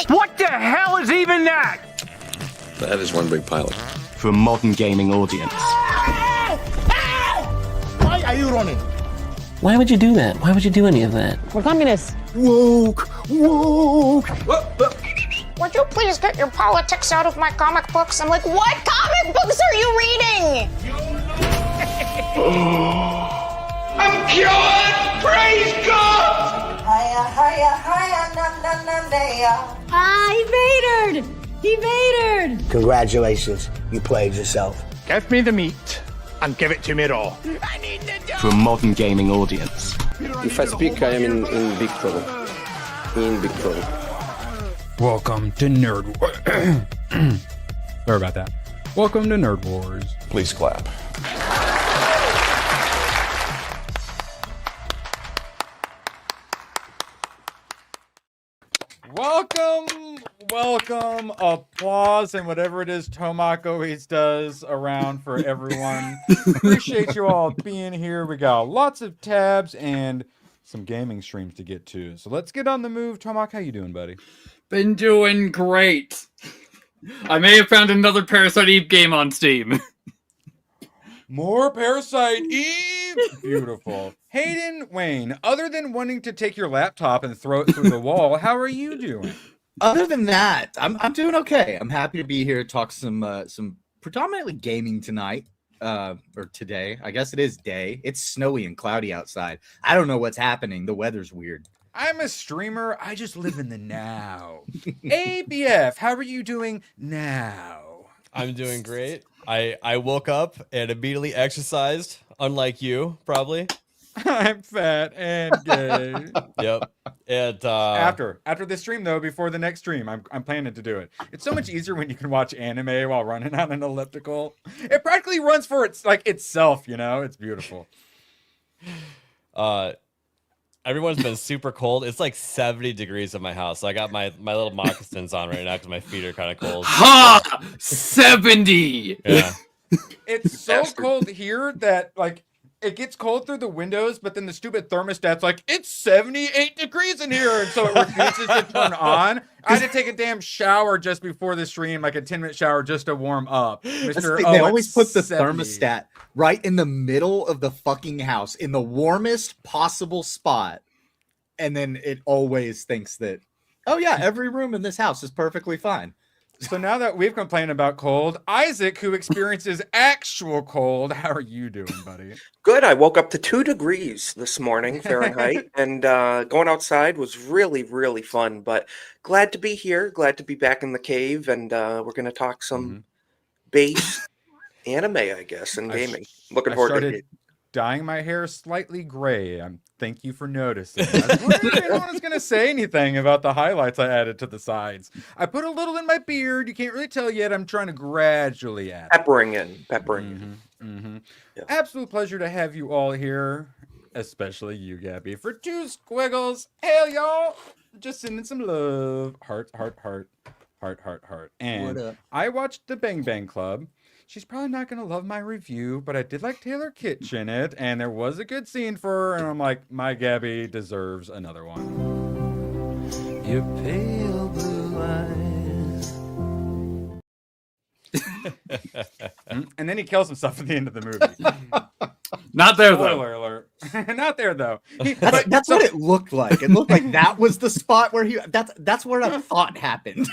What the hell is even that? That is one big pilot. For a modern gaming audience. Why are you running? Why would you do that? Why would you do any of that? We're communists. Woke. Would you please get your politics out of my comic books? I'm like, what comic books are you reading? I'm cured! Praise God! He murdered! He murdered! Congratulations, you played yourself. Give me the meat and give it to me raw. For a modern gaming audience. If I speak, I am in big trouble. In big trouble. Welcome to Nerd Wars. Sorry about that. Welcome to Nerd Wars. Please clap. Welcome, applause, and whatever it is Tomac always does around for everyone. Appreciate you all being here. We got lots of tabs and some gaming streams to get to. So let's get on the move. Tomac, how you doing, buddy? Been doing great. I may have found another Parasite Eve game on Steam. More Parasite Eve! Beautiful. Hayden, Wayne, other than wanting to take your laptop and throw it through the wall, how are you doing? Other than that, I'm doing okay. I'm happy to be here to talk some predominantly gaming tonight. Or today. I guess it is day. It's snowy and cloudy outside. I don't know what's happening. The weather's weird. I'm a streamer. I just live in the now. ABF, how are you doing now? I'm doing great. I woke up and immediately exercised, unlike you, probably. I'm fat and gay. Yep. And after this stream though, before the next stream, I'm planning to do it. It's so much easier when you can watch anime while running on an elliptical. It practically runs for itself, you know? It's beautiful. Everyone's been super cold. It's like 70 degrees in my house. So I got my little moccasins on right now because my feet are kind of cold. Ha! 70! Yeah. It's so cold here that it gets cold through the windows, but then the stupid thermostat's like, it's 78 degrees in here, and so it refuses to turn on. I had to take a damn shower just before the stream, like a 10-minute shower just to warm up. They always put the thermostat right in the middle of the fucking house, in the warmest possible spot, and then it always thinks that, oh yeah, every room in this house is perfectly fine. So now that we've complained about cold, Isaac, who experiences actual cold, how are you doing, buddy? Good. I woke up to 2 degrees this morning, Fahrenheit, and going outside was really, really fun. But glad to be here. Glad to be back in the cave, and we're going to talk some base anime, I guess, and gaming. Looking forward to it. Dyeing my hair slightly gray. Thank you for noticing. I was wondering if anyone was going to say anything about the highlights I added to the sides. I put a little in my beard. You can't really tell yet. I'm trying to gradually add peppering in. Yeah. Absolute pleasure to have you all here, especially you, Gabby, for 2 squiggles. Hell, y'all. Just sending some love. Heart. And I watched the Bang Bang Club. She's probably not going to love my review, but I did like Taylor Kitsch in it, and there was a good scene for her, and I'm like, my Gabby deserves another one. Your pale blue eyes. And then he kills himself at the end of the movie. Not there, though. Spoiler alert. Not there, though. That's what it looked like. It looked like that was the spot where that's where I thought happened.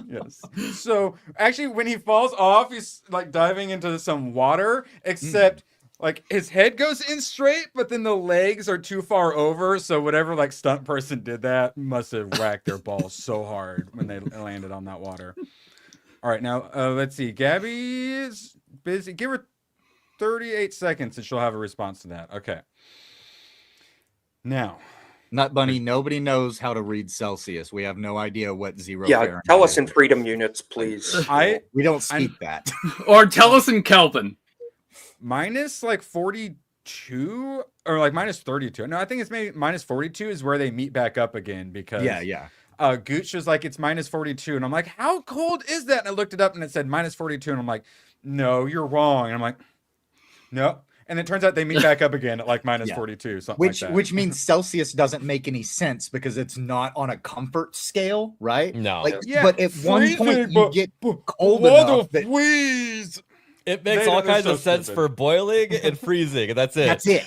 Yes. So actually, when he falls off, he's like diving into some water, except like his head goes in straight, but then the legs are too far over. So whatever like stunt person did that must have whacked their balls so hard when they landed on that water. All right, now let's see. Gabby is busy. Give her 38 seconds and she'll have a response to that. Okay. Now. Nut Bunny, nobody knows how to read Celsius. We have no idea what zero. Yeah, tell us in freedom units, please. We don't speak that. Or tell us in Kelvin. Minus like 42 or like minus 32. No, I think it's maybe minus 42 is where they meet back up again because Gooch was like, it's minus 42. And I'm like, how cold is that? And I looked it up and it said minus 42. And I'm like, no, you're wrong. And I'm like, no. And it turns out they meet back up again at like minus Yeah. 42, something Which like that. which means Celsius doesn't make any sense because it's not on a comfort scale, right? No. Like, Yeah, but at one freezing, point you but- get but cold what enough the that freeze? It makes They- all they're kinds so of sense stupid. for boiling and freezing, and that's it. that's it.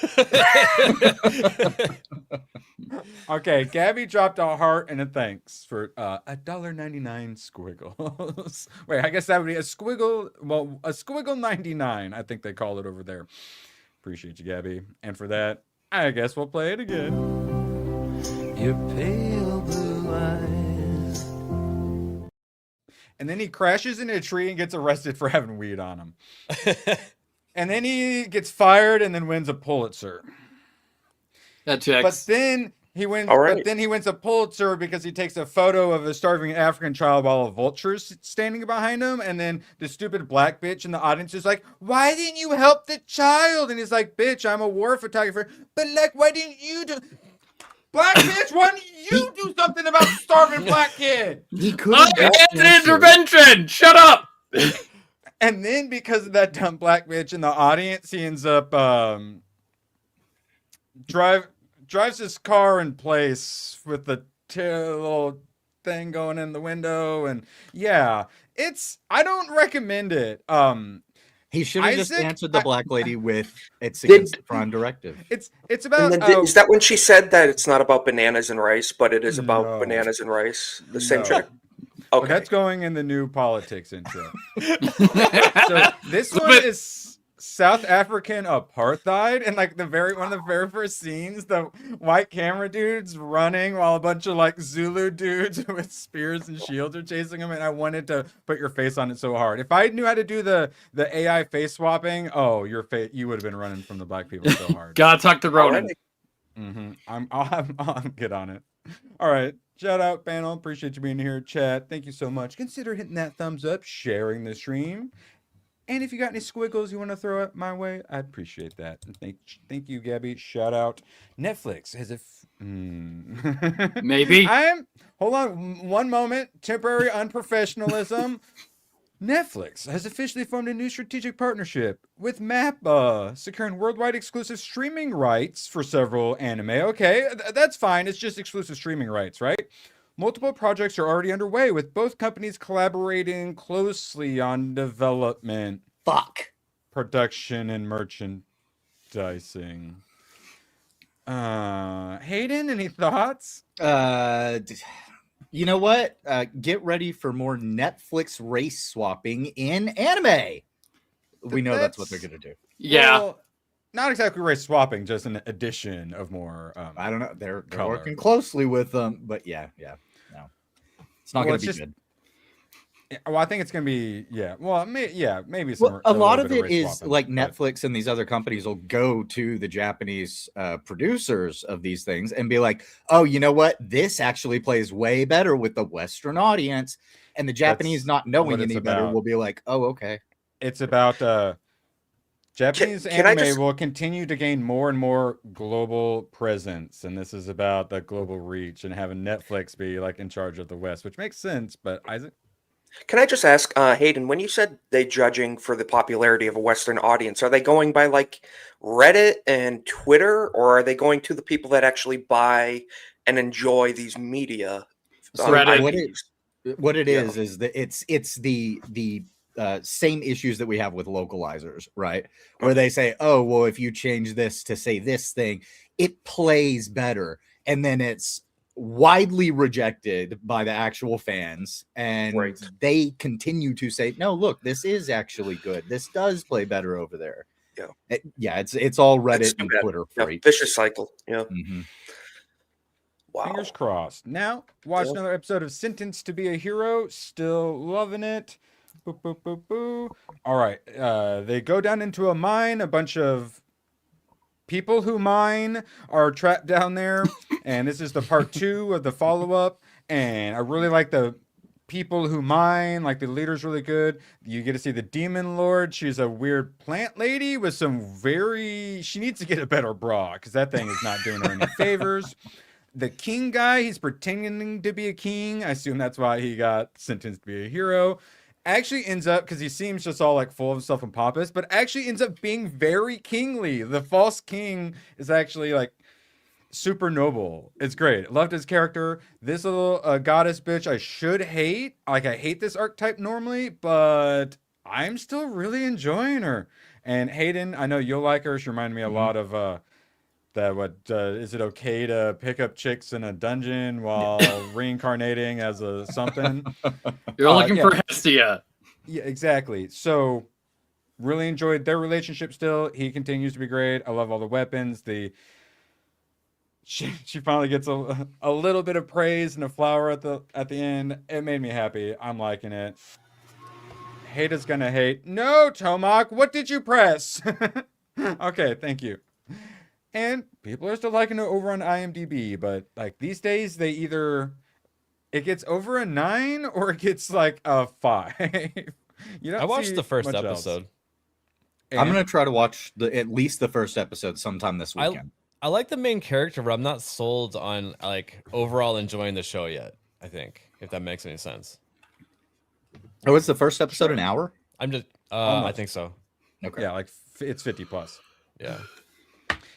Okay, Gabby dropped a heart and a thanks for $1.99 squiggles. Wait, I guess that would be a squiggle. Well, a squiggle 99, I think they call it over there. Appreciate you, Gabby. And for that, I guess we'll play it again. Your pale blue eyes. And then he crashes into a tree and gets arrested for having weed on him. And then he gets fired and then wins a Pulitzer. That checks. But then he wins. All right. But then he wins a Pulitzer because he takes a photo of a starving African child while a vulture's standing behind him, and then the stupid black bitch in the audience is like, "Why didn't you help the child?" And he's like, "Bitch, I'm a war photographer." But like, why didn't you do? Black bitch, why didn't you do something about the starving black kid? He could I get an intervention! Shut up! And then because of that dumb black bitch in the audience, he ends up drives his car in place with the little thing going in the window, and yeah, I don't recommend it. He should have just Isaac, answered the black lady with "It's against the Prime Directive." It's And about then, is that when she said that it's not about bananas and rice, but it is about No. bananas and rice? The same No. chick? Well, Okay. that's going in the new politics intro. So this one is South African apartheid, and like one of the very first scenes, the white camera dude's running while a bunch of like Zulu dudes with spears and shields are chasing him, and I wanted to put your face on it so hard. If I knew how to do the AI face swapping, you would have been running from the black people so hard. Gotta talk to Ronan. I'll get on it. All right. Shout out, panel. Appreciate you being here. Chat. Thank you so much. Consider hitting that thumbs up, sharing the stream. And if you got any squiggles you want to throw at my way, I'd appreciate that. And thank you, Gabby. Shout out. Netflix has Maybe. Hold on one moment. Temporary unprofessionalism. Netflix has officially formed a new strategic partnership with Mappa, securing worldwide exclusive streaming rights for several anime. Okay, that's fine. It's just exclusive streaming rights, right? Multiple projects are already underway, with both companies collaborating closely on development, production, and merchandising. Hayden, any thoughts? You know what? Get ready for more Netflix race swapping in anime. We know that's what they're gonna do. Yeah. Well, not exactly race swapping, just an addition of more. I don't know. They're color. working closely with them, but yeah, no, it's not gonna be just good. Well, I think it's gonna be Well, maybe some. Well, a lot of bit it race is swapping, like but- Netflix and these other companies will go to the Japanese producers of these things and be like, "Oh, you know what? This actually plays way better with the Western audience." And the Japanese, That's not knowing what it's any better, about. will be like, "Oh, okay." It's about Japanese Can I anime just- will continue to gain more and more global presence, and this is about the global reach and having Netflix be like in charge of the West, which makes sense. But Isaac, Can I just ask, Hayden, when you said they judging for the popularity of a Western audience, are they going by like Reddit and Twitter, or are they going to the people that actually buy and enjoy these media? So Reddit. what it Yeah. is that it's the same issues that we have with localizers, right? Where they say, "Oh, well, if you change this to say this thing, it plays better," and then it's widely rejected by the actual fans, and Right. they continue to say, "No, look, this is actually good. This does play better over there." Yeah. It's all Reddit That's and too bad. Twitter Yeah, free. vicious cycle. Yeah. Mhm. Wow. fingers crossed. Now, watch Yeah. another episode of Sentenced to Be a Hero. Still loving it. Boo, boo, boo, boo. All right, they go down into a mine. A bunch of people who mine are trapped down there, and this is the part 2 of the follow-up. And I really like the people who mine, like the leader's really good. You get to see the demon lord. She's a weird plant lady with some she needs to get a better bra, because that thing is not doing her any favors. The king guy, he's pretending to be a king. I assume that's why he got sentenced to be a hero. actually ends up, because he seems just all like full of himself and pompous, but actually ends up being very kingly. The false king is actually like super noble. It's great. Loved his character. This little goddess bitch I should hate. Like, I hate this archetype normally, but I'm still really enjoying her. And Hayden, I know you'll like her. She reminded me a lot of is it okay to pick up chicks in a dungeon while reincarnating as a something? You're looking for Hestia. Yeah, exactly. So really enjoyed their relationship still. He continues to be great. I love all the weapons. She finally gets a little bit of praise and a flower at the end. It made me happy. I'm liking it. Hate is gonna hate. No, Tomac, what did you press? Okay, thank you. And people are still liking it over on IMDb, but like these days they either it gets over a 9 or it gets like a 5. You don't I watched see the first much else. episode. I'm gonna try to watch at least the first episode sometime this weekend. I like the main character, but I'm not sold on like overall enjoying the show yet. I think, if that makes any sense. Oh, it's the first episode an hour? I'm just I think so. Okay. Yeah, like it's 50 plus. Yeah.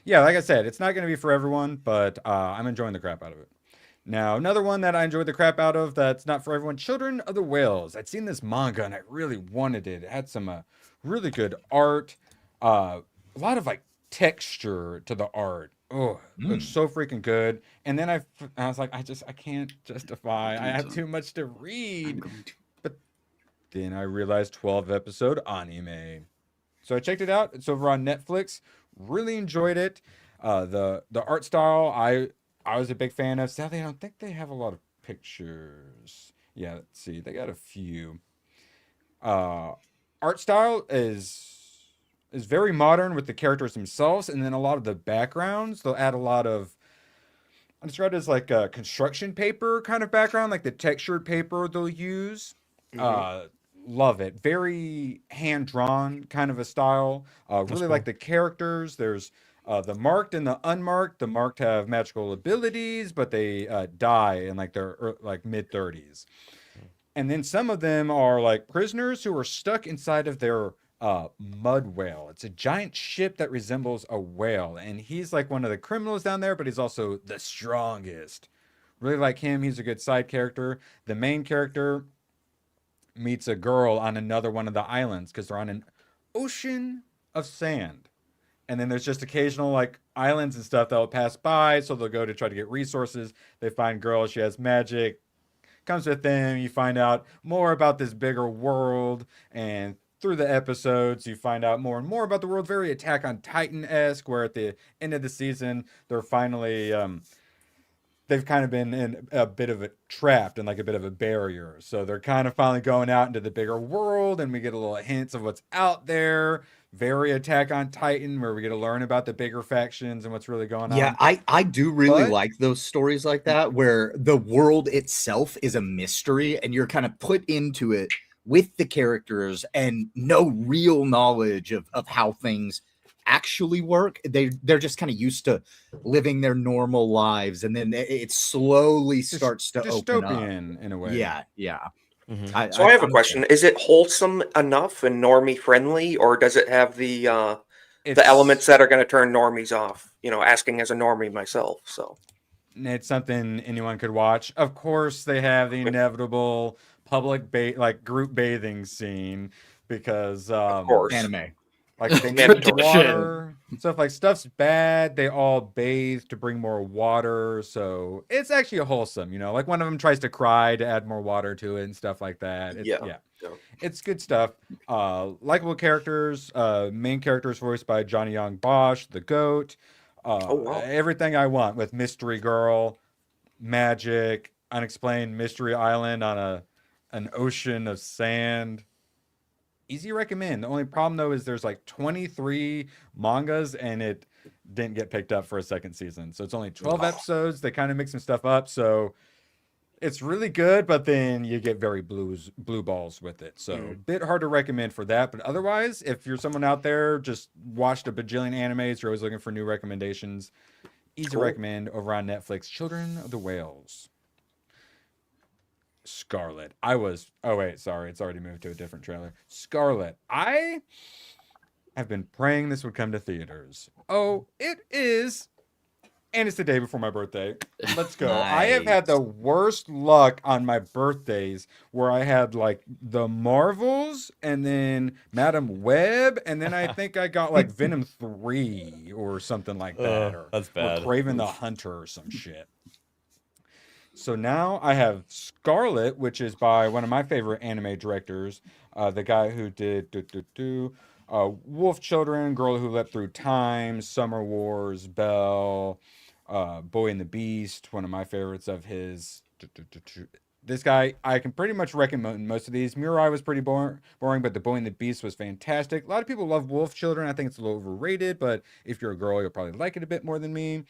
Yeah, like I said, it's not going to be for everyone, but I'm enjoying the crap out of it. Now, another one that I enjoyed the crap out of that's not for everyone, Children of the Whales. I'd seen this manga and I really wanted it. It had some really good art, a lot of like texture to the art. Oh, it looks so freaking good. And then I was like, I can't justify. I have too much to read. But then I realized 12 episode anime. So I checked it out. It's over on Netflix. Really enjoyed it. The art style I was a big fan of. Sadly, I don't think they have a lot of pictures. Yeah, let's see. They got a few. Art style is very modern with the characters themselves, and then a lot of the backgrounds. They'll add a lot of. I described it as like a construction paper kind of background, like the textured paper they'll use. Love it. Very hand-drawn kind of a style. Really like the characters. There's the marked and the unmarked. The marked have magical abilities, but they die in like their like mid-30s. And then some of them are like prisoners who are stuck inside of their mud whale. It's a giant ship that resembles a whale. And he's like one of the criminals down there, but he's also the strongest. Really like him. He's a good side character. The main character meets a girl on another one of the islands because they're on an ocean of sand. And then there's just occasional like islands and stuff that will pass by. So they'll go to try to get resources. They find girl, she has magic, comes with them. You find out more about this bigger world. And through the episodes, you find out more and more about the world. Very Attack on Titan-esque, where at the end of the season, they're finally they've kind of been in a bit of a trapped and like a bit of a barrier. So they're kind of finally going out into the bigger world, and we get a little hints of what's out there. Very Attack on Titan, where we get to learn about the bigger factions and what's really going on. Yeah, I do really like those stories like that, where the world itself is a mystery and you're kind of put into it with the characters and no real knowledge of how things actually work. They're just kind of used to living their normal lives, and then it slowly starts to open up in a way. Yeah. Mm-hmm. So I have a question: is it wholesome enough and normie friendly, or does it have the elements that are going to turn normies off? You know, asking as a normie myself. So it's something anyone could watch. Of course, they have the inevitable public group bathing scene because of course anime. Like they need water, stuff like stuff's bad. They all bathe to bring more water, so it's actually wholesome. You know, like one of them tries to cry to add more water to it and stuff like that. It's good stuff. Likable characters. Main characters voiced by Johnny Young Bosch, the goat. Everything I want with Mystery Girl, magic, unexplained mystery island on an ocean of sand. Easy recommend. The only problem though is there's like 23 mangas and it didn't get picked up for a second season. So it's only 12 episodes. They kind of mix some stuff up. So it's really good, but then you get very blue balls with it. So a bit hard to recommend for that. But otherwise, if you're someone out there just watched a bajillion animes, you're always looking for new recommendations, easy recommend over on Netflix, Children of the Whales. Scarlet. Oh wait, sorry, it's already moved to a different trailer. Scarlet. I have been praying this would come to theaters. Oh, it is. And it's the day before my birthday. Let's go. I have had the worst luck on my birthdays where I had like the Marvels and then Madam Web. And then I think I got like Venom 3 or something like that. Or, that's bad. Or Kraven the Hunter or some shit. So now I have Scarlet, which is by one of my favorite anime directors. The guy who did Wolf Children, Girl Who Leapt Through Time, Summer Wars, Belle, Boy and the Beast, one of my favorites of his. This guy, I can pretty much recommend most of these. Mirai was pretty boring, but The Boy and the Beast was fantastic. A lot of people love Wolf Children. I think it's a little overrated, but if you're a girl, you'll probably like it a bit more than me.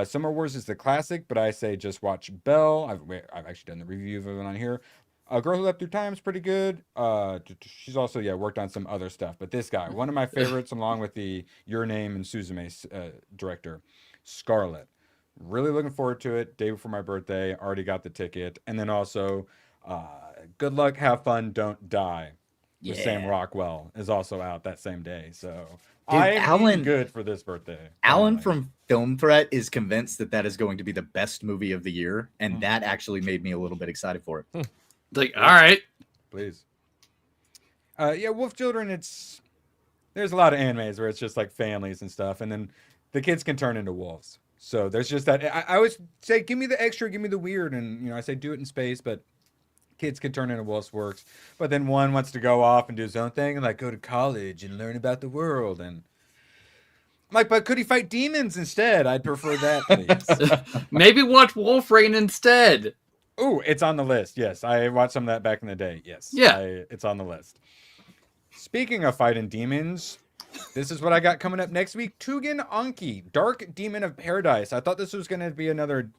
Summer Wars is the classic, but I say just watch Belle. I've actually done the review of it on here. Girl Who Leapt Through Time is pretty good. She's also worked on some other stuff. But this guy, one of my favorites, along with the Your Name and Suzume director, Scarlet. Really looking forward to it. Day before my birthday, already got the ticket. And then also, Good Luck, Have Fun, Don't Die with Sam Rockwell is also out that same day. So Dude, I'm good for this birthday. Alan from Film Threat is convinced that is going to be the best movie of the year, and that actually made me a little bit excited for it. Like, all right, please. Wolf Children. There's a lot of animes where it's just like families and stuff, and then the kids can turn into wolves. So there's just that. I always say, give me the extra, give me the weird, and I say do it in space, but kids can turn into wolves works. But then one wants to go off and do his own thing and like go to college and learn about the world. And I'm like, but could he fight demons instead? I'd prefer that, please. Maybe watch Wolf Rain instead. Oh, it's on the list. Yes, I watched some of that back in the day. Yes, it's on the list. Speaking of fighting demons, this is what I got coming up next week. Tugen Anki, Dark Demon of Paradise. I thought this was going to be another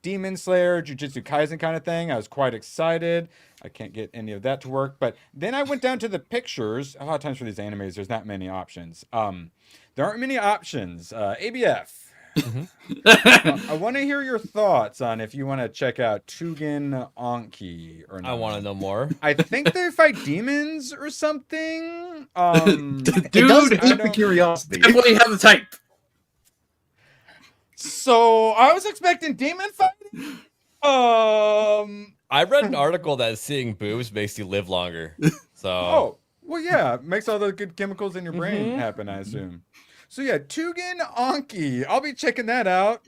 Demon Slayer, Jujutsu Kaisen kind of thing. I was quite excited. I can't get any of that to work. But then I went down to the pictures. A lot of times for these animes, there's not many options. There aren't many options. ABF. I want to hear your thoughts on if you want to check out Tugen Anki or not. I want to know more. I think they fight demons or something. Dude, it does pique the curiosity. Definitely have the type. So I was expecting demon fighting. I read an article that seeing boobs makes you live longer. So. Oh, well, yeah, makes all the good chemicals in your brain happen, I assume. So yeah, Tugen Anki. I'll be checking that out.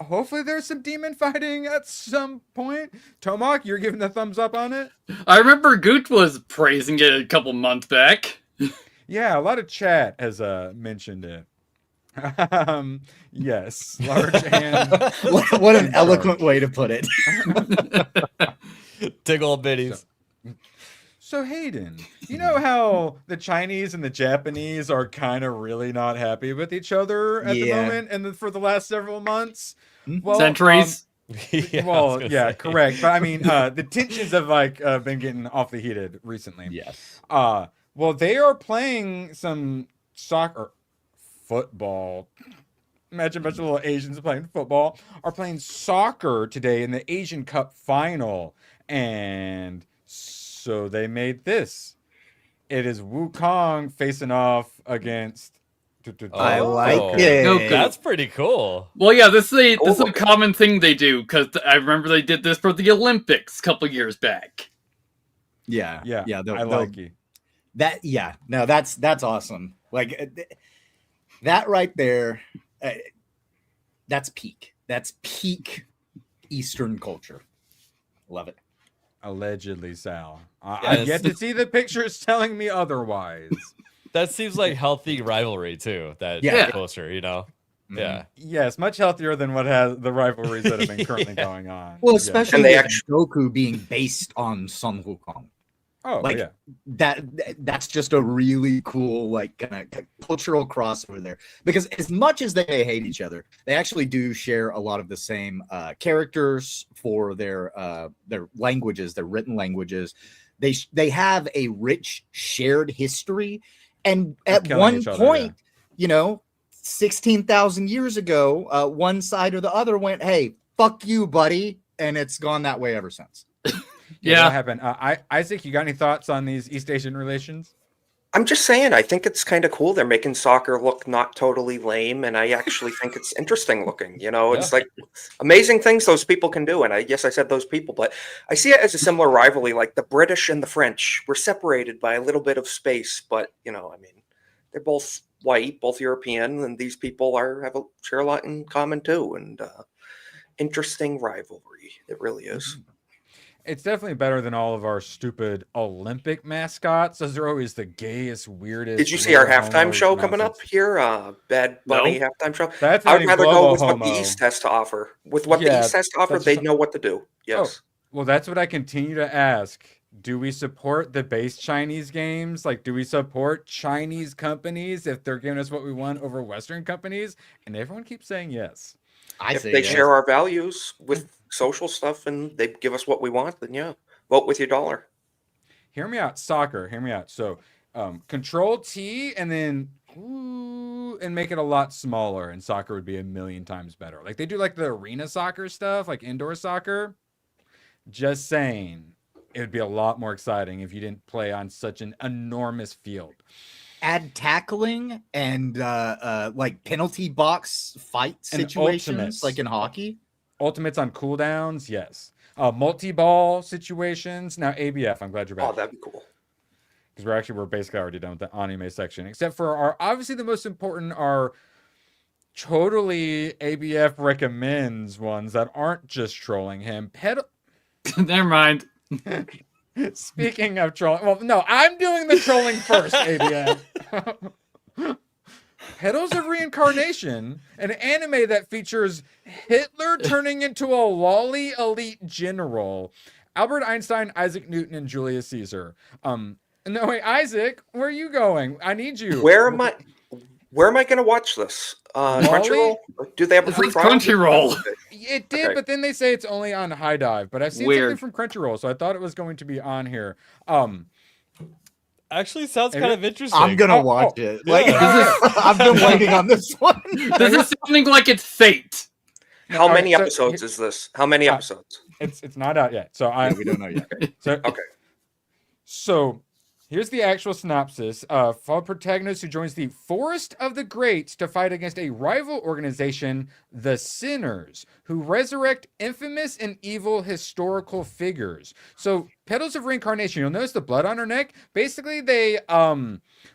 Hopefully there's some demon fighting at some point. Tomak, you're giving the thumbs up on it? I remember Goot was praising it a couple months back. Yeah, a lot of chat has mentioned it. Yes, large hand. What an eloquent way to put it. Tickle bitties. So Hayden, you know how the Chinese and the Japanese are kind of really not happy with each other at the moment and for the last sevevel months? Well, centuries. Correct. But I mean, the tensions have been getting awfully heated recently. Yes. Well, they are playing some football. Imagine a bunch of little Asians playing football. Are playing soccer today in the Asian Cup final, and so they made this. It is Wukong facing off against. I like it. No, that's pretty cool. Well, yeah, this is a common thing they do because I remember they did this for the Olympics a couple years back. Yeah. I like it. That's awesome. Like that right there. That's peak. That's peak Eastern culture. Love it. Allegedly, Sal. I've yet to see the pictures telling me otherwise. That seems like healthy rivalry too. Closer, Yeah. Yes, much healthier than what has the rivalries that have been currently going on. Well, especially Goku being based on Sun Wukong. Oh, yeah. That's just a really cool kind of cultural crossover there. Because as much as they hate each other, they actually do share a lot of the same characters for their languages, their written languages. They have a rich shared history, and at one point, 16,000 years ago, one side or the other went, "Hey, fuck you, buddy," and it's gone that way ever since. Yeah. What happened? Isaac, you got any thoughts on these East Asian relations? I'm just saying, I think it's kind of cool. They're making soccer look not totally lame, and I actually think it's interesting looking. You know, it's like amazing things those people can do. And I said those people, but I see it as a similar rivalry, like the British and the French. We're separated by a little bit of space, but I mean, they're both white, both European, and these people share a lot in common too. And interesting rivalry, it really is. It's definitely better than all of our stupid Olympic mascots. Those are always the gayest, weirdest. Did you see our halftime show coming up here? Bad Bunny halftime show. That's I would rather go with what homo. the East has to offer. With what the East has to offer, they know what to do. Yes. Well, that's what I continue to ask. Do we support the base Chinese games? Like, do we support Chinese companies if they're giving us what we want over Western companies? And everyone keeps saying yes. If they share our values with social stuff and they give us what we want, then yeah, vote with your dollar. Hear me out. Soccer. Hear me out. So, Control T and then and make it a lot smaller, and soccer would be a million times better. Like they do, like the arena soccer stuff, like indoor soccer. Just saying, it would be a lot more exciting if you didn't play on such an enormous field. Add tackling and like penalty box fight situations, like in hockey. Ultimates on cooldowns, yes. Multi-ball situations. Now ABF, I'm glad you're back. Oh, that'd be cool. Because we're basically already done with the anime section, except for our obviously the most important are totally ABF recommends ones that aren't just trolling him. Never mind. Speaking of trolling, well, no, I'm doing the trolling first, ABF. Petals of Reincarnation, an anime that features Hitler turning into a lolly elite general, Albert Einstein, Isaac Newton, and Julius Caesar. No, wait, Isaac, where are you going? I need you. Where am I going to watch this? Crunchyroll? Do they have a free trial? Crunchyroll. It did, Okay. but then they say it's only on High Dive. But I've seen something from Crunchyroll, so I thought it was going to be on here. Actually, sounds kind of interesting. I'm gonna watch it. Like I've been waiting on this one. This is sounding like it's fate. How many episodes is this? How many episodes? It's not out yet, so we don't know yet. Okay. So here's the actual synopsis. Follow protagonist who joins the Forest of the Greats to fight against a rival organization, the Sinners, who resurrect infamous and evil historical figures. So Petals of Reincarnation, you'll notice the blood on her neck. Basically, they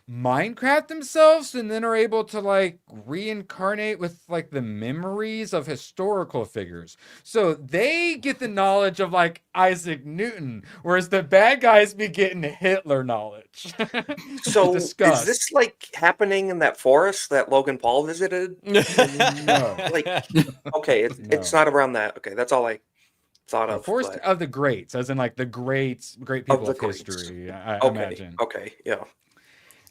Minecraft themselves and then are able to like reincarnate with like the memories of historical figures. So they get the knowledge of like Isaac Newton, whereas the bad guys be getting Hitler knowledge. So Discuss. is this like happening in that forest that Logan Paul visited? No. Like, okay, it's not around that. Okay, that's all I thought of. Forest but- of the Greats, as in like the great people the of greats. history, I Okay, imagine. okay, yeah.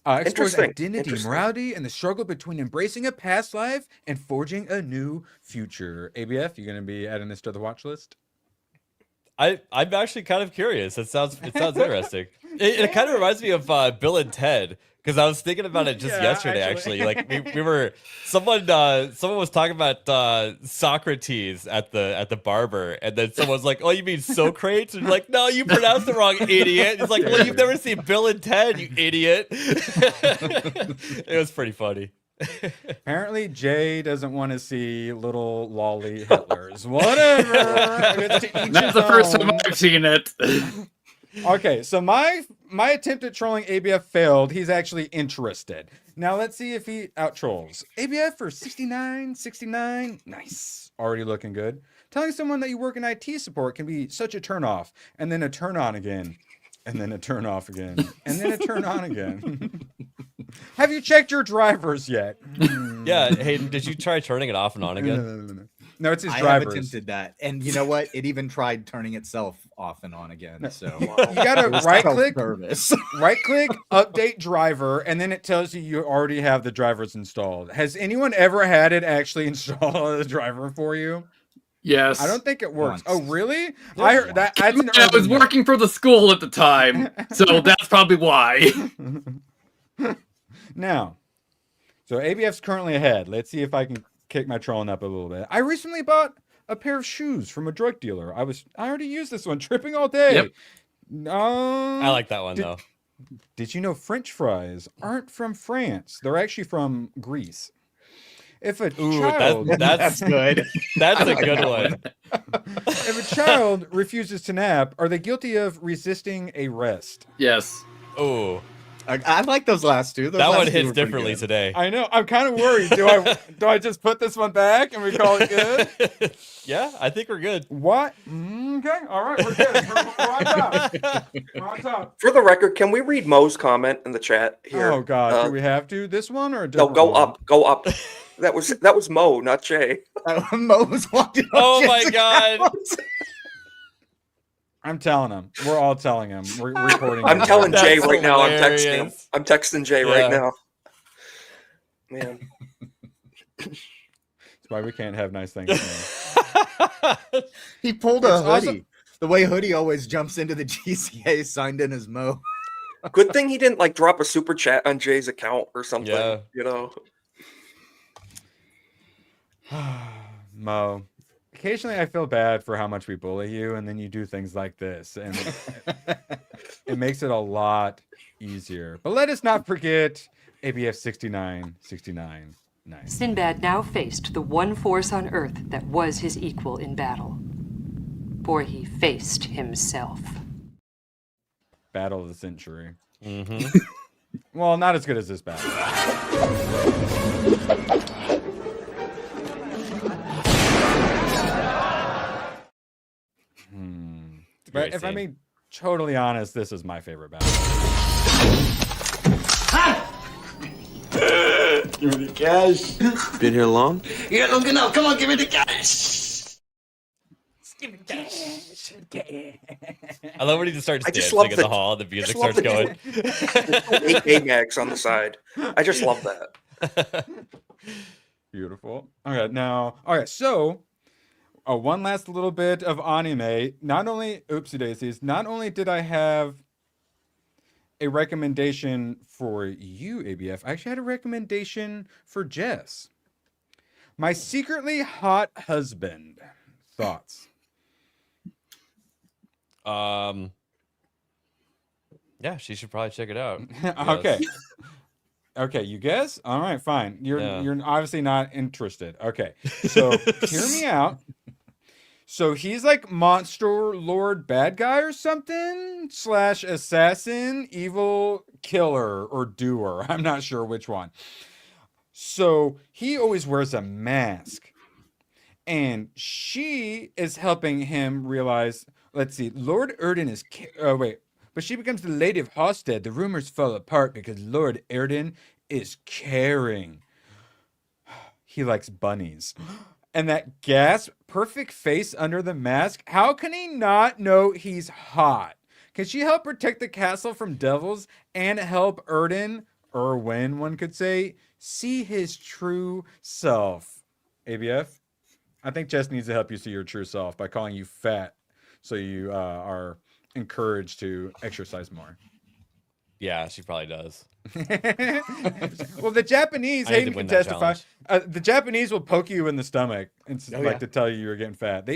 Explores Interesting, identity, interesting. morality, and the struggle between embracing a past life and forging a new future. ABF, you going to be adding this to the watch list? I'm actually kind of curious. It sounds interesting. It kind of reminds me of Bill and Ted, because I was thinking about it just yesterday. Actually, like we were someone was talking about Socrates at the barber, and then someone's like, "Oh, you mean Socrates?" And you're like, "No, you pronounced it wrong, idiot." It's like, "Well, you've never seen Bill and Ted, you idiot." It was pretty funny. Apparently, Jay doesn't want to see little lolly Hitlers. Whatever. That's the first time I've seen it. Okay, so my attempt at trolling ABF failed. He's actually interested. Now let's see if he out trolls. ABF for 69. Nice. Already looking good. Telling someone that you work in IT support can be such a turn off, and then a turn on again, and then a turn off again, and then a turn on again. Have you checked your drivers yet? Yeah, Hayden, did you try turning it off and on again? No, it's his I drivers. have attempted that, and you know what? It even tried turning itself off and on again. So You gotta right click, service. update driver, and then it tells you already have the drivers installed. Has anyone ever had it actually install the driver for you? Yes. I don't think it works. Once. Oh, really? I heard that. I was working for the school at the time, so that's probably why. Now, so ABF's currently ahead. Let's see if I can kick my trolling up a little bit. I recently bought A pair of shoes from a drug dealer. I already used this one. Tripping all day. Yep. I like that one though. Did you know French fries aren't from France? They're actually from Greece. If a child, that's good. That's a good one. if a child refuses to nap, are they guilty of resisting arrest? Yes. Oh, I like those last two. Those that last one two hits were pretty differently good. today. I know. I'm kind of worried. Do I just put this one back and we call it good? Yeah, I think we're good. What? Okay. All right. We're good. We're on top. We're on top. For the record, can we read Mo's comment in the chat here? Oh God. Do we have to this one or a No, different go one? up. Go up. That was Mo, not Jay. Mo was walking up Oh my Jay's God. account. I'm telling him. We're all telling him. We're recording. I'm it. telling That's Jay right now. I'm texting him. hilarious. I'm texting Jay Yeah. right now. Man. That's why we can't have nice things. He pulled a It's hoodie. also- The way Hoodie always jumps into the GCA signed in as Mo. Good thing he didn't like drop a super chat on Jay's account or something. Yeah. You know. Mo, occasionally I feel bad for how much we bully you, and then you do things like this, and it makes it a lot easier. But let us not forget ABF 6969. Nice. Sinbad now faced the one force on Earth that was his equal in battle. For he faced himself. Battle of the century. Mm-hmm. Well, not as good as this battle. But if I'm being totally honest, this is my favorite battle. Give me the cash. Been here long? Yeah, long enough. Come on, give me the cash. Give me cash. I love when he just starts I just dancing love in the- the hall and the music just love starts going. the 8 mags on the side. I just love that. Beautiful. Okay, now, all right, so one last little bit of anime. Not only, oopsie daisies, not only did I have a recommendation for you, ABF, I actually had a recommendation for Jess. My Secretly Hot Husband. Thoughts? Yeah, she should probably check it out. Okay. Okay, you guess? All right, fine. You're obviously not interested. Okay. So hear me out. So he's like monster lord bad guy or something / assassin, evil killer or doer. I'm not sure which one. So he always wears a mask. And she is helping him realize, let's see, Lord Erden is but she becomes the Lady of Hosted. The rumors fall apart because Lord Erden is caring. He likes bunnies. And that gasp, perfect face under the mask. How can he not know he's hot? Can she help protect the castle from devils and help Erden, Erwin, one could say, see his true self? ABF? I think Jess needs to help you see your true self by calling you fat so you are encouraged to exercise more. Yeah, she probably does. Well, the Japanese, I need to Hayden win can that testify. challenge. The Japanese will poke you in the stomach and yeah. to tell you you're getting fat.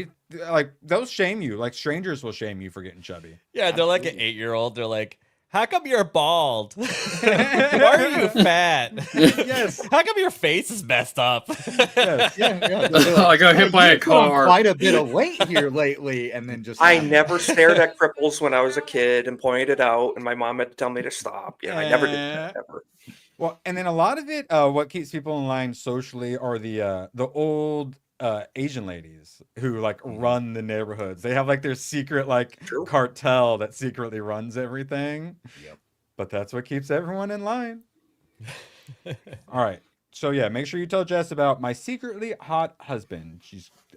They'll shame you. Like strangers will shame you for getting chubby. Yeah, they're like an 8-year-old. They're like, how come you're bald? Why are you fat? Yes. How come your face is messed up? Yes. Yeah. I got hit by a You put on car. quite a bit of weight here lately, and then just I never stared at cripples when I was a kid and pointed it out, and my mom had to tell me to stop. Yeah, I never did that ever. Well, and then a lot of it, what keeps people in line socially are the old Asian ladies who like run the neighborhoods. They have like their secret True. cartel that secretly runs everything. Yep. But that's what keeps everyone in line. All right. So yeah, make sure you tell Jess about my secretly hot husband.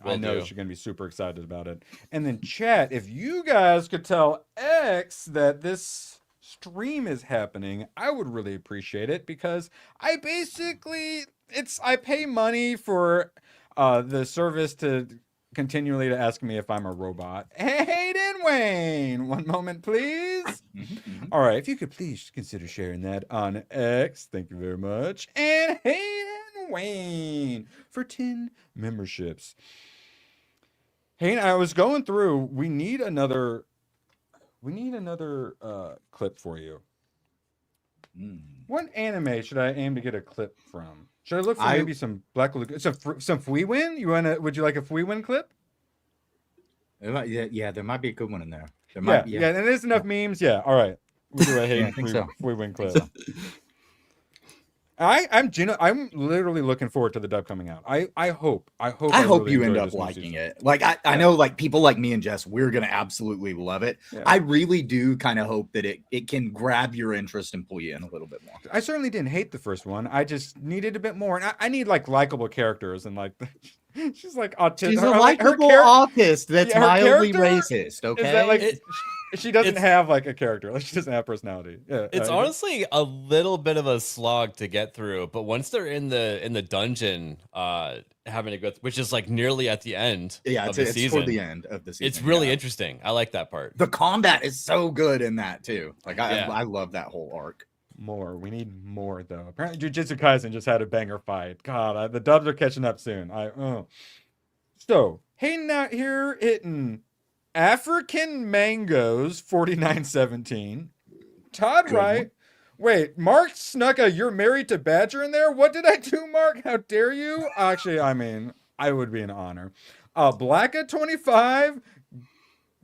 I Will know do. she's gonna be super excited about it. And then chat, if you guys could tell X that this stream is happening, I would really appreciate it because I pay money for the service to continually to ask me if I'm a robot. Hayden Wayne, one moment, please. All right, if you could please consider sharing that on X. Thank you very much. And Hayden Wayne for 10 memberships. Hey, I was going through. We need another clip for you. What anime should I aim to get a clip from? Should I look for maybe some Black Lagoon, some Fuiwin? Would you like a Fuiwin clip? Yeah, there might be a good one in there. And there's enough memes. Yeah, all right. We'll do a I think so. Fuiwin clip. I'm literally looking forward to the dub coming out. I hope really you end enjoy up this new liking season. it. Like I know like people like me and Jess, we're gonna absolutely love it. Yeah. I really do kind of hope that it can grab your interest and pull you in a little bit more. I certainly didn't hate the first one. I just needed a bit more, and I need like likable characters and like she's like autistic. She's a likable autist that's mildly racist. Okay, is that like she doesn't have like a character, like she doesn't have personality. Yeah, it's honestly a little bit of a slog to get through, but once they're in the dungeon, having to go, which is like nearly at the end. Yeah, of the it's season, for the end of the season. It's really interesting. I like that part. The combat is so good in that too. Like I love that whole arc. We need more though. Apparently, Jujutsu Kaisen just had a banger fight. God, the dubs are catching up soon. So Hayden out here hitting African Mangoes 4917. Todd Wright. Wait, Mark snuck a "you're married to Badger" in there? What did I do, Mark? How dare you? Actually, I mean, I would be an honor. Blacka 25.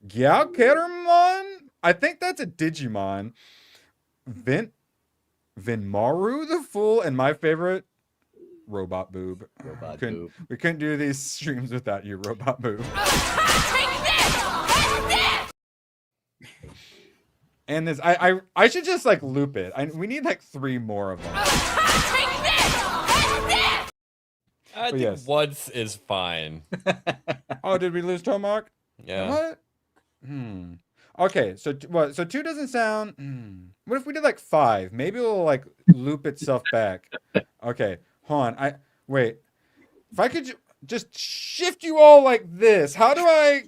Gyalkermon? I think that's a Digimon. Vinmaru the Fool, and my favorite, Robot Boob. We couldn't do these streams without you, Robot Boob. And this, I should just like loop it. We need like 3 more of them. I think once is fine. Oh, did we lose Tomark? Yeah. What? Okay, so what? So 2 doesn't sound. What if we did like 5? Maybe it'll like loop itself back. Okay, hold on. Wait. If I could just shift you all like this, how do I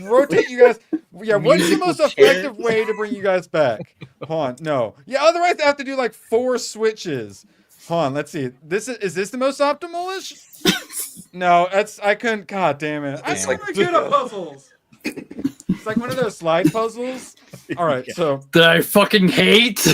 rotate you guys? Yeah, what's the most effective way to bring you guys back? Hold on. No. Yeah, otherwise I have to do like 4 switches. Hold on, let's see. Is this the most optimal-ish? No, I couldn't. God damn it. I'm so good at puzzles. It's like one of those slide puzzles. All right, so that I fucking hate.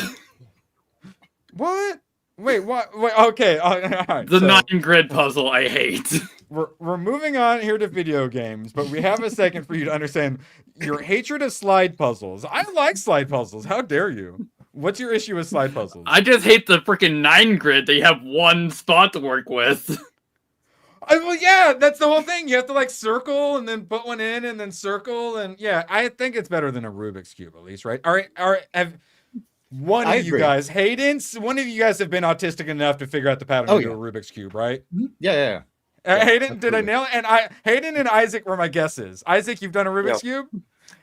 What? Wait, what? Wait, okay. All right, the 9-grid puzzle I hate. We're moving on here to video games, but we have a second for you to understand your hatred of slide puzzles. I like slide puzzles. How dare you? What's your issue with slide puzzles? I just hate the freaking 9-grid. They have one spot to work with. Well, yeah, that's the whole thing. You have to like circle and then put one in and then circle. And yeah, I think it's better than a Rubik's Cube, at least, right? All right. Have one of you guys, Hayden, one of you guys have been autistic enough to figure out the pattern to do a Rubik's Cube, right? Yeah. Hayden, did I nail it? And Hayden and Isaac were my guesses. Isaac, you've done a Rubik's Cube?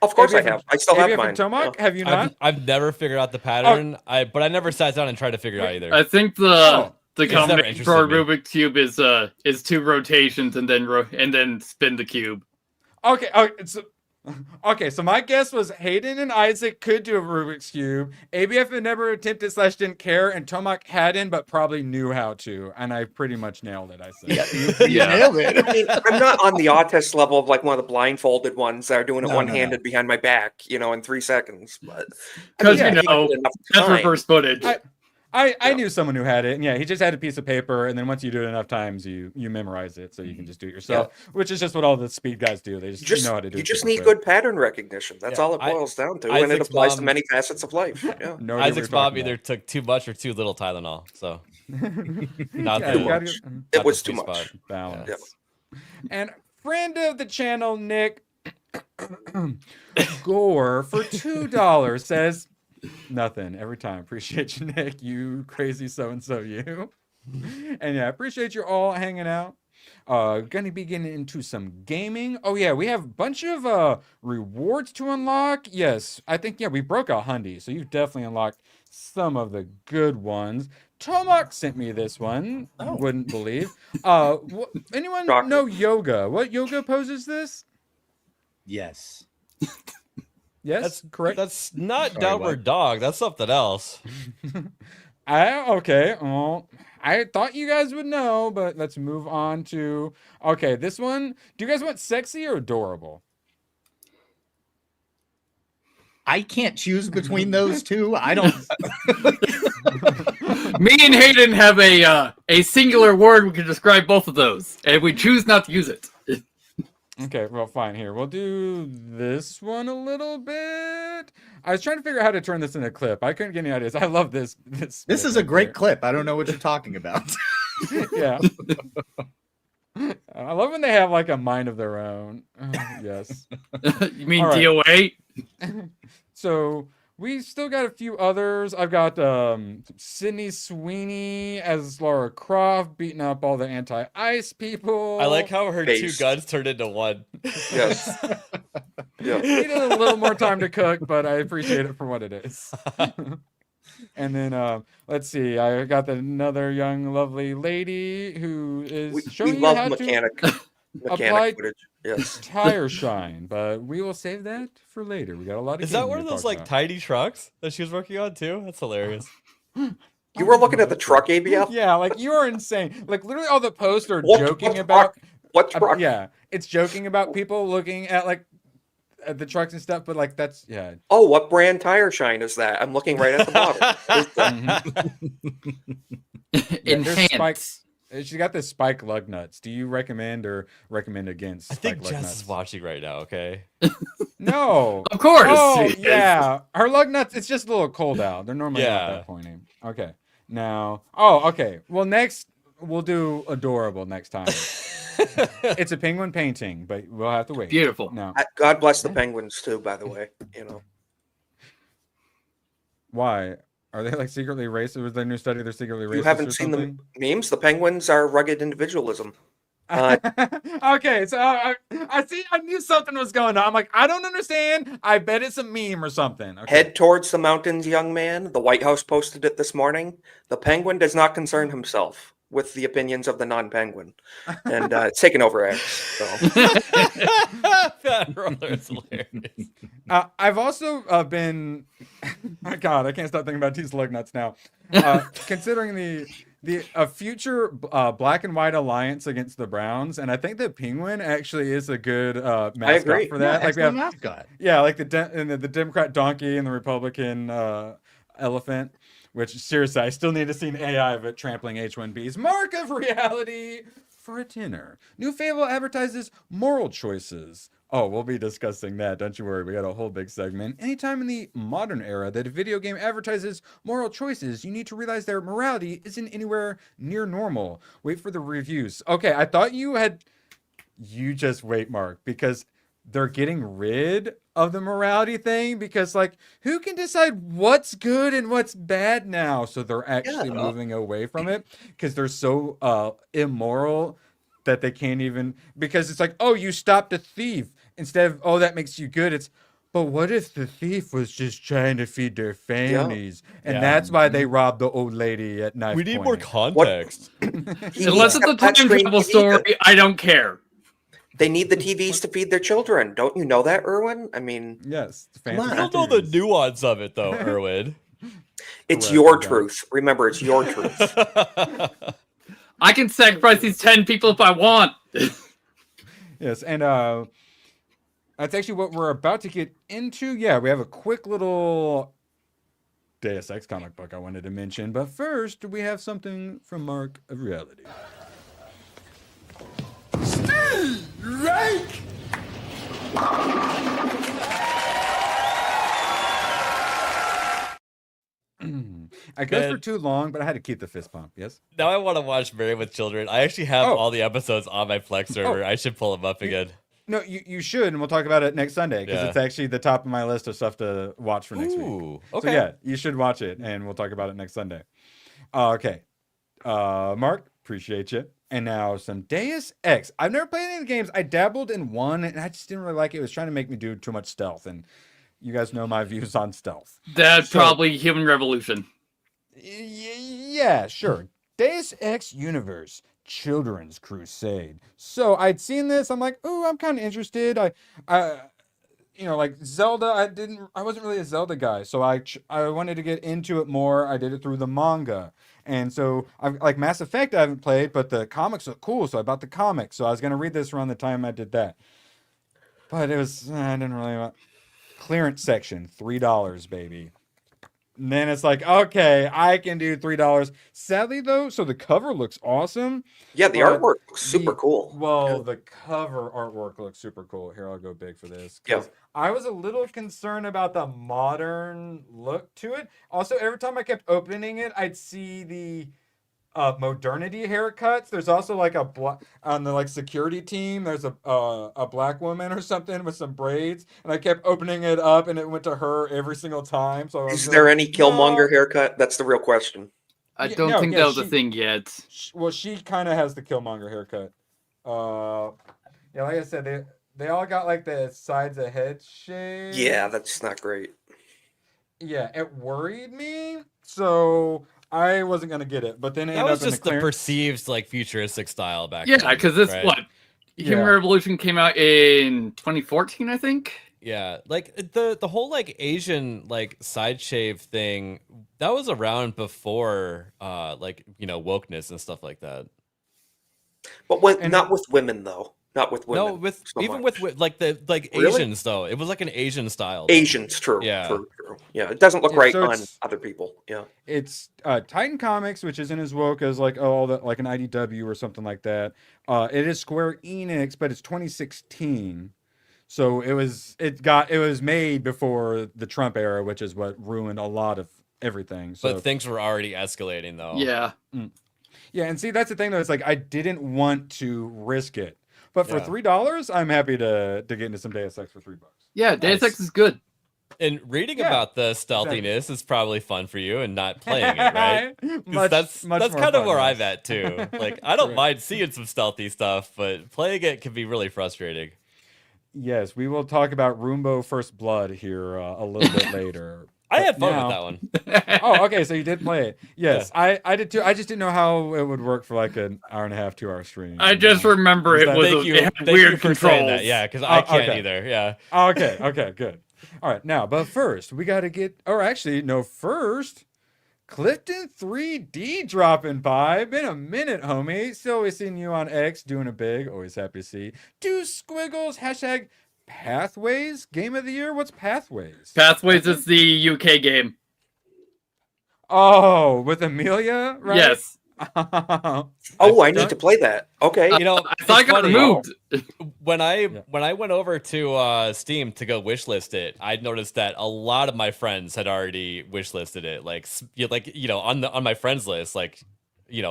Of course I have. I still have mine. Tomak, have you not? I've never figured out the pattern. But I never sat down and tried to figure it out either. I think the combination for a Rubik's Cube is 2 rotations and then spin the cube. Okay, so my guess was Hayden and Isaac could do a Rubik's Cube. ABF had never attempted / didn't care, and Tomak hadn't, but probably knew how to. And I pretty much nailed it, I said. You nailed it. I mean, I'm not on the autist level of like one of the blindfolded ones that are doing it one-handed behind my back, in 3 seconds. But because that's reverse footage. I knew someone who had it, and he just had a piece of paper, and then once you do it enough times, you memorize it, so you can just do it yourself, which is just what all the speed guys do. They just know how to do it. You just need good pattern recognition. That's all it boils down to, and it applies to many facets of life. Yeah. Isaac's mom either took too much or too little Tylenol, so it was too much. Balance. Yeah. And friend of the channel, Nick Gore, for $2 says, nothing every time. Appreciate you, Nick. You crazy so-and-so you. And appreciate you all hanging out. Gonna be getting into some gaming. Oh yeah, we have a bunch of rewards to unlock. Yes, I think we broke a hundy, so you've definitely unlocked some of the good ones. Tomak sent me this one. Wouldn't believe. Anyone know yoga? What yoga pose is this? Yes. Yes, that's correct. That's not downward dog. That's something else. Okay. Well, I thought you guys would know, but let's move on to. Okay, this one. Do you guys want sexy or adorable? I can't choose between those two. I don't. Me and Hayden have a singular word we can describe both of those, and we choose not to use it. Okay, well, fine. Here, we'll do this one a little bit. I was trying to figure out how to turn this into a clip. I couldn't get any ideas. I love this. This is a great clip. I don't know what you're talking about. Yeah. I love when they have like a mind of their own. Yes. You mean DOA? So we still got a few others. I've got Sydney Sweeney as Lara Croft beating up all the anti-ice people. I like how her two guns turned into one. Yes. Yeah. Needed a little more time to cook, but I appreciate it for what it is. And then let's see. I got another young, lovely lady who is showing you how mechanic apply footage. Yes. tire shine, but we will save that for later. We got a lot of. Is that one of those like tiny trucks that she was working on too? That's hilarious. You were looking at the truck, ABL? Yeah, like you are insane. Like literally, all the posts are joking about what truck? Yeah, it's joking about people looking at like at the trucks and stuff, but like that's Oh, what brand tire shine is that? I'm looking right at the bottom. Enhanced. She got the spike lug nuts. Do you recommend or recommend against? I think spike lug Jess nuts? is watching right now. Okay. No, of course. Oh yeah, her lug nuts. It's just a little cold out. They're normally not Yeah. that pointy. Okay. Now. Oh, okay. Well, next we'll do adorable next time. It's a penguin painting, but we'll have to wait. Beautiful. No. God bless the penguins too. By the way, you know. Why? Are they like secretly racist? Was their new study they're secretly racist? You haven't or seen something? the memes? The penguins are rugged individualism. Okay, so I see. I knew something was going on. I'm like, I don't understand. I bet it's a meme or something. Okay. Head towards the mountains, young man. The White House posted it this morning. The penguin does not concern himself with the opinions of the non-penguin, and it's taken over X. So. That roller is hilarious. I've also been. My God, I can't stop thinking about these lug nuts now. Considering the future black and white alliance against the Browns, and I think the penguin actually is a good mascot for that. Yeah, like we have mascot. Yeah, like the Democrat donkey and the Republican elephant. Which seriously, I still need to see an AI of it trampling H1Bs. Mark of reality for a dinner. New Fable advertises moral choices. Oh, we'll be discussing that. Don't you worry. We got a whole big segment. Anytime in the modern era that a video game advertises moral choices, you need to realize their morality isn't anywhere near normal. Wait for the reviews. Okay, I thought you had. You just wait, Mark, because they're getting rid of the morality thing because like who can decide what's good and what's bad now? So they're actually moving away from it because they're so immoral that they can't even, because it's like, oh, you stopped a thief instead of, oh, that makes you good. It's, but what if the thief was just trying to feed their families? And that's why they robbed the old lady at knife We need point. more context. Unless it's a time travel story, I don't care. They need the TVs to feed their children. Don't you know that, Erwin? I mean, yes. I don't know the nuance of it though, Erwin. It's your truth. Remember, it's your truth. I can sacrifice these 10 people if I want. Yes, and that's actually what we're about to get into. Yeah, we have a quick little Deus Ex comic book I wanted to mention, but first we have something from Mark of Reality. Rank! I go for too long, but I had to keep the fist pump. Yes. Now I want to watch Married with Children. I actually have all the episodes on my Plex server. I should pull them up again. No, you should, and we'll talk about it next Sunday because it's actually the top of my list of stuff to watch for next week. Okay. So yeah, you should watch it, and we'll talk about it next Sunday. Okay. Mark, appreciate you. And now some Deus Ex. I've never played any of the games. I dabbled in one, and I just didn't really like it. It was trying to make me do too much stealth, and you guys know my views on stealth. That's probably Human Revolution. Yeah, sure. Deus Ex Universe, Children's Crusade. So I'd seen this. I'm like, ooh, I'm kind of interested. I like Zelda. I wasn't really a Zelda guy, so I wanted to get into it more. I did it through the manga, And so, like Mass Effect, I haven't played, but the comics look cool, so I bought the comics. So I was gonna read this around the time I did that, but it was I didn't really want clearance section, $3, baby. And then it's like, okay, I can do $3. Sadly, though, so the cover looks awesome. Yeah, the but artwork looks super cool. Well, the cover artwork looks super cool. Here, I'll go big for this. Yeah. I was a little concerned about the modern look to it. Also, every time I kept opening it, I'd see the modernity haircuts. There's also like on the like security team. There's a black woman or something with some braids, and I kept opening it up, and it went to her every single time. So is there any Killmonger haircut? That's the real question. I don't think that was a thing yet. Well, she kind of has the Killmonger haircut. Yeah, like I said, they all got like the sides of head shape. Yeah, that's not great. Yeah, it worried me, so I wasn't gonna get it. But then it that was just the perceived like futuristic style back then. Yeah, because this right? what Human Revolution came out in 2014, I think. Yeah, like the whole like Asian like side shave thing that was around before like wokeness and stuff like that. But not with women though. Not with women. No, with so even much. with like the Really? Asians though. It was like an Asian style. Though. Asians, true. Yeah. True. Yeah, it doesn't look right so on it's- other people. Yeah. It's Titan Comics, which isn't as woke as like all that like an IDW or something like that. It is Square Enix, but it's 2016. So it was made before the Trump era, which is what ruined a lot of everything. So But things were already escalating though. Yeah. yeah, and see that's the thing though. It's like I didn't want to risk it, but for Yeah. $3, I'm happy to get into some Deus Ex for $3. Yeah, Deus Ex is good. And reading Yeah, about the stealthiness is probably fun for you and not playing it, right? 'Cause that's much more kind of fun, where yes. I'm at too. Like I don't Right. mind seeing some stealthy stuff, but playing it can be really frustrating. Yes, we will talk about Roombo First Blood here a little bit later. I had But fun now- with that one. Oh, okay, so you did play it. Yes, I did too. I just didn't know how it would work for like an hour and a half, 2 hour stream. I just remember it was Thank you, it had thank you weird for saying controls. that. Yeah, because I can't okay. either. Yeah. Okay, good. All right, now, but first, we got to get, or actually, no, first, Clifton 3D dropping by. Been a minute, homie. Still always seeing you on X doing a big. Always happy to see. Two squiggles, hashtag Pathways, game of the year. What's Pathways? Pathways is the UK game. Oh, with Amelia, right? Yes. Oh, I need to play that. Okay. You know, I thought I got funny. removed. When I went over to Steam to go wishlist it, I noticed that a lot of my friends had already wishlisted it. On my friends list, like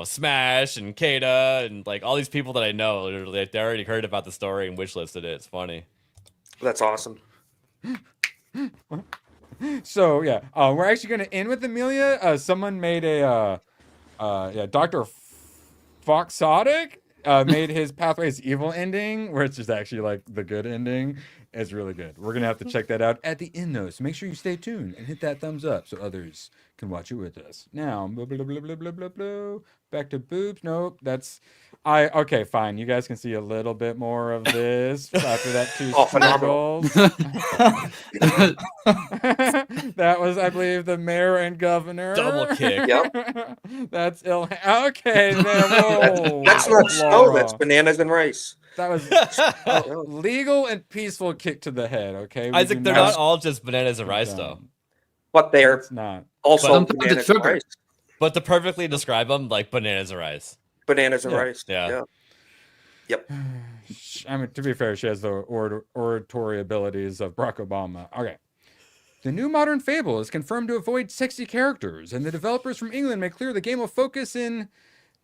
Smash and Kata and like all these people that I know, they already heard about the story and wishlisted it. It's funny. That's awesome. So yeah, we're actually going to end with Amelia. Someone made a Dr. Foxotic made his Pathways evil ending, which is actually like the good ending. It's really good. We're gonna have to check that out at the end though. So make sure you stay tuned and hit that thumbs up so others can watch it with us. Now, blah, blah, blah, blah, blah, blah, blah. Back to boobs. Nope, that's okay, fine. You guys can see a little bit more of this after that two phenomenal. squiggles. That was, I believe, the mayor and governor. Double kick. Yep. That's ill. Okay, there. Whoa. That's not snow. Laura. That's bananas and rice. That was a legal and peaceful kick to the head. Okay, We Isaac, do they're not all just bananas and rice though. But they're It's not. also Sometimes bananas it's and sugar. rice. But to perfectly describe them, like bananas and rice. Bananas and Yeah. rice. Yeah. Yep. I mean, to be fair, she has the oratory abilities of Barack Obama. Okay. The new modern Fable is confirmed to avoid sexy characters, and the developers from England make clear the game will focus in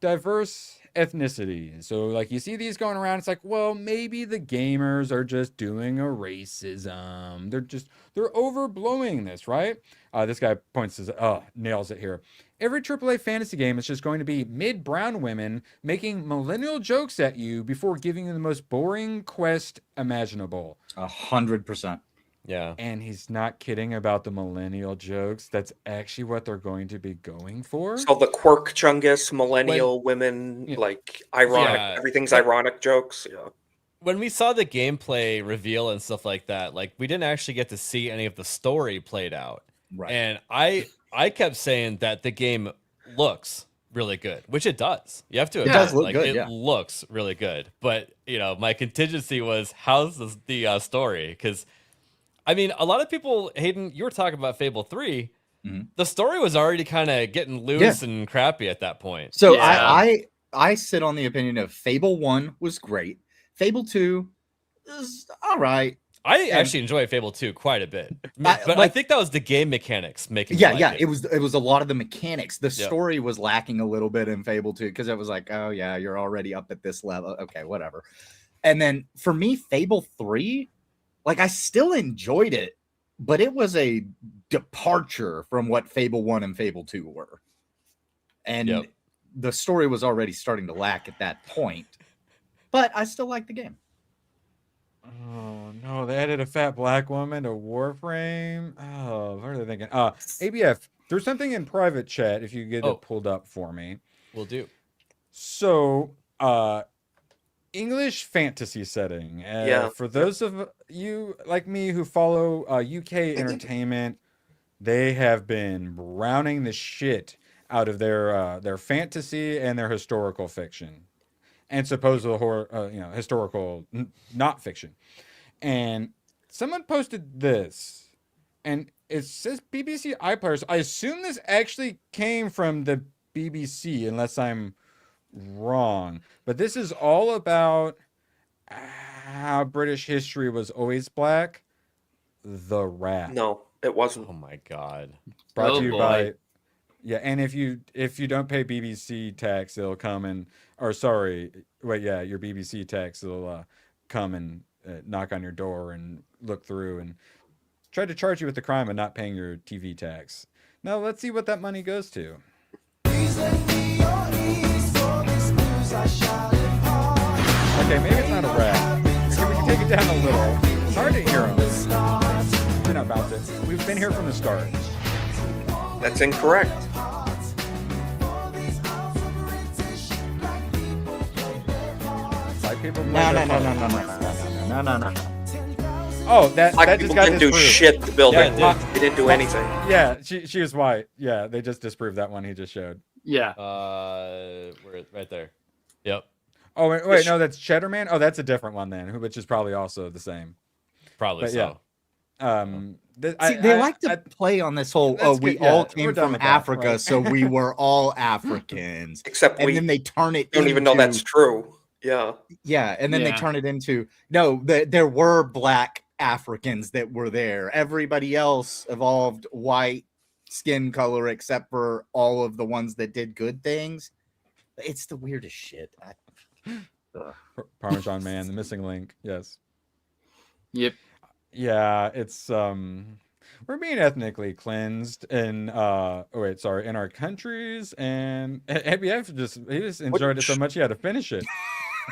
diverse ethnicity. So, like, you see these going around, it's like, well, maybe the gamers are just doing a racism. They're overblowing this, right? This guy nails it here. Every AAA fantasy game is just going to be mid-brown women making millennial jokes at you before giving you the most boring quest imaginable. 100%. Yeah. And he's not kidding about the millennial jokes. That's actually what they're going to be going for. So the quirk chungus, millennial women, like ironic, Yeah. everything's ironic jokes. Yeah. When we saw the gameplay reveal and stuff like that, like we didn't actually get to see any of the story played out. Right. And I kept saying that the game looks really good, which it does. You have to It admit, does look like, good, it yeah. looks really good. But my contingency was, how's the story? Because I mean, a lot of people, Hayden, you were talking about Fable 3. The story was already kind of getting loose and crappy at that point. So I sit on the opinion of Fable 1 was great. Fable 2 is all right. I actually enjoy Fable 2 quite a bit, but I like- think that was the game mechanics making. It was a lot of the mechanics. The story was lacking a little bit in Fable 2 because it was like, oh yeah, you're already up at this level. Okay, whatever. And then for me, Fable 3, like I still enjoyed it, but it was a departure from what Fable 1 and Fable 2 were. And the story was already starting to lack at that point. But I still like the game. Oh no, they added a fat black woman to Warframe. Oh, what are they thinking? ABF, there's something in private chat if you get it pulled up for me. Will do. So, English fantasy setting. For those of you like me who follow UK entertainment, they have been browning the shit out of their fantasy and their historical fiction. And supposed historical, not fiction. And someone posted this, and it says BBC iPlayers. I assume this actually came from the BBC, unless I'm wrong. But this is all about how British history was always black. The Rat. No, it wasn't. Oh my god. Brought to you by. Yeah, and if you don't pay BBC tax, it'll come and your BBC tax will come and knock on your door and look through and try to charge you with the crime of not paying your TV tax. Now let's see what that money goes to. Okay, maybe it's not a rat. Can we take it down a little? It's hard to hear them. We're not about it. We've been here from the start. That's incorrect. White people. No. Oh, that Black just people got didn't do disproved. shit to build it. Yeah, They didn't do anything. Yeah, she was white. Yeah, they just disproved that one he just showed. Yeah. We're right there. Yep. Oh wait, no, that's Cheddar Man. Oh, that's a different one then, which is probably also the same. Probably But so. They like to play on this whole, we all came from Africa, right? so we were all Africans. Except and then they turn it don't even know into- that's true. Yeah. Yeah, and then they Yeah. turn it into, no, there were black Africans that were there. Everybody else evolved white skin color except for all of the ones that did good things. It's the weirdest shit. Parmesan Man, the missing link. Yes. Yep. Yeah, it's we're being ethnically cleansed in in our countries, and ABF he just enjoyed it so much he had to finish it.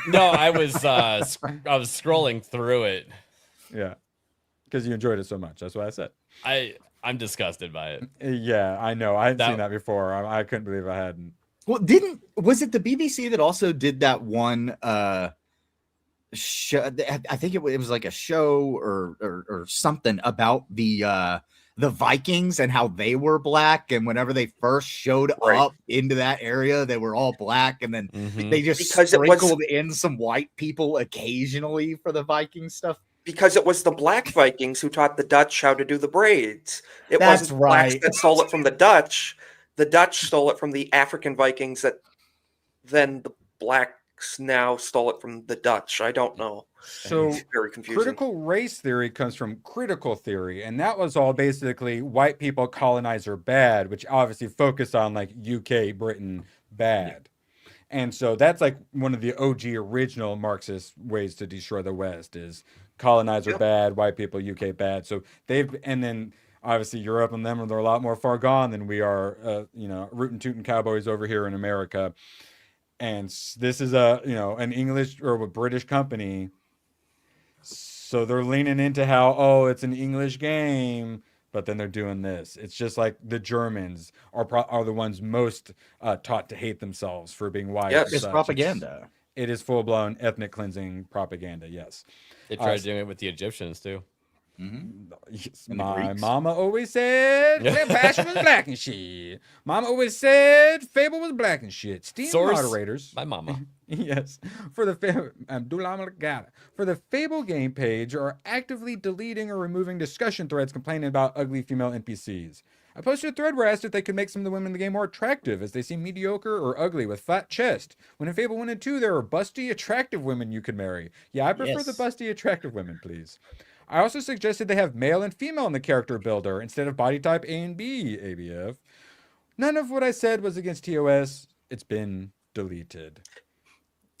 No, I was scrolling through it. Yeah, because you enjoyed it so much. That's what I said. I'm disgusted by it. Yeah, I know. I hadn't seen that before. I couldn't believe I hadn't. Well, was it the BBC that also did that one show? I think it was like a show or something about the Vikings and how they were black, and whenever they first showed up into that area, they were all black, and then they just sprinkled in some white people occasionally for the Viking stuff. Because it was the black Vikings who taught the Dutch how to do the braids. It That's wasn't the blacks right. that stole it from the Dutch. The Dutch stole it from the African Vikings that then the blacks now stole it from the Dutch. I don't know. So It's very confusing. critical race theory comes from critical theory, and that was all basically white people colonizer bad, which obviously focused on like UK, Britain bad. And so that's like one of the OG original Marxist ways to destroy the West is colonizer bad, white people UK bad. So and then obviously Europe and them they're a lot more far gone than we are, rootin' tootin' cowboys over here in America. And this is an English or a British company. So they're leaning into how, it's an English game, but then they're doing this. It's just like the Germans are the ones most taught to hate themselves for being white. Yes, it's propaganda. It is full-blown ethnic cleansing propaganda, yes. They tried doing it with the Egyptians, too. Yes, my mama always said Cleopatra was black and shit. Mama always said Fable was black and shit. Steam Source, moderators. my mama. Yes. For the Fable game page are actively deleting or removing discussion threads complaining about ugly female NPCs. I posted a thread where I asked if they could make some of the women in the game more attractive, as they seem mediocre or ugly with flat chest. When in Fable 1 and 2, there were busty, attractive women you could marry. Yeah, I prefer the busty, attractive women, please. I also suggested they have male and female in the character builder instead of body type A and B, ABF. None of what I said was against TOS. It's been deleted.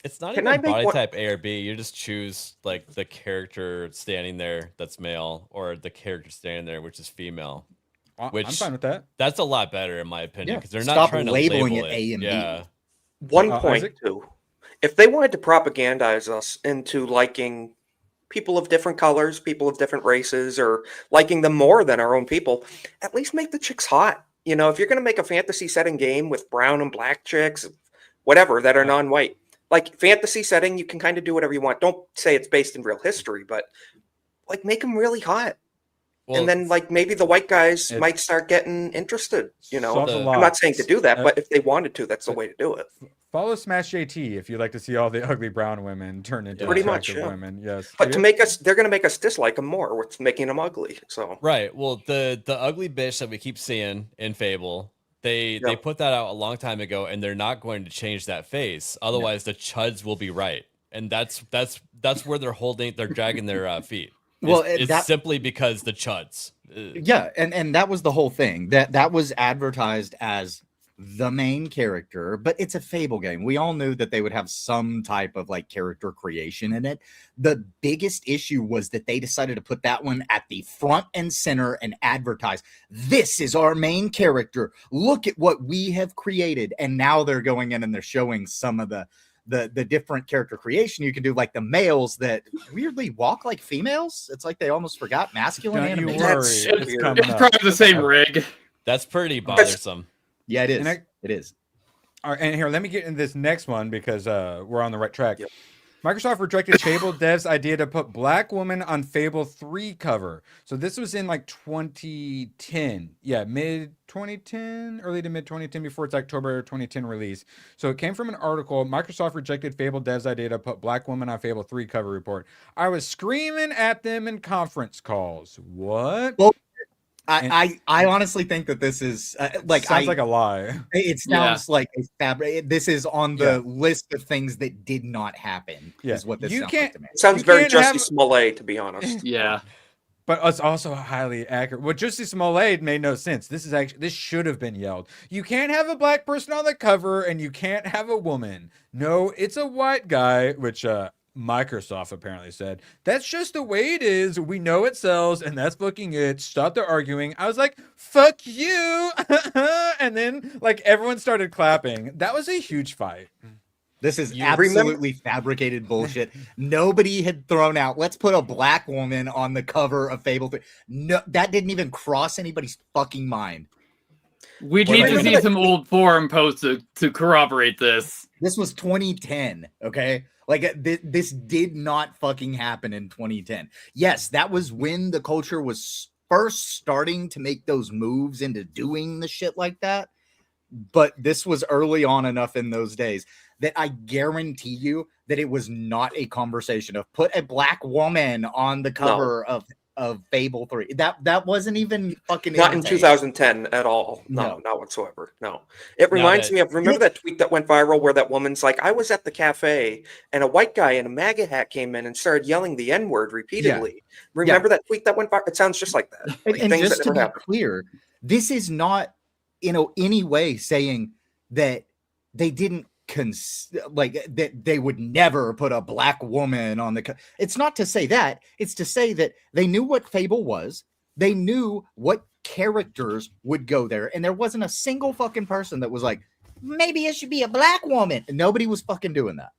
It's not even body type A or B. You just choose like the character standing there that's male or the character standing there which is female. Which, I'm fine with that. That's a lot better in my opinion because they're not trying to label it A and B. One point too. If they wanted to propagandize us into liking people of different colors, people of different races, or liking them more than our own people, at least make the chicks hot. You know, if you're going to make a fantasy setting game with brown and black chicks, whatever, that are non-white, like fantasy setting, you can kind of do whatever you want. Don't say it's based in real history, but like make them really hot. Well, and then like maybe the white guys might start getting interested, you know. I'm not saying to do that, but if they wanted to, that's the way to do it. Follow Smash JT if you'd like to see all the ugly brown women turn into attractive women. Yes. But to make us, they're going to make us dislike them more with making them ugly. So right. Well, the ugly bitch that we keep seeing in Fable, they put that out a long time ago, and they're not going to change that face. Otherwise, the chuds will be right, and that's where they're dragging their feet. Well, it's simply because the chuds. Yeah, and that was the whole thing. That was advertised as the main character, but it's a Fable game. We all knew that they would have some type of like character creation in it. The biggest issue was that they decided to put that one at the front and center and advertise, this is our main character. Look at what we have created. And now they're going in and they're showing some of the different character creation you can do, like the males that weirdly walk like females. It's like they almost forgot masculine animation. It's probably the same rig. That's pretty bothersome. Yeah, it is. It is. All right, and here, let me get into this next one because we're on the right track. Yep. Microsoft rejected Fable devs' idea to put black woman on Fable 3 cover. So this was in like 2010. Yeah, mid-2010, early to mid-2010, before its October 2010 release. So it came from an article. Microsoft rejected Fable devs' idea to put black woman on Fable 3 cover report. I was screaming at them in conference calls. What? Well, I honestly think that this is sounds like a lie. It sounds like a fabric. This is on the list of things that did not happen. Is what this sounds like to me. It sounds very Jussie Smollett, to be honest. Yeah, but it's also highly accurate. What Jussie Smollett made no sense. This should have been yelled. You can't have a black person on the cover, and you can't have a woman. No, it's a white guy, which Microsoft apparently said, that's just the way it is. We know it sells, and that's fucking it. Stop the arguing. I was like, fuck you. And then like everyone started clapping. That was a huge fight. This is absolutely fabricated bullshit. Nobody had thrown out, let's put a black woman on the cover of Fable 3. No, that didn't even cross anybody's fucking mind. We need to see some old forum posts to corroborate this. This was 2010, okay? Like, this did not fucking happen in 2010. Yes, that was when the culture was first starting to make those moves into doing the shit like that. But this was early on enough in those days that I guarantee you that it was not a conversation of put a black woman on the cover of Fable 3. That wasn't even fucking not in 2010 at all. No, not whatsoever. No. It reminds me of, remember that tweet that went viral where that woman's like, I was at the cafe and a white guy in a MAGA hat came in and started yelling the N-word repeatedly. Remember that tweet that went viral? It sounds just like that. Like and just to be clear, this is not any way saying that they didn't that they would never put a black woman on the it's not to say that. It's to say that they knew what Fable was. They knew what characters would go there, and there wasn't a single fucking person that was like, maybe it should be a black woman. Nobody was fucking doing that.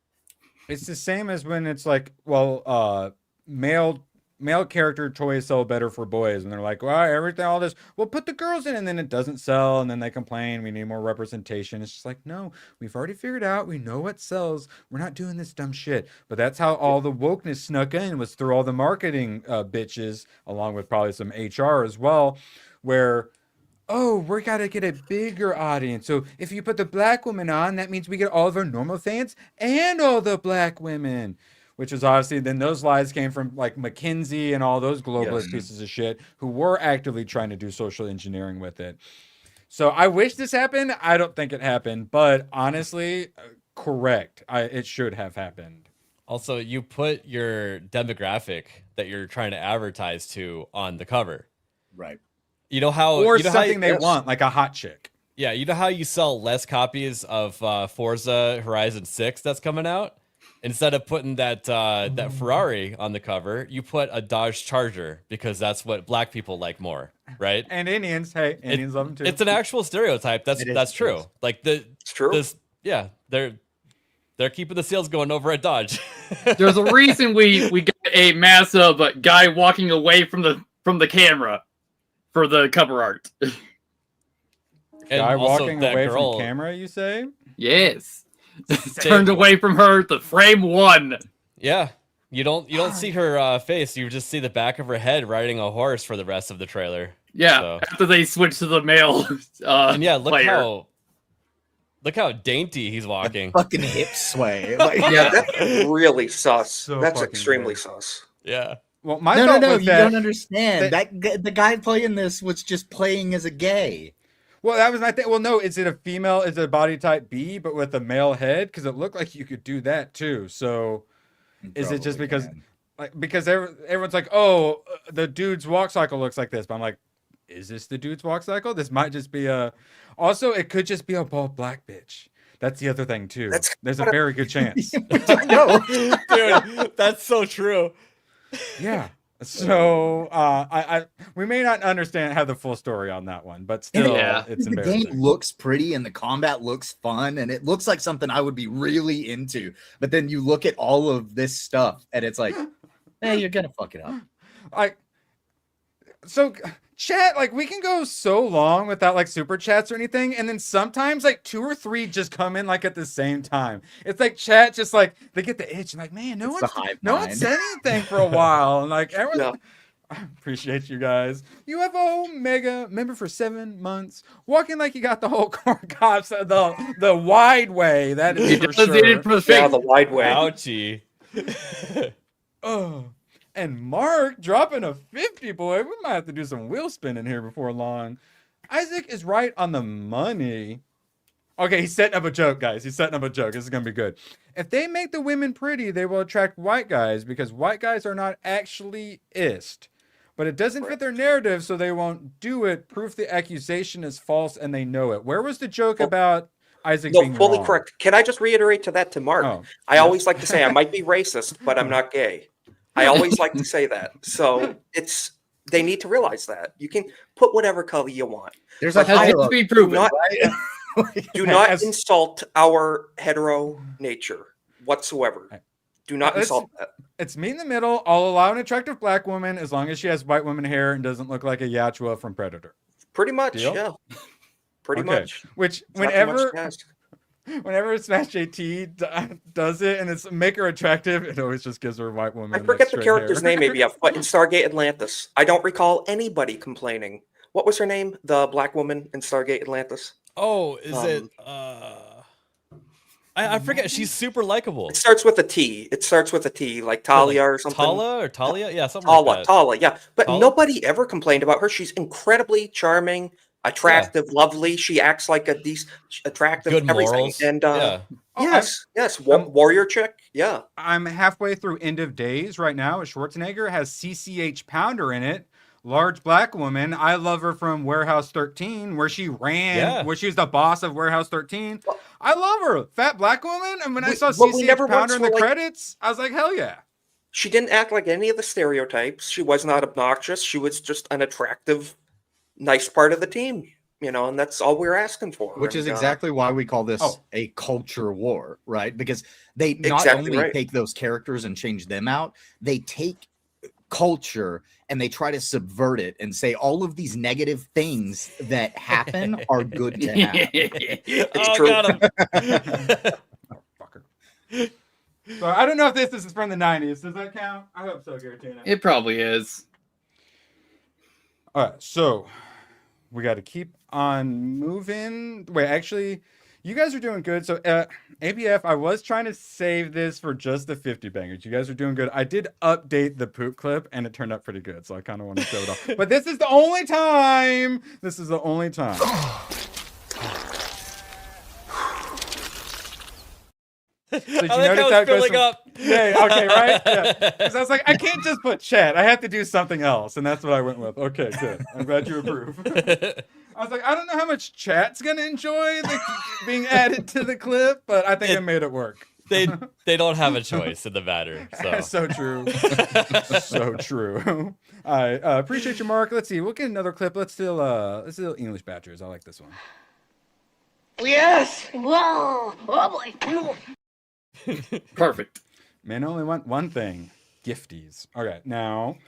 It's the same as when it's like, well, male male character toys sell better for boys, and they're like, well, everything, all this, we'll put the girls in, and then it doesn't sell, and then they complain, we need more representation. It's just like, no, we've already figured out, we know what sells, we're not doing this dumb shit. But that's how all the wokeness snuck in, was through all the marketing bitches, along with probably some HR as well, where, oh, we gotta get a bigger audience. So if you put the black woman on, that means we get all of our normal fans and all the black women. Which is obviously, then those lies came from like McKinsey and all those globalist pieces of shit who were actively trying to do social engineering with it. So I wish this happened. I don't think it happened, but honestly, correct. It should have happened. Also, you put your demographic that you're trying to advertise to on the cover. Right. You know how, or you know something how, they want, like a hot chick. Yeah, you know how you sell less copies of Forza Horizon 6 that's coming out? Instead of putting that that Ferrari on the cover, you put a Dodge Charger because that's what black people like more, right? And Indians, hey, Indians love them too. It's an actual stereotype. That's true. Like it's true. Yeah, they're keeping the sales going over at Dodge. There's a reason we got a massive guy walking away from the camera for the cover art. And guy also walking that away girl, from camera, you say? Yes. Turned away from her to frame one. Yeah. You don't see her face, you just see the back of her head riding a horse for the rest of the trailer. Yeah, so. after they switch to the male and yeah, look player. how dainty he's walking. Fucking hip sway. Like, Yeah, that's really sus. So That's fucking extremely good. sus. Yeah. Well, my no, thought you was that, don't understand. The guy playing this was just playing as a gay. Well, that was my thing. Well, no, is it a female? Is it a body type B, but with a male head? Because it looked like you could do that too. So, is it just because, because everyone's like, oh, the dude's walk cycle looks like this, but I'm like, is this the dude's walk cycle? This might just be a. Also, it could just be a bald black bitch. That's the other thing too. There's a very good chance. No, dude, that's so true. Yeah. So we may not have the full story on that one, but still, it's the embarrassing. game looks pretty and the combat looks fun and it looks like something I would be really into. But then you look at all of this stuff and it's like, hey, you're gonna fuck it up. So chat, like, we can go so long without like super chats or anything, and then sometimes like 2 or 3 just come in like at the same time. It's like chat just like they get the itch and like, man, no one said anything for a while, and like everyone. I appreciate you guys. UFO Mega member for 7 months, walking like you got the whole car cops the wide way. That is for sure. Yeah, the wide way. Ouchie. Oh. And Mark dropping a 50, boy. We might have to do some wheel spinning here before long. Isaac is right on the money. Okay, he's setting up a joke, guys. He's setting up a joke. This is going to be good. If they make the women pretty, they will attract white guys because white guys are not actually ist. But it doesn't fit their narrative, so they won't do it. Proof the accusation is false and they know it. Where was the joke about Isaac being fully wrong? correct. Can I just reiterate to Mark? Oh, I always like to say I might be racist, but I'm not gay. I always like to say that. So they need to realize that. You can put whatever color you want. There's a to be proven. Do not insult our hetero nature whatsoever. Do not insult that. It's me in the middle. I'll allow an attractive black woman as long as she has white woman hair and doesn't look like a Yachua from Predator. Pretty much, Deal? yeah. Pretty much. Which It's not too much to ask. whenever Smash JT does it and it's make her attractive, it always just gives her a white woman. I forget the character's name, maybe, but in Stargate Atlantis, I don't recall anybody complaining. What was her name? The black woman in Stargate Atlantis? Oh, is it? I forget. She's super likable. It starts with a T. Like Talia or something. Tala or Talia? Yeah, something Tala, like that. Tala, yeah. But Tala? nobody ever complained about her. She's incredibly charming, attractive, lovely. She acts like a decent, attractive, Good everything. morals. And Yeah. yes, warrior chick. Yeah. I'm halfway through End of Days right now. Schwarzenegger has CCH Pounder in it. Large black woman. I love her from Warehouse 13, where she ran, where she was the boss of Warehouse 13. I love her. Fat black woman. And when I saw CCH Pounder in the credits, I was like, hell yeah. She didn't act like any of the stereotypes. She was not obnoxious. She was just an attractive, nice part of the team. You know, and that's all we're asking for. Which is exactly why we call this a culture war, right? Because they not only take those characters and change them out, they take culture and they try to subvert it and say all of these negative things that happen are good to have. Got him. Fucker. So I don't know if this is from the 90s. Does that count? I hope so, Garatina. It probably is. All right, so we got to keep on moving. Wait, actually, you guys are doing good. So ABF, I was trying to save this for just the 50 bangers. You guys are doing good. I did update the poop clip, and it turned out pretty good. So I kind of want to show it off. But this is the only time. This is the only time. So did you notice how it goes from, up? Yeah, okay, right? Yeah. Because I was like, I can't just put chat. I have to do something else. And that's what I went with. Okay, good. I'm glad you approve. I was like, I don't know how much chat's going to enjoy being added to the clip, but I think I made it work. They don't have a choice in the matter. So, so true. So true. I appreciate you, Mark. Let's see. We'll get another clip. Let's do English Badgers. I like this one. Yes! Whoa! Oh boy! Perfect. Men only want one thing. Gifties. All right, now...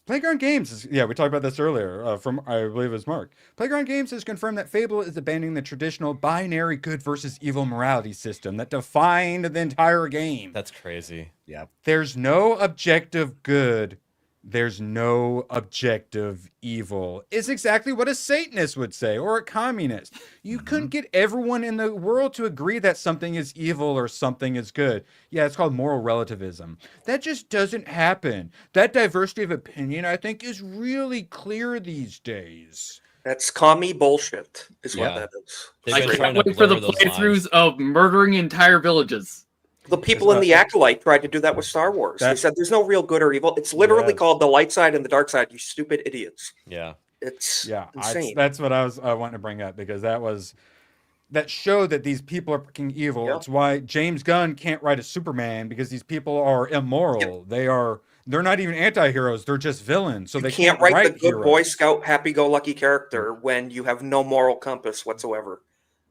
Playground Games we talked about this earlier from, I believe it was Mark. Playground Games has confirmed that Fable is abandoning the traditional binary good versus evil morality system that defined the entire game. That's crazy. Yeah. There's no objective good. There's no objective evil. It's exactly what a Satanist would say, or a communist. You couldn't get everyone in the world to agree that something is evil or something is good. Yeah, it's called moral relativism. That just doesn't happen. That diversity of opinion, I think, is really clear these days. That's commie bullshit, is what that is. I can't wait for the playthroughs of murdering entire villages. The people in the Acolyte tried to do that with Star Wars. They said there's no real good or evil. It's literally called the light side and the dark side, you stupid idiots. Yeah. It's insane. That's what I was wanting to bring up, because that showed that these people are fucking evil. Yep. It's why James Gunn can't write a Superman, because these people are immoral. Yep. They're not even anti-heroes. They're just villains. So they can't write the good heroes. Boy Scout, happy-go-lucky character when you have no moral compass whatsoever.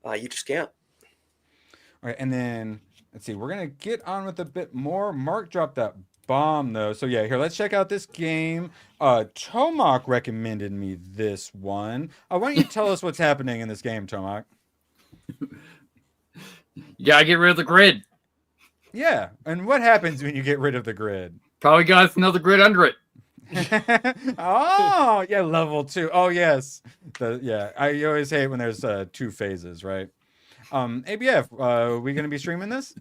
You just can't. All right, and then... Let's see, we're going to get on with a bit more. Mark dropped that bomb, though. So, yeah, here, let's check out this game. Tomak recommended me this one. Why don't you tell us what's happening in this game, Tomak? You gotta get rid of the grid. Yeah, and what happens when you get rid of the grid? Probably got another grid under it. Oh, yeah, level 2. Oh, yes. You always hate when there's 2 phases, right? ABF, are we gonna be streaming this?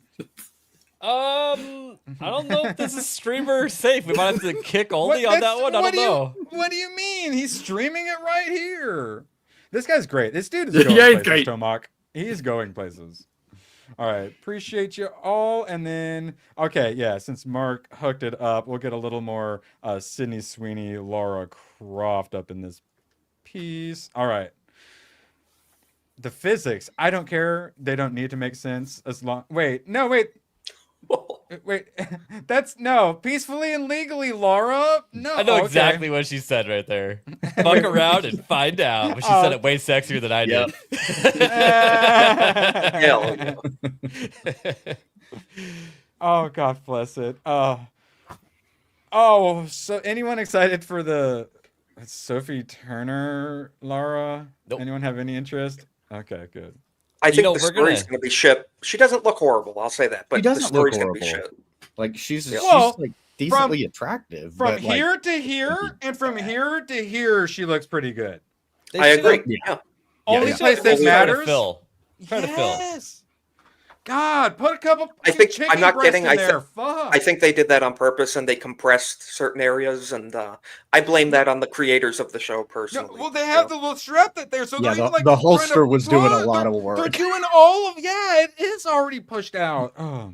I don't know if this is streamer safe. We might have to kick only on that one. I don't know. What do you mean? He's streaming it right here. This guy's great. This dude is going places, great. Tomak. He's going places. All right, appreciate you all. And then, okay, yeah, since Mark hooked it up, we'll get a little more Sydney Sweeney, Laura Croft up in this piece. All right. The physics, I don't care. They don't need to make sense as long. Wait. That's peacefully and legally, Laura. No, I know exactly what she said right there. Fuck around and find out. But she said it way sexier than I did. Oh, God bless it. So anyone excited for the Sophie Turner, Laura? Nope. Anyone have any interest? Okay, good. I think the story's going to be shit. She doesn't look horrible, I'll say that. But the story's going to be shit. Like, she's Well, like decently attractive. From but, like, here to here, and from here to here, she looks pretty good. I agree. Yeah. Only place that matters. Try to fill. God, put a couple. I think chicken I'm not breasts kidding. in there. Fuck. I think they did that on purpose, and they compressed certain areas, and I blame that on the creators of the show personally. No, well, they have the little strap that there, so yeah, they're the holster was doing a lot of work. They're doing all of it is already pushed out. Oh.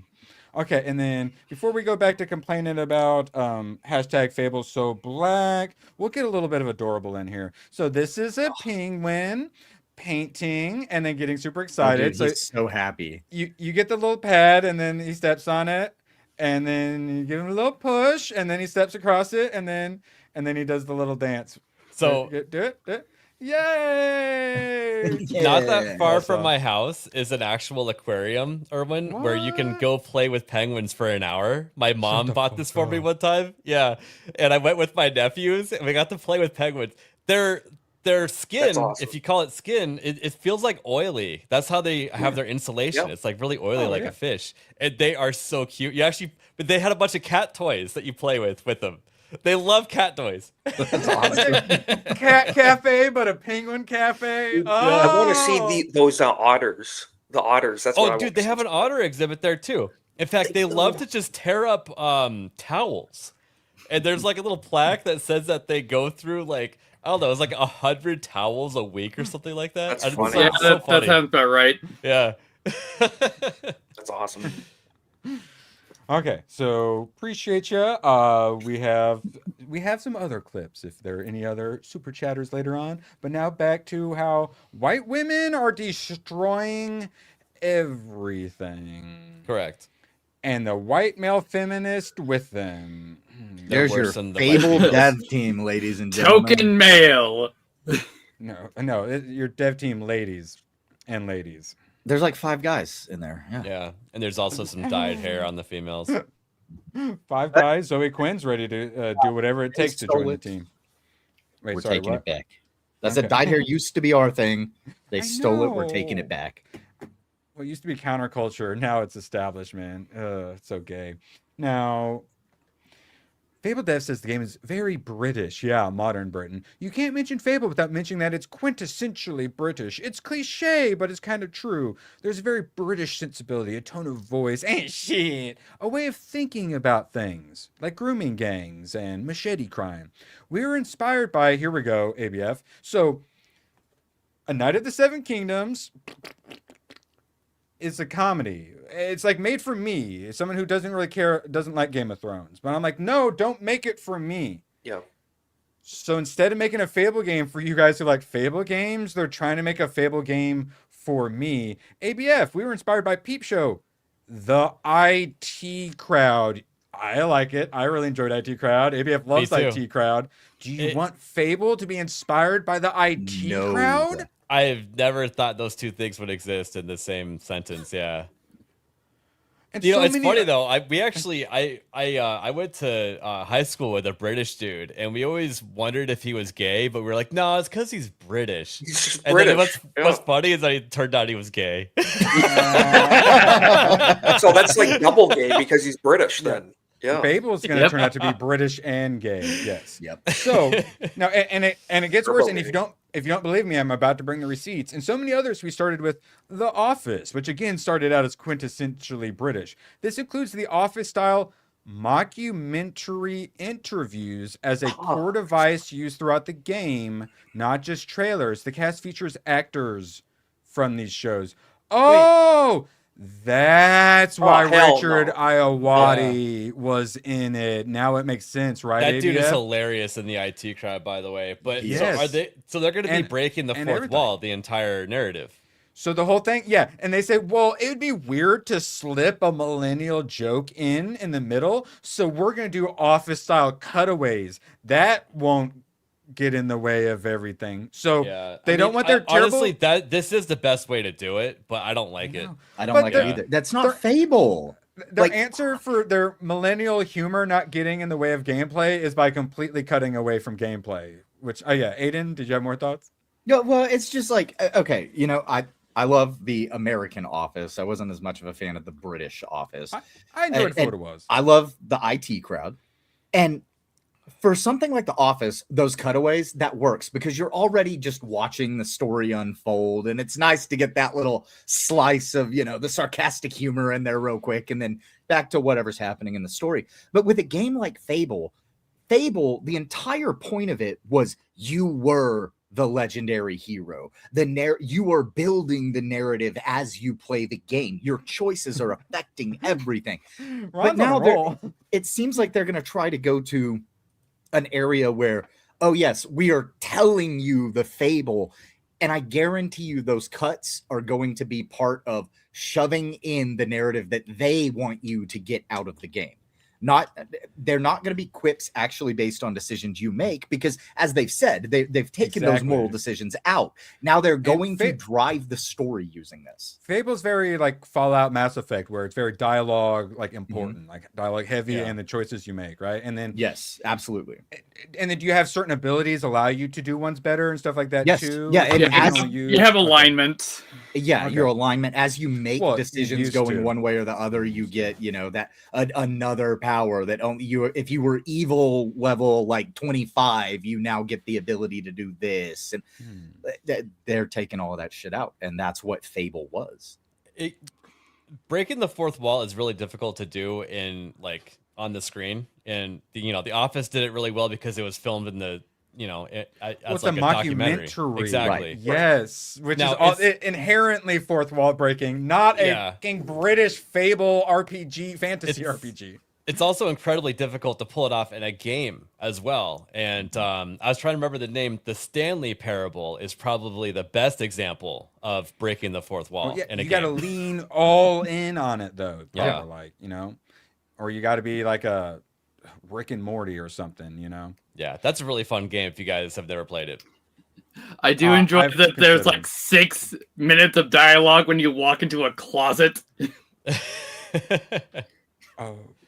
Okay, and then before we go back to complaining about hashtag Fable so black, we'll get a little bit of adorable in here. So this is a penguin painting and then getting super excited. Dude, he's so happy. You get the little pad and then he steps on it, and then you give him a little push and then he steps across it, and then he does the little dance. So do it. Yay! Not that far from my house is an actual aquarium, Erwin, where you can go play with penguins for an hour. My mom bought this for me one time. Yeah. And I went with my nephews and we got to play with penguins. Their skin, awesome. if you call it skin, it feels like oily. That's how they have their insulation. It's like really oily, like a fish. And they are so cute. But they had a bunch of cat toys that you play with them. They love cat toys. That's awesome. Cat cafe, but a penguin cafe. Oh. I want to see those otters. The otters. That's what I dude, they have an otter exhibit there too. In fact, they love to just tear up towels. And there's like a little plaque that says that they go through like, I don't know, it's like 100 towels a week or something like that. That's funny. Yeah, that sounds about right. Yeah. That's awesome. Okay, so appreciate you. We have some other clips if there are any other super chatters later on. But now back to how white women are destroying everything. Correct. And the white male feminist with them. There's your Fable dev team, ladies and gentlemen. Token male. No, your dev team, ladies and ladies. There's like 5 guys in there. Yeah. And there's also some dyed hair on the females. 5 guys. Zoe Quinn's ready to do whatever it takes to join the team. Wait, We're sorry, taking what? it back. That's dyed hair used to be our thing. They stole it. We're taking it back. Well, it used to be counterculture. Now it's establishment. It's so gay. Now, Fable Dev says the game is very British. Yeah, modern Britain. You can't mention Fable without mentioning that it's quintessentially British. It's cliche, but it's kind of true. There's a very British sensibility, a tone of voice, and shit, a way of thinking about things, like grooming gangs and machete crime. We were inspired by, here we go, ABF. So, A Knight of the Seven Kingdoms is a comedy. It's like made for me, someone who doesn't really care, doesn't like Game of Thrones. But I'm like, no, don't make it for me. Yeah. So instead of making a Fable game for you guys who like Fable games, they're trying to make a Fable game for me. ABF, we were inspired by Peep Show, the IT Crowd. I like it. I really enjoyed IT Crowd. ABF loves IT Crowd. Do you want Fable to be inspired by the IT Crowd? I've never thought those two things would exist in the same sentence. Yeah. And you know, so it's many- funny though. I went to high school with a British dude, and we always wondered if he was gay, but we were like, no, it's because he's British. He's just and British. Then what's funny is that it turned out he was gay. So that's like double gay because he's British then. Yeah. Fable is going to turn out to be British and gay. Yes. Yep. So now, and it gets worse. And if you don't believe me, I'm about to bring the receipts. And so many others. We started with The Office, which again started out as quintessentially British. This includes the Office style mockumentary interviews as a core device used throughout the game, not just trailers. The cast features actors from these shows. Oh. That's why Richard Iowati was in it. Now it makes sense, right? That dude ABF? is hilarious in the IT Crowd, by the way. But Yes. so they're going to be breaking the fourth everything. wall, the entire narrative. So the whole thing, yeah. And they say, well, it would be weird to slip a millennial joke in the middle. So we're going to do Office style cutaways. That won't get in the way of everything. So they don't want their terrible... Honestly, this is the best way to do it, but I don't like it. I don't like it either. That's not Fable. Their answer for their millennial humor not getting in the way of gameplay is by completely cutting away from gameplay. Which, Aiden, did you have more thoughts? Yeah, well, it's just like, okay, you know, I love the American Office. I wasn't as much of a fan of the British Office. I enjoyed it for what it was. I love the IT Crowd. And for something like The Office, those cutaways, that works because you're already just watching the story unfold. And it's nice to get that little slice of, you know, the sarcastic humor in there real quick and then back to whatever's happening in the story. But with a game like Fable, the entire point of it was you were the legendary hero. You are building the narrative as you play the game. Your choices are affecting everything. But now it seems like they're going to try to go to an area where, oh yes, we are telling you the Fable, and I guarantee you those cuts are going to be part of shoving in the narrative that they want you to get out of the game. they're not going to be quips actually based on decisions you make, because as they've said, they've taken those moral decisions out. Now they're going to drive the story using this. Fable's very like Fallout, Mass Effect, where it's very dialogue like important, like dialogue heavy, and the choices you make, right? And then yes, absolutely. And then do you have certain abilities allow you to do ones better and stuff like that too? Yeah, and you have alignment. Yeah, your alignment as you make decisions going one way or the other, you get, that another power that only you, if you were evil level like 25, you now get the ability to do this, and they're taking all of that shit out, and that's what Fable was. Breaking the fourth wall is really difficult to do in like on the screen, and The Office did it really well because it was filmed in the as like a documentary. Exactly. Right. Yes, which is inherently fourth wall breaking, not a fucking British Fable RPG, fantasy RPG. It's also incredibly difficult to pull it off in a game as well. And I was trying to remember the name. The Stanley Parable is probably the best example of breaking the fourth wall in a game. You got to lean all in on it though. Or you got to be like a Rick and Morty or something, Yeah, that's a really fun game if you guys have never played it. I do enjoy that there's like 6 minutes of dialogue when you walk into a closet.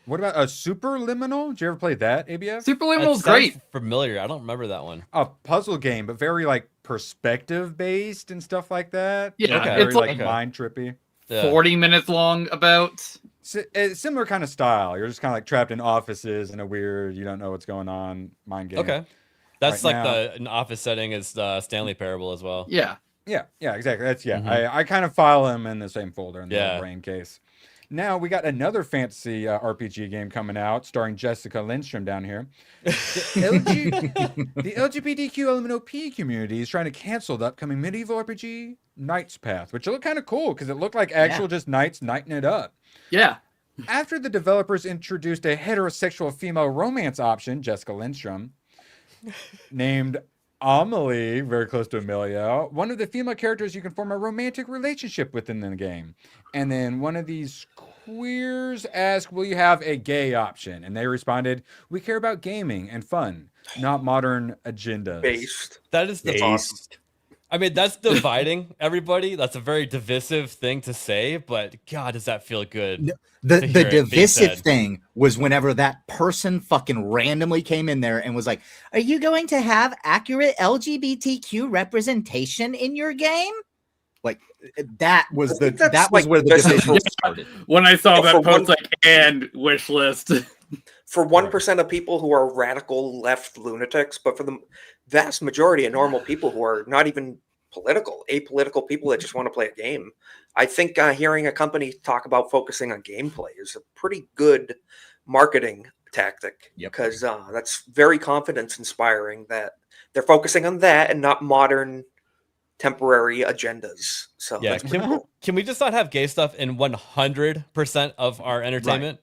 What about a Superliminal? Did you ever play that, ABF? Superliminal's great. Familiar. I don't remember that one. A puzzle game, but very like perspective based and stuff like that. Yeah, very, it's like mind trippy. 40 minutes long about. Similar kind of style. You're just kind of like trapped in offices in a weird, you don't know what's going on mind game. Okay. That's right like an office setting is the Stanley Parable as well. Yeah. Yeah, exactly. That's I kind of file them in the same folder in the brain case. Now we got another fantasy RPG game coming out starring Jessica Lindstrom down here. The LGBTQ LMNOP community is trying to cancel the upcoming medieval RPG Knight's Path, which looked kind of cool because it looked like actual just knights knighting it up. Yeah. After the developers introduced a heterosexual female romance option, Jessica Lindstrom, named Amelia, very close to Amelia, one of the female characters you can form a romantic relationship with in the game. And then one of these queers asked, will you have a gay option? And they responded, we care about gaming and fun, not modern agendas. Based. That is the awesome. I mean, that's dividing everybody. That's a very divisive thing to say, but God, does that feel good? The divisive thing was whenever that person fucking randomly came in there and was like, are you going to have accurate LGBTQ representation in your game? Like that was where the division started. When I saw that post, and wish list. For 1% of people who are radical left lunatics, but for the vast majority of normal people who are not even apolitical people that just want to play a game, I think hearing a company talk about focusing on gameplay is a pretty good marketing tactic, because that's very confidence inspiring that they're focusing on that and not modern temporary agendas. So yeah, can we just not have gay stuff in 100% of our entertainment?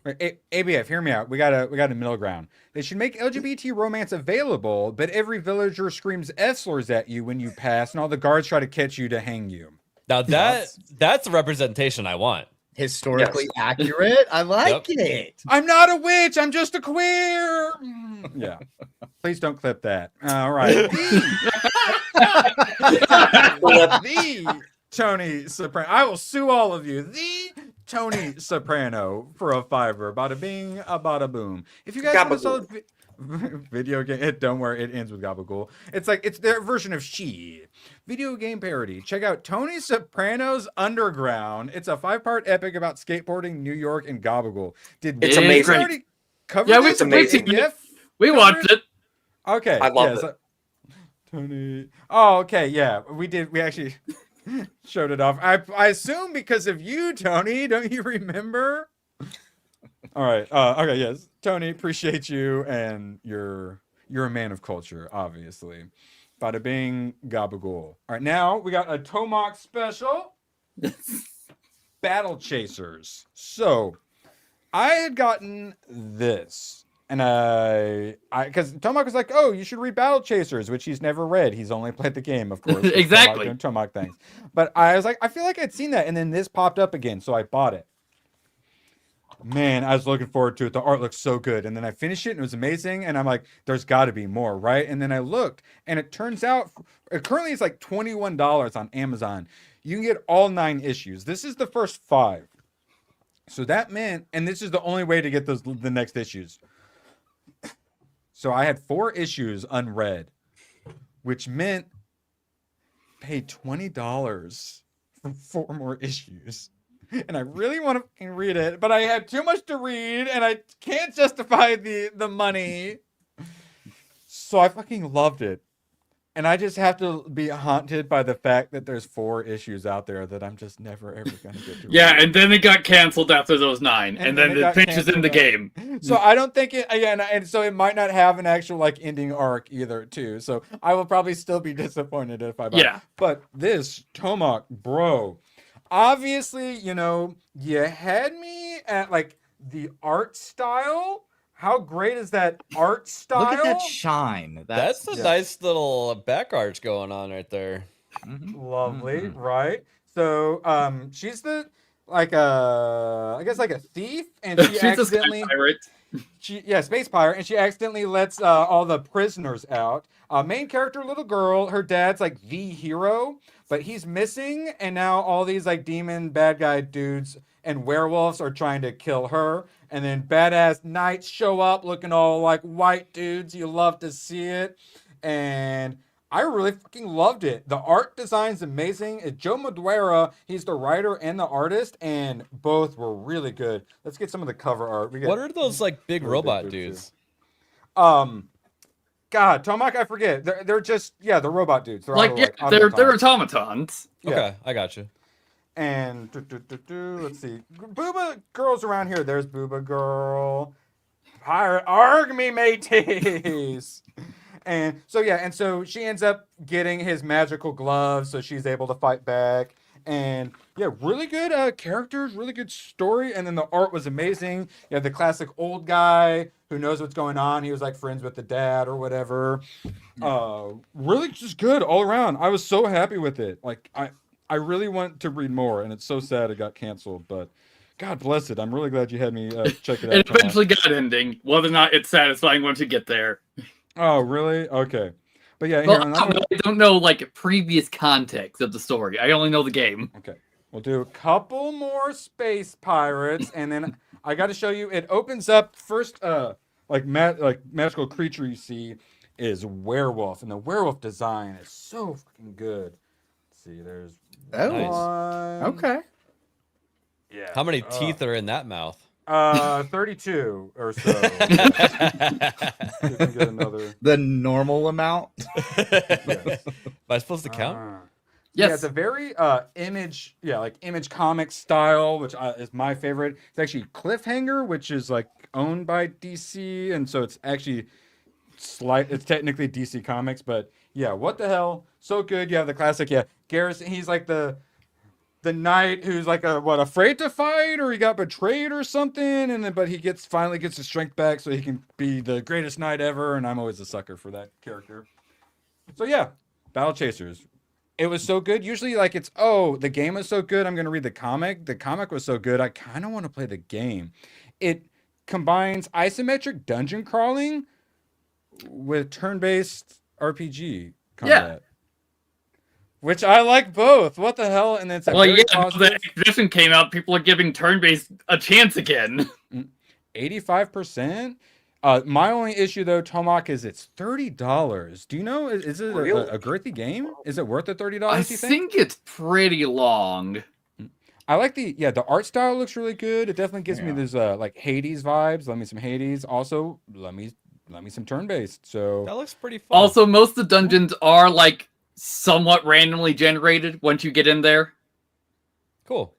Right. It's true. ABF, hear me out. We got a middle ground. They should make LGBT romance available, but every villager screams F-slurs at you when you pass, and all the guards try to catch you to hang you. Now that's a representation I want. Historically accurate. I like it. I'm not a witch. I'm just a queer. Yeah. Please don't clip that. All right. The Tony Soprano. I will sue all of you. The Tony Soprano for a $5. Bada bing, a bada boom. If you guys want to sell video game, don't worry, it ends with gabagool. It's their version of She. Video game parody. Check out Tony Soprano's Underground. It's a 5-part epic about skateboarding, New York, and gabagool. It's amazing. Already covered this? It's amazing. We watched it. Okay. I love it. Tony. Oh, okay. Yeah, we did. We actually showed it off. I assume because of you, Tony. Don't you remember? All right. Okay. Yes, Tony. Appreciate you, and you're a man of culture, obviously. Bada bing, gabagool. All right. Now we got a Tomok special. Battle Chasers. So I had gotten this. And because Tomok was like, oh, you should read Battle Chasers, which he's never read. He's only played the game, of course. Exactly. Tomok things. But I was like, I feel like I'd seen that. And then this popped up again. So I bought it. man, I was looking forward to it. The art looks so good. And then I finished it and it was amazing. And I'm like, there's got to be more, right? And then I looked and it turns out currently it's like $21 on Amazon. You can get all 9 issues. This is the first 5. So that meant, and this is the only way to get the next issues. So I had 4 issues unread, which meant pay $20 for 4 more issues. And I really want to read it, but I had too much to read and I can't justify the money. So I fucking loved it. And I just have to be haunted by the fact that there's 4 issues out there that I'm just never ever gonna get to. Yeah, and then it got canceled after those 9, and then it finishes in the game. So I don't think it again, and so it might not have an actual like ending arc either, too. So I will probably still be disappointed if I buy it. But this Tomak, bro, obviously, you know, you had me at like the art style. How great is that art style? Look at that shine. That's a nice little back arch going on right there. Lovely, right? So, she's the like I guess like a thief, and she She's accidentally a space pirate. space pirate, and she accidentally lets all the prisoners out. Main character, little girl, her dad's like the hero, but he's missing, and now all these like demon bad guy dudes and werewolves are trying to kill her. And then badass knights show up looking all like white dudes. You love to see it. And I really fucking loved it. The art design's amazing. It's Joe Madureira. He's the writer and the artist, and both were really good. Let's get some of the cover art. What are those like big robot dudes? God, Tomak, I forget. They're just the robot dudes. They're Like, they're automatons. Okay, I got you. And let's see, Booba Girl's around here. There's Booba Girl, pirate, arg me mateys. And so she ends up getting his magical gloves, so she's able to fight back. And really good characters, really good story. And then the art was amazing. You have the classic old guy who knows what's going on. He was like friends with the dad or whatever. Really just good all around. I was so happy with it. Like I really want to read more, and it's so sad it got canceled, but God bless it. I'm really glad you had me check it out. It eventually got an ending, whether or not it's satisfying once you get there. Oh, really? Okay. But yeah, I don't know like previous context of the story. I only know the game. Okay. We'll do a couple more space pirates, and then I got to show you. It opens up first. Like magical creature you see is werewolf, and the werewolf design is so fucking good. Let's see, there's one. Okay. Yeah. How many teeth are in that mouth? 32 or so. Get another. The normal amount. Yes. Am I supposed to count? Yes. Yeah, it's a very image comic style, which is my favorite. It's actually Cliffhanger, which is like owned by DC, and so it's actually it's technically DC Comics, but yeah, what the hell? So good. You have the classic, Garrison, he's like the knight who's like afraid to fight, or he got betrayed or something, and then but he finally gets his strength back so he can be the greatest knight ever, and I'm always a sucker for that character. So yeah, Battle Chasers. It was so good. Usually like it's the game was so good, I'm gonna read the comic. The comic was so good, I kinda want to play the game. It combines isometric dungeon crawling with turn-based RPG combat. Which I like both. What the hell? And it's the edition came out. People are giving turn-based a chance again. 85%. My only issue though, Tomak, is it's $30. Do you know? Is it a girthy game? Is it worth the $30? I think it's pretty long. I like the art style looks really good. It definitely gives me those like Hades vibes. Let me some Hades. Also, let me some turn-based. So that looks pretty fun. Also, most of the dungeons are like somewhat randomly generated once you get in there. Cool.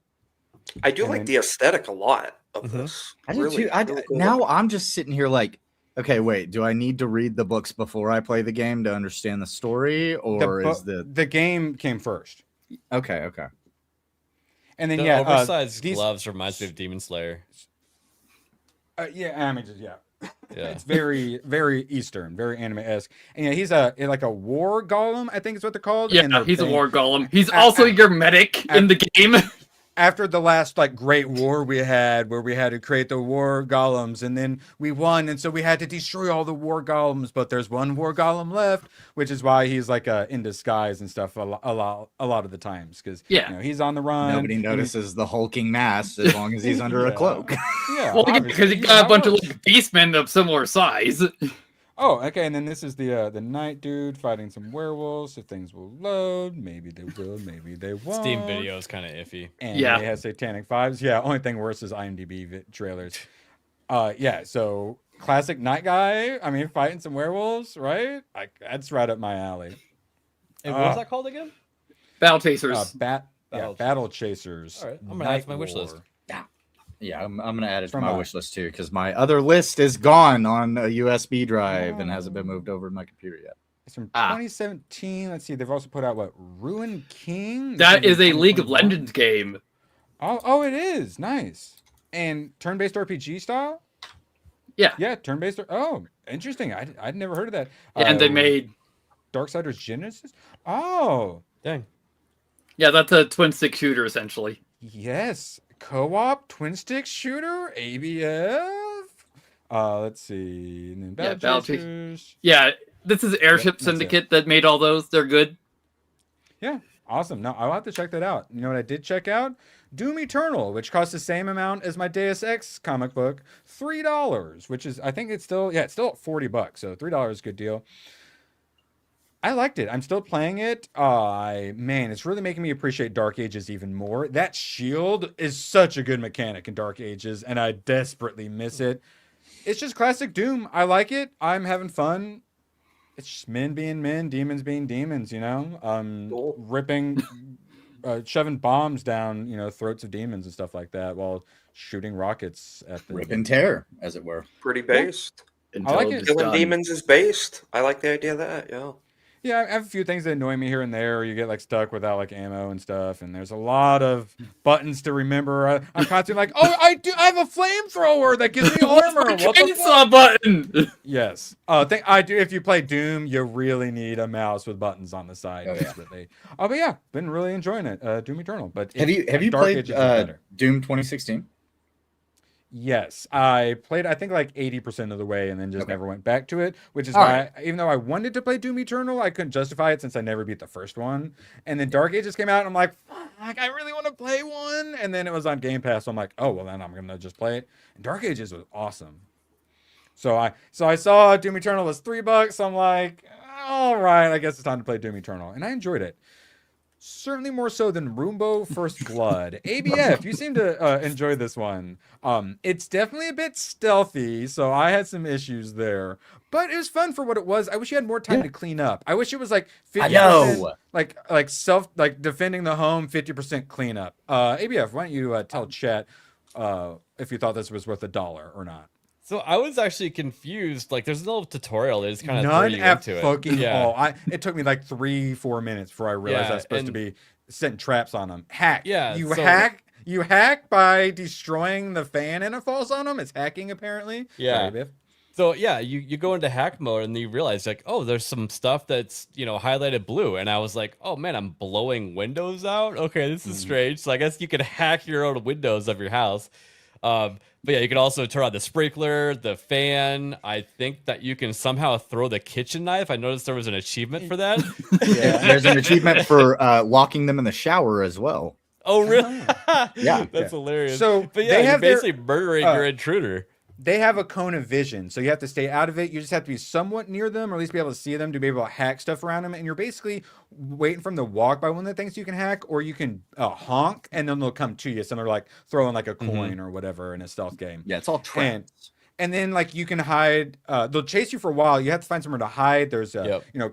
I do like the aesthetic a lot of this. I do too. Now I'm just sitting here like, okay, wait, do I need to read the books before I play the game to understand the story, or the game came first? Okay. And then the oversized gloves reminds me of Demon Slayer. It's very, very Eastern, very anime-esque. And he's like a war golem, I think is what they're called. Yeah, he's a war golem. He's also your medic in the game. after the last like great war we had, where we had to create the war golems, and then we won, and so we had to destroy all the war golems. But there's one war golem left, which is why he's like in disguise and stuff a lot of the times, because he's on the run. Nobody notices the hulking mass as long as he's under a cloak. Yeah, well, because he got a bunch of like beastmen of similar size. Oh, okay, and then this is the night dude fighting some werewolves, so things will load. Maybe they will, maybe they won't. Steam video is kind of iffy. And it has satanic vibes. Yeah, only thing worse is IMDb trailers. So classic night guy. I mean, fighting some werewolves, right? That's right up my alley. And what was that called again? Battle Chasers. Battle Chasers. All right, I'm gonna add to my wish list. Yeah, I'm gonna add it to my wish list too, because my other list is gone on a USB drive and hasn't been moved over to my computer yet. It's from 2017. Let's see. They've also put out Ruin King. That is a League of Legends game. Oh, it is nice and turn-based RPG style. Yeah, turn-based. Oh, interesting. I'd never heard of that. And they made Darksiders Genesis. Oh, dang. Yeah, that's a twin stick shooter essentially. Yes. Co-op twin stick shooter ABF. Let's see. And then Battle Chasers. Yeah, this is Airship Syndicate that made all those. They're good. Yeah, awesome. No, I'll have to check that out. You know what I did check out? Doom Eternal, which costs the same amount as my Deus Ex comic book, $3, which is, I think it's still at $40, so $3 is a good deal. I liked it. I'm still playing it. Man, it's really making me appreciate Dark Ages even more. That shield is such a good mechanic in Dark Ages, and I desperately miss it. It's just classic Doom. I like it. I'm having fun. It's just men being men, demons being demons, ripping, shoving bombs down, throats of demons and stuff like that while shooting rockets at the... Rip and tear, as it were. Pretty based. I like it. Killing demons is based. I like the idea of that, Yeah, I have a few things that annoy me here and there. Or you get stuck without ammo and stuff, and there's a lot of buttons to remember. I'm constantly I have a flamethrower that gives me armor. What the fuck? Button. Yes. I do. If you play Doom, you really need a mouse with buttons on the side. But yeah, been really enjoying it. Doom Eternal. But have you played Doom 2016? Yes, I played, I think 80% of the way and then just never went back to it, which is why, even though I wanted to play Doom Eternal, I couldn't justify it since I never beat the first one. And then Dark Ages came out and I'm like, fuck, I really want to play one. And then it was on Game Pass, so I'm like, oh, well then I'm going to just play it. And Dark Ages was awesome. So I saw Doom Eternal was $3, so I'm like, all right, I guess it's time to play Doom Eternal. And I enjoyed it. Certainly more so than Roombo First Blood. ABF, you seem to enjoy this one. It's definitely a bit stealthy, so I had some issues there. But it was fun for what it was. I wish you had more time to clean up. I wish it was 50%, like defending the home, 50% cleanup. ABF, why don't you tell chat if you thought this was worth $1 or not? So I was actually confused. There's no tutorial. They just kind of throw you into it. All. It took me 3-4 minutes before I realized I was supposed to be setting traps on them. Hack. Yeah. You hack by destroying the fan and it falls on them. It's hacking apparently. Yeah. Sorry, so yeah, you go into hack mode and you realize oh, there's some stuff that's highlighted blue, and I was like, oh man, I'm blowing windows out. Okay, this is strange. So I guess you could hack your own windows of your house. But yeah, you can also turn on the sprinkler, the fan. I think that you can somehow throw the kitchen knife. I noticed there was an achievement for that. Yeah, there's an achievement for locking them in the shower as well. Oh, really? Yeah. That's hilarious. So but yeah, you're basically murdering your intruder. They have a cone of vision, so you have to stay out of it. You just have to be somewhat near them, or at least be able to see them to be able to hack stuff around them. And you're basically waiting for them to walk by one of the things you can hack, or you can honk, and then they'll come to you. So they're throwing a coin or whatever in a stealth game. Yeah, it's all traps. And then you can hide. They'll chase you for a while. You have to find somewhere to hide. There's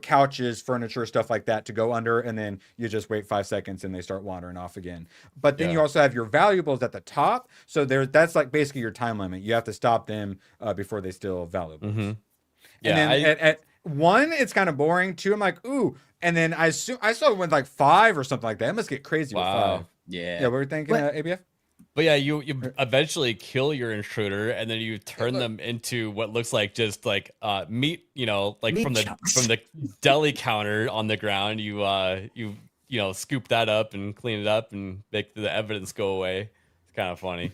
couches, furniture, stuff like that to go under, and then you just wait 5 seconds and they start wandering off again. But then you also have your valuables at the top. So that's basically your time limit. You have to stop them before they steal valuables. Mm-hmm. Yeah, and then at 1, it's kind of boring. 2, I'm like, ooh. And then I saw it went 5 or something like that. It must get crazy with 5. Yeah. Yeah, what were you thinking, ABF? But yeah, you eventually kill your intruder, and then you turn them into what looks like just meat, meat from the deli counter on the ground. You scoop that up and clean it up and make the evidence go away. It's kind of funny.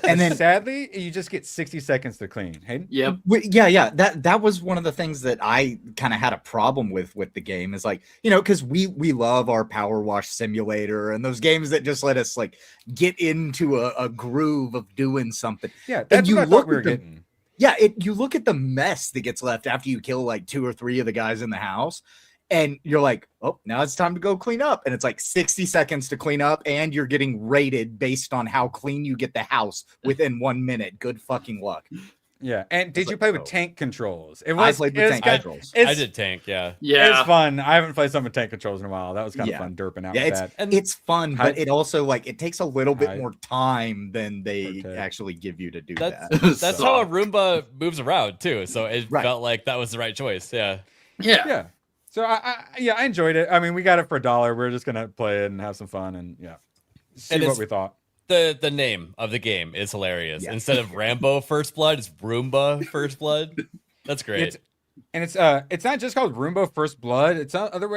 And then sadly, you just get 60 seconds to clean. Hayden? Yep. Yeah. That was one of the things that I kind of had a problem with the game is like, because we love our Power Wash Simulator and those games that just let us like get into a groove of doing something. Yeah, that's what I thought we were getting. Yeah, you look at the mess that gets left after you kill like 2 or 3 of the guys in the house. And you're like, oh, now it's time to go clean up. And it's like 60 seconds to clean up. And you're getting rated based on how clean you get the house within 1 minute. Good fucking luck. Yeah. And did you play with tank controls? I played with tank controls. I did tank, yeah. It's fun. I haven't played some with tank controls in a while. That was kind of fun derping out with that. And it's fun, but it also like it takes a little bit more time than they actually give you to do that. That's how a Roomba moves around too. So it felt like that was the right choice. Yeah. Yeah. So I enjoyed it. I mean, we got it for $1. We're just gonna play it and have some fun and see what we thought. The name of the game is hilarious. Instead of Rambo First Blood, it's Roomba First Blood. That's great. It's not just called Roombo First Blood. It's other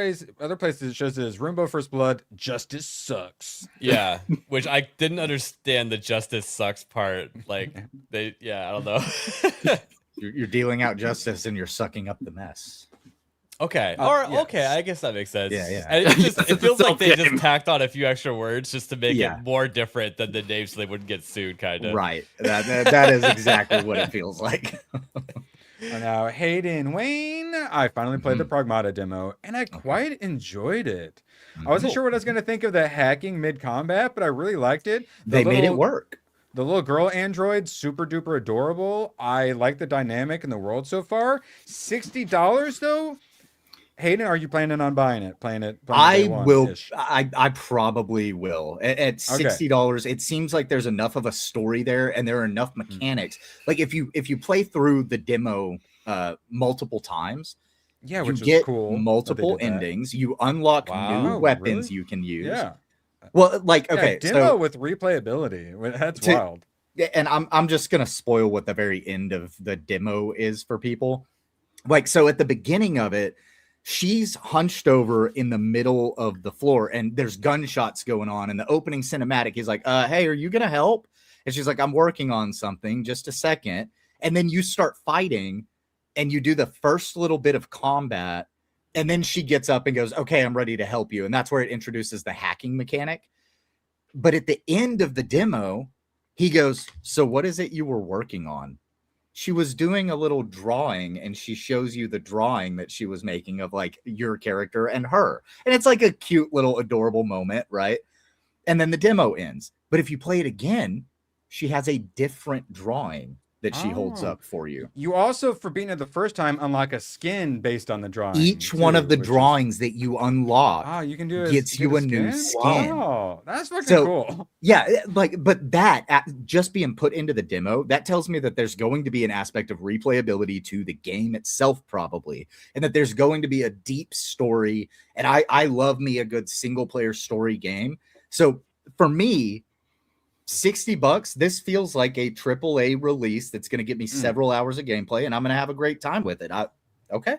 places it shows it as Roombo First Blood. Justice sucks. Yeah, which I didn't understand the justice sucks part. Like I don't know. You're dealing out justice and you're sucking up the mess. Okay. Okay. I guess that makes sense. Yeah. And it feels like they just tacked on a few extra words just to make it more different than the name so they wouldn't get sued, kind of. Right. That is exactly what it feels like. Now, Hayden Wayne, I finally played the Pragmata demo, and I quite enjoyed it. I wasn't sure what I was going to think of the hacking mid-combat, but I really liked it. They made it work. The little girl android, super duper adorable. I like the dynamic in the world so far. $60 though. Hayden, are you planning on buying it? I will. I probably will. At $60, it seems like there's enough of a story there, and there are enough mechanics. Like if you play through the demo multiple times, which you get cool multiple endings. You unlock new weapons you can use. Yeah. Well, like demo with replayability. That's wild. And I'm just gonna spoil what the very end of the demo is for people. Like so, at the beginning of it. She's hunched over in the middle of the floor and there's gunshots going on. And the opening cinematic is like, hey, are you going to help? And she's like, I'm working on something. Just a second. And then you start fighting and you do the first little bit of combat. And then she gets up and goes, okay, I'm ready to help you. And that's where it introduces the hacking mechanic. But at the end of the demo, he goes, so what is it you were working on? She was doing a little drawing and she shows you the drawing that she was making of like your character and her. And it's like a cute little adorable moment, right? And then the demo ends. But if you play it again, she has a different drawing that she holds up for you. You also, for beating it the first time, unlock a skin based on the drawing. Each one of the drawings that you unlock you can do gets you a new skin. Wow, that's fucking cool. Yeah, but that just being put into the demo, that tells me that there's going to be an aspect of replayability to the game itself, probably, and that there's going to be a deep story. And I love me a good single player story game. So for me, $60, this feels like a AAA release that's going to get me several hours of gameplay, and I'm going to have a great time with it. Okay.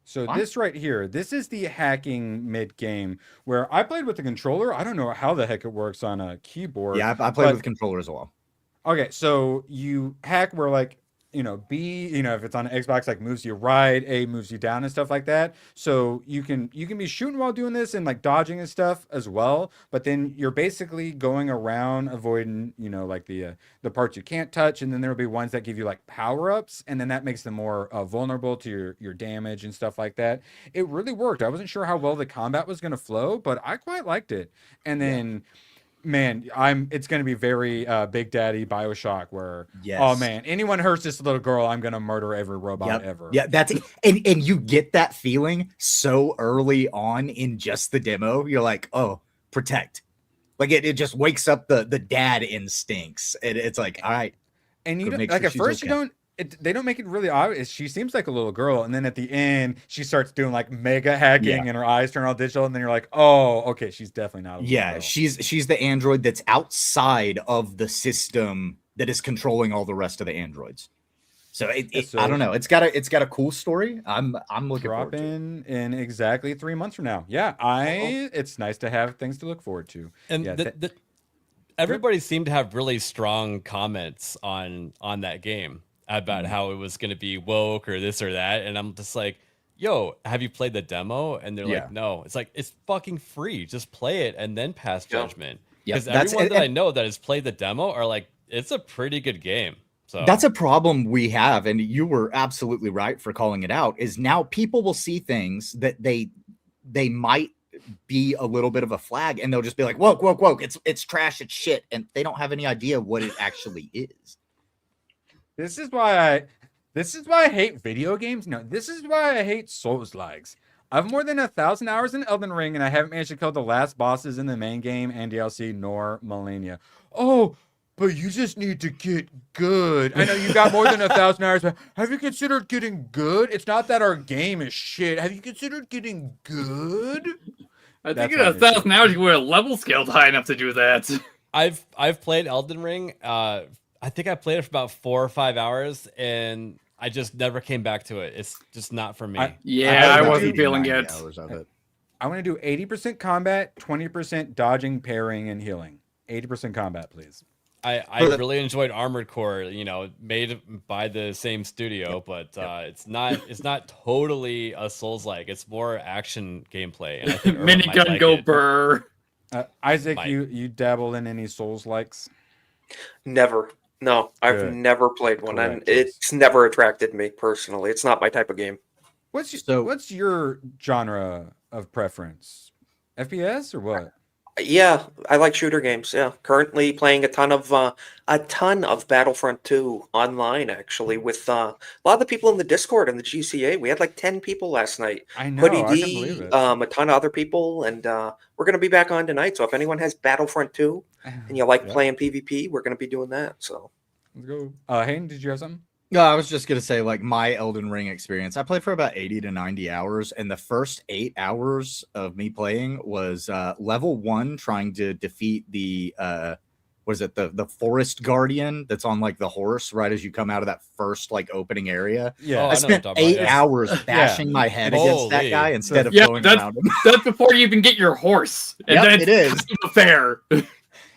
So this right here, this is the hacking mid-game where I played with the controller. I don't know how the heck it works on a keyboard. Yeah, I played with controller as well. Okay, so you hack where like, B, if it's on an Xbox, like moves you right, A moves you down and stuff like that. So you can be shooting while doing this and like dodging and stuff as well. But then you're basically going around avoiding, like the parts you can't touch. And then there'll be ones that give you like power-ups. And then that makes them more vulnerable to your damage and stuff like that. It really worked. I wasn't sure how well the combat was going to flow, but I quite liked it. And then... Man, it's going to be very Big Daddy BioShock where, oh man, anyone hurts this little girl, I'm going to murder every robot ever. Yeah, that's it. And you get that feeling so early on in just the demo. You're like, oh, protect. Like it just wakes up the dad instincts. And it's like, all right. And you don't, like at first they don't make it really obvious. She seems like a little girl, and then at the end, she starts doing like mega hacking, and her eyes turn all digital, and then you're like, "Oh, okay, she's definitely not a little girl." she's the android that's outside of the system that is controlling all the rest of the androids. So So I don't know. It's got a cool story. I'm looking forward to it. in exactly 3 months from now. Yeah, it's nice to have things to look forward to. And Yeah, everybody seemed to have really strong comments on that game about how it was going to be woke or this or that, and I'm just like, yo, have you played the demo? And they're like, no. It's like, it's fucking free. Just play it and then pass judgment. Because everyone that I know that has played the demo are like, it's a pretty good game. So that's a problem we have, and you were absolutely right for calling it out. Is now people will see things that they might be a little bit of a flag, and they'll just be like, woke, it's trash, it's shit, and they don't have any idea what it actually is. This is why I hate video games. No, this is why I hate Souls-likes. I have more than 1,000 hours in Elden Ring, and I haven't managed to kill the last bosses in the main game and DLC nor Millennia. Oh, but you just need to get good. I know you got more than 1,000 hours, but have you considered getting good? It's not that our game is shit. Have you considered getting good? I think in 1,000 hours you would have level scaled high enough to do that. I've played Elden Ring. I think I played it for about 4 or 5 hours, and I just never came back to it. It's just not for me. I wasn't feeling it. I want to do 80% combat, 20% dodging, parrying, and healing. 80% combat, please. I really enjoyed Armored Core, made by the same studio, but it's not totally a Souls-like. It's more action gameplay. And I think Minigun go burr. Isaac, you dabble in any Souls-likes? Never. No, I've never played one, and it's never attracted me personally. It's not my type of game. What's your genre of preference? FPS or what? Yeah, I like shooter games. Yeah, currently playing a ton of Battlefront 2 online. Actually, with a lot of the people in the Discord and the GCA. We had like 10 people last night. I know. Hoodie I D, can believe it. a ton of other people, and we're gonna be back on tonight. So if anyone has Battlefront 2 and you like playing PvP, we're gonna be doing that. So let's go. Hayden, did you have something? No, I was just gonna say, like, my Elden Ring experience. I played for about 80 to 90 hours, and the first 8 hours of me playing was level 1, trying to defeat the the forest guardian that's on like the horse right as you come out of that first like opening area. Yeah, I spent 8 hours bashing my head against that guy instead of going around him. That's before you even get your horse. And it is fair.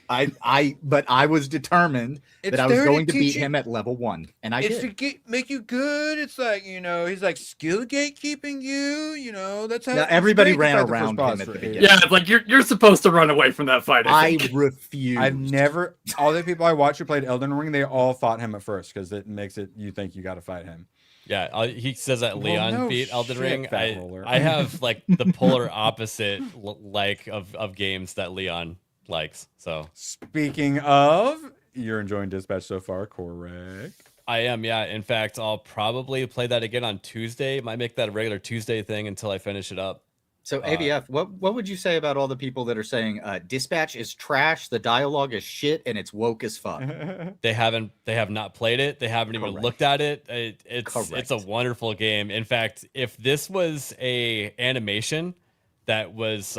But I was determined that I was going to beat him at level 1, and I did. To make you good. It's like, he's like skill gatekeeping you. That's how. Now, everybody ran around him at the beginning. Yeah, it's like you're supposed to run away from that fight. I refuse. I've never. All the people I watched who played Elden Ring, they all fought him at first because it makes it. You think you got to fight him. Yeah, he says that Leon beat Elden Ring. I have like the polar opposite of games that Leon likes. So speaking of, you're enjoying Dispatch so far, correct? I am, yeah. In fact, I'll probably play that again on Tuesday. Might make that a regular Tuesday thing until I finish it up. So ABF, what would you say about all the people that are saying Dispatch is trash, the dialogue is shit, and it's woke as fuck? They have not played it. They haven't even looked at it. It's a wonderful game. In fact, if this was a animation that was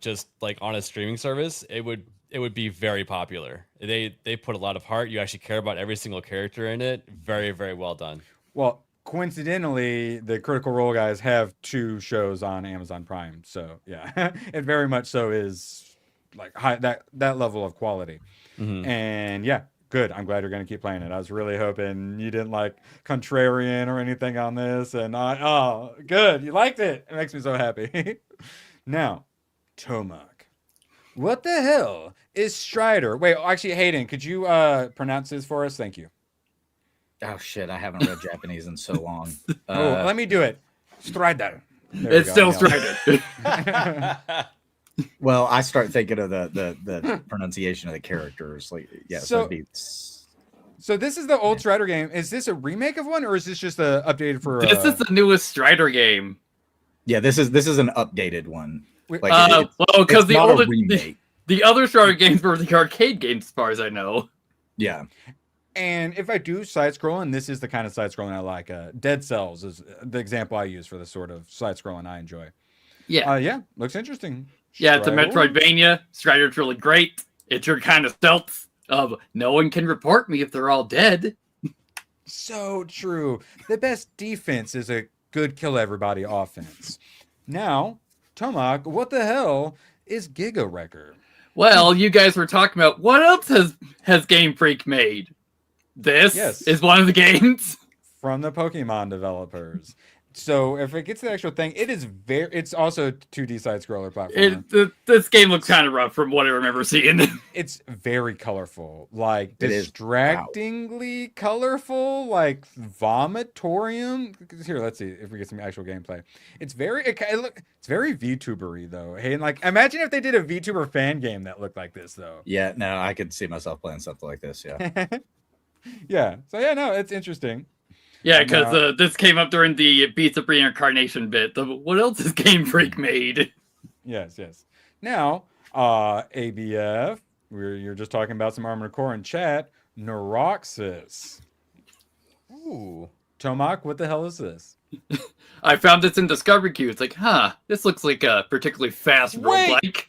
just like on a streaming service, it would be very popular. They put a lot of heart. You actually care about every single character in it. Very, very well done. Well, coincidentally, the Critical Role guys have 2 shows on Amazon Prime. So yeah, it very much so is like high, that level of quality. Mm-hmm. And yeah, good. I'm glad you're going to keep playing it. I was really hoping you didn't like contrarian or anything on this. And good. You liked it. It makes me so happy. Now, Tomak. What the hell is Strider? Wait, actually, Hayden, could you pronounce this for us? Thank you. Oh shit, I haven't read Japanese in so long. Let me do it. Strider. It's still Strider. Well, I start thinking of the pronunciation of the characters. Like, yeah. So this is the old Strider game. Is this a remake of one, or is this just updated for? This is the newest Strider game. Yeah, this is an updated one. Like, because the other Strider games were the arcade games, as far as I know. Yeah. And if I do side-scrolling, this is the kind of side-scrolling I like. Dead Cells is the example I use for the sort of side-scrolling I enjoy. Yeah. Looks interesting. Yeah, it's a Metroidvania. Strider's really great. It's your kind of stealth of no one can report me if they're all dead. So true. The best defense is a good kill everybody offense. Now, Tomac, what the hell is Giga Wrecker? Well, you guys were talking about what else has Game Freak made? This is one of the games from the Pokemon developers. So if it gets the actual thing, it's also a 2D side scroller platformer. This game looks kind of rough from what I remember seeing. It's very colorful, like distractingly colorful, like vomitorium. Here, let's see if we get some actual gameplay. It's very VTuber-y though. Hey, and like imagine if they did a VTuber fan game that looked like this though. Yeah, no, I could see myself playing something like this. Yeah. Yeah. So yeah, no, it's interesting. Yeah, because this came up during the Beats of Reincarnation bit. What else has Game Freak made? Yes. Now, ABF, you're just talking about some Armored Core in chat. Neuroxys. Ooh. Tomac, what the hell is this? I found this in Discovery Queue. It's like, this looks like a particularly fast roguelike.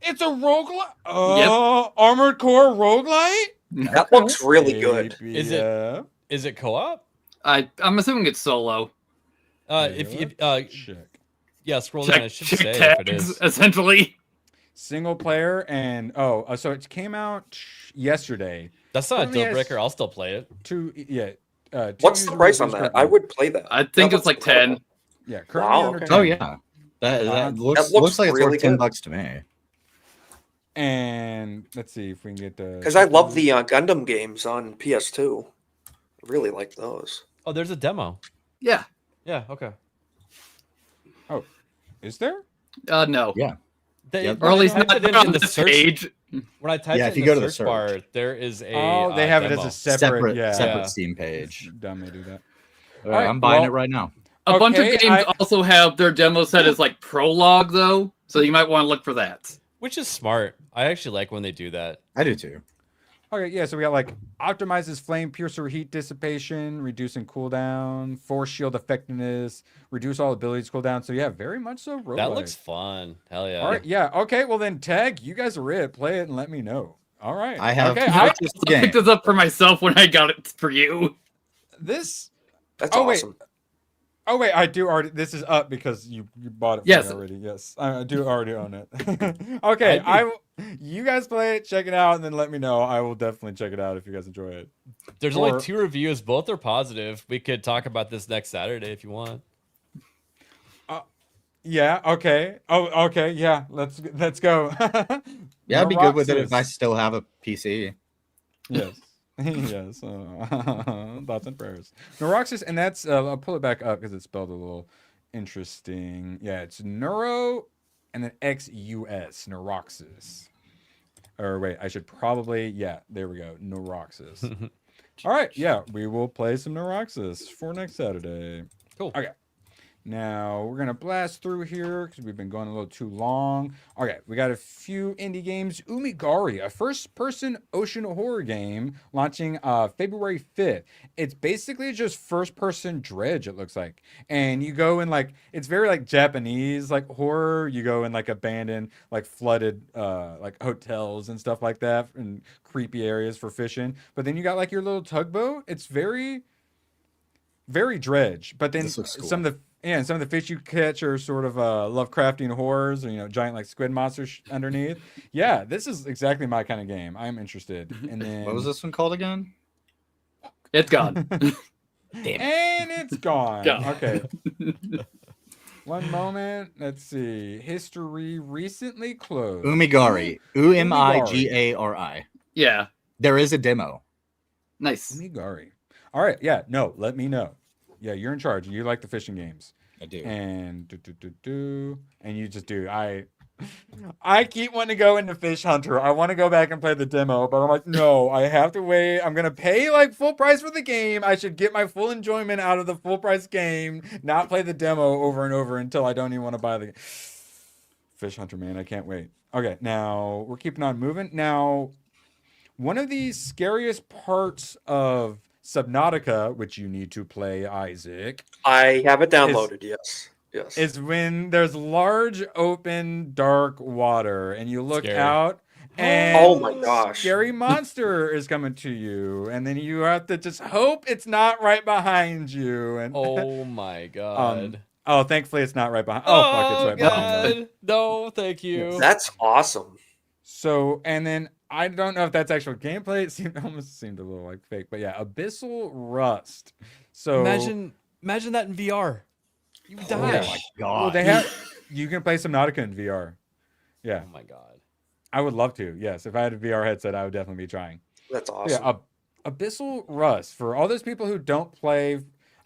It's a roguelite? Yep. Armored Core roguelite? That looks really good. Is it co-op? I'm assuming it's solo. Scroll down. It should say tags, if it is. Essentially. Single player and so it came out yesterday. That's not a deal breaker. I'll still play it. What's the price on that? I would play that. I think it's like 10. Yeah, currently under 10. Oh yeah, that looks like it's really worth $10 to me. And let's see if we can get the. Because I love the Gundam games on PS2. I really like those. Oh, there's a demo. Yeah. Yeah. Okay. Oh, is there? No. Yeah. Or at least not in on the this search page. When I typed if in you go to the the search bar, there is a they have demo. it as a separate Steam page. Dumb they do that. All right, I'm buying it right now. A bunch of games also have their demo set as like prologue though, so you might want to look for that. Which is smart. I actually like when they do that. I do too. Okay, yeah, so we got like optimizes flame piercer heat dissipation, reducing cooldown, force shield effectiveness, reduce all abilities cooldown. So yeah, very much so roguelike. That looks fun. Hell yeah. All right, yeah. Okay, well then Tag, you guys are it. Play it and let me know. All right. I have I picked this up for myself when I got it for you. That's awesome. Oh wait, I do already. This is up because you bought it for me already. Yes, I do already own it. Okay, you guys play it, check it out, and then let me know. I will definitely check it out if you guys enjoy it. There's only 2 reviews. Both are positive. We could talk about this next Saturday if you want. Yeah. Okay. Oh. Okay. Yeah. Let's go. Yeah, I'd be good with it if I still have a PC. Yes. Yes. Thoughts and prayers. Neuroxys, and that's I'll pull it back up because it's spelled a little interesting. Yeah, it's Neuro and then XUS. Neuroxys. Or wait, I should probably there we go. Neuroxys. All right, yeah, we will play some Neuroxys for next Saturday. Cool. Okay. Now, we're going to blast through here because we've been going a little too long. Okay, we got a few indie games. Umigari, a first-person ocean horror game launching February 5th. It's basically just first-person Dredge, it looks like. And you go in, like, it's very, like, Japanese, like, horror. You go in, like, abandoned, like, flooded, like, hotels and stuff like that and creepy areas for fishing. But then you got, like, your little tugboat. It's very, very Dredge. But then cool. some of the fish you catch are sort of Lovecraftian horrors, or giant like squid monsters underneath. Yeah, this is exactly my kind of game. I'm interested. And then What was this one called again? It's gone. Damn. And it's gone. Gone. Okay. One moment. Let's see. History recently closed. Umigari. Umigari. Yeah. There is a demo. Nice. Umigari. All right. Yeah. No. Let me know. Yeah, you're in charge. You like the fishing games. I do. And and you just do. I keep wanting to go into Fish Hunter. I want to go back and play the demo, but I'm like, no, I have to wait. I'm gonna pay like full price for the game. I should get my full enjoyment out of the full price game, not play the demo over and over until I don't even want to buy the Fish Hunter, man. I can't wait. Okay, now we're keeping on moving. Now, one of the scariest parts of Subnautica, which you need to play, Isaac. I have it downloaded, yes. Is when there's large, open, dark water, and you look out, And Oh my gosh. Scary monster is coming to you, and then you have to just hope it's not right behind you. And Oh my god. oh, thankfully it's not right behind. Oh, fuck, it's right behind them. No, thank you. That's awesome. So, and then I don't know if that's actual gameplay. It almost seemed a little like fake, but yeah, Abyssal Rust. So Imagine that in VR. You would die. Oh my god. well, they have. You can play Subnautica in VR. Yeah, Oh my god. I would love to. Yes, if I had a VR headset, I would definitely be trying. That's awesome. Yeah, Abyssal Rust. For all those people who don't play